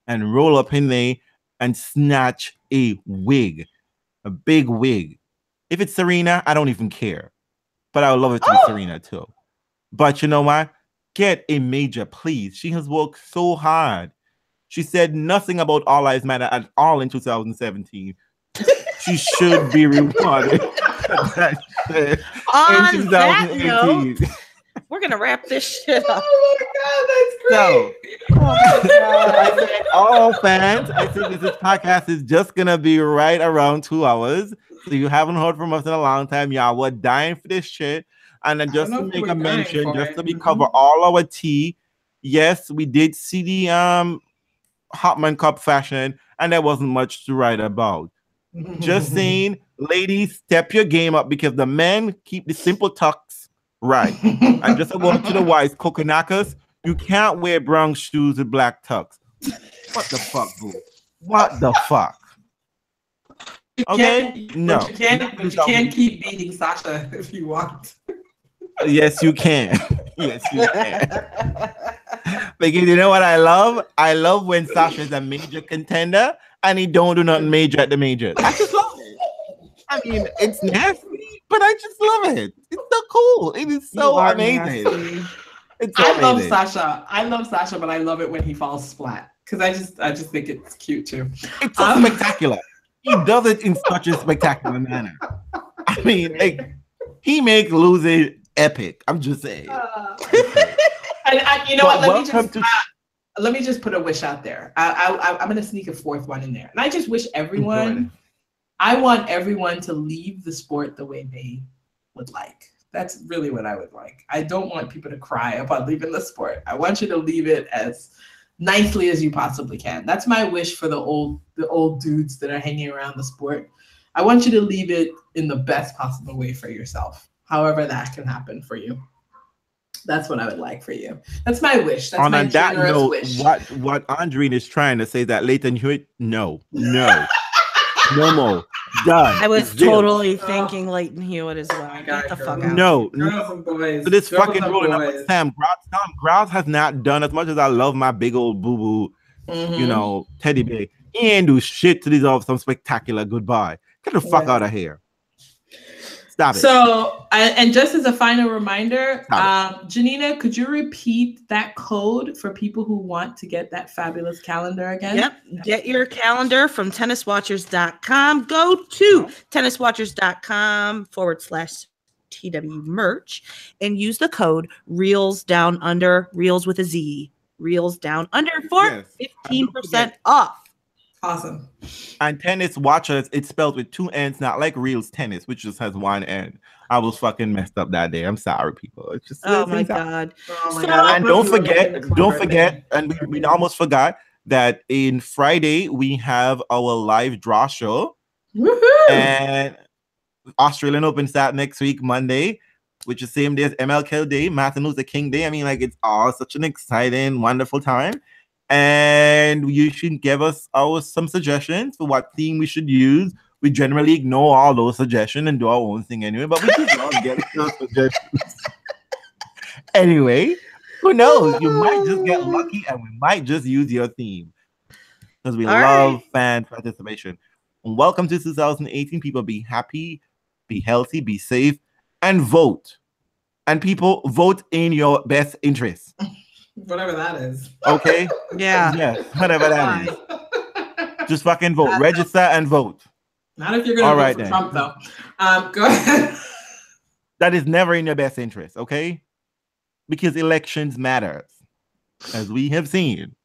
and roll up in there and snatch a wig, a big wig. If it's Serena, I don't even care. But I would love it to be Serena too. But you know what? Get a major, please. She has worked so hard. She said nothing about All Lives Matter at all in 2017. She should be rewarded. On that note, we're gonna wrap this shit up. Oh my god, that's great! I said, all fans, I think this podcast is just gonna be right around 2 hours. So you haven't heard from us in a long time. Y'all were dying for this shit. And then just to make a mention, just to cover all our tea. Yes, we did see the Hopman Cup fashion, and there wasn't much to write about. Just saying, ladies, step your game up because the men keep the simple tucks right. And just about to the wives, Kokonakas, you can't wear brown shoes with black tucks. What the fuck, boo? What the fuck? Okay? No. You can't keep beating Sasha if you want. Yes, you can. Yes, you can. Because you know what I love? I love when Sasha's a major contender and he don't do nothing major at the majors. I just love it. I mean, it's nasty, but I just love it. It's so cool. It is so amazing. It's so amazing. I love Sasha, but I love it when he falls flat because I just think it's cute too. It's so spectacular. He does it in such a spectacular manner. I mean, like he makes losing epic. I'm just saying. And you know what? Let me just put a wish out there. I'm gonna sneak a fourth one in there, and I just wish everyone. I want everyone to leave the sport the way they would like. That's really what I would like. I don't want people to cry about leaving the sport. I want you to leave it as nicely as you possibly can. That's my wish for the old dudes that are hanging around the sport. I want you to leave it in the best possible way for yourself, however that can happen for you. That's what I would like for you. That's my wish. That's my generous wish. What Andreen is trying to say that Leighton Hewitt, no more. Done. I was totally thinking Leighton Hewitt as well. Get the fuck out. No. So this fucking rolling up with Sam Grouse has not done as much as I love my big old boo-boo, teddy bear. He ain't do shit to deserve some spectacular goodbye. Get the fuck out of here. Stop it. So, and just as a final reminder, Janina, could you repeat that code for people who want to get that fabulous calendar again? Yep. Get your calendar from tenniswatchers.com. Go to tenniswatchers.com/TW merch and use the code RealzDownUnder, Reels with a Z, RealzDownUnder for 15% off. Awesome. And Tennis Watchers, it's spelled with 2 N's, not like Realz Tennis, which just has 1 N. I was fucking messed up that day. I'm sorry, people. It's just oh my god. And don't forget, and we almost forgot that in Friday we have our live draw show. Woohoo! And Australian Open start next week, Monday, which is the same day as MLK Day, Martin Luther King Day. I mean, like it's all such an exciting, wonderful time. And you should give us some suggestions for what theme we should use. We generally ignore all those suggestions and do our own thing anyway, but we just love getting those suggestions. Anyway, who knows? You might just get lucky and we might just use your theme. Because we love fan participation. And welcome to 2018. People, be happy, be healthy, be safe, and vote. And people, vote in your best interest. Whatever that is. Okay? Yeah. Yes, whatever that is. Just fucking vote. Register and vote. Not if you're going to vote for Trump, though. Go ahead. That is never in your best interest, okay? Because elections matter. As we have seen.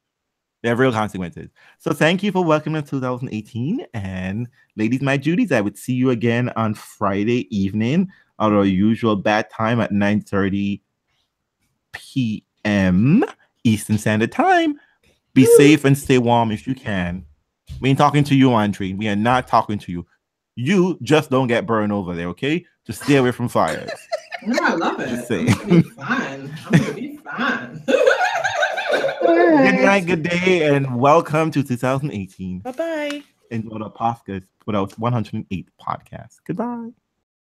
They have real consequences. So thank you for welcoming to 2018. And ladies, my Judies, I would see you again on Friday evening at our usual bad time at 9:30 p.m. Eastern Standard Time. Be safe and stay warm if you can. We ain't talking to you, Andre. We are not talking to you. You just don't get burned over there, okay? Just stay away from fires. No, I love it. Just saying. I'm gonna be fine. Good night, good day, and welcome to 2018. Bye-bye. Enjoy the podcast with our 108th podcast. Goodbye.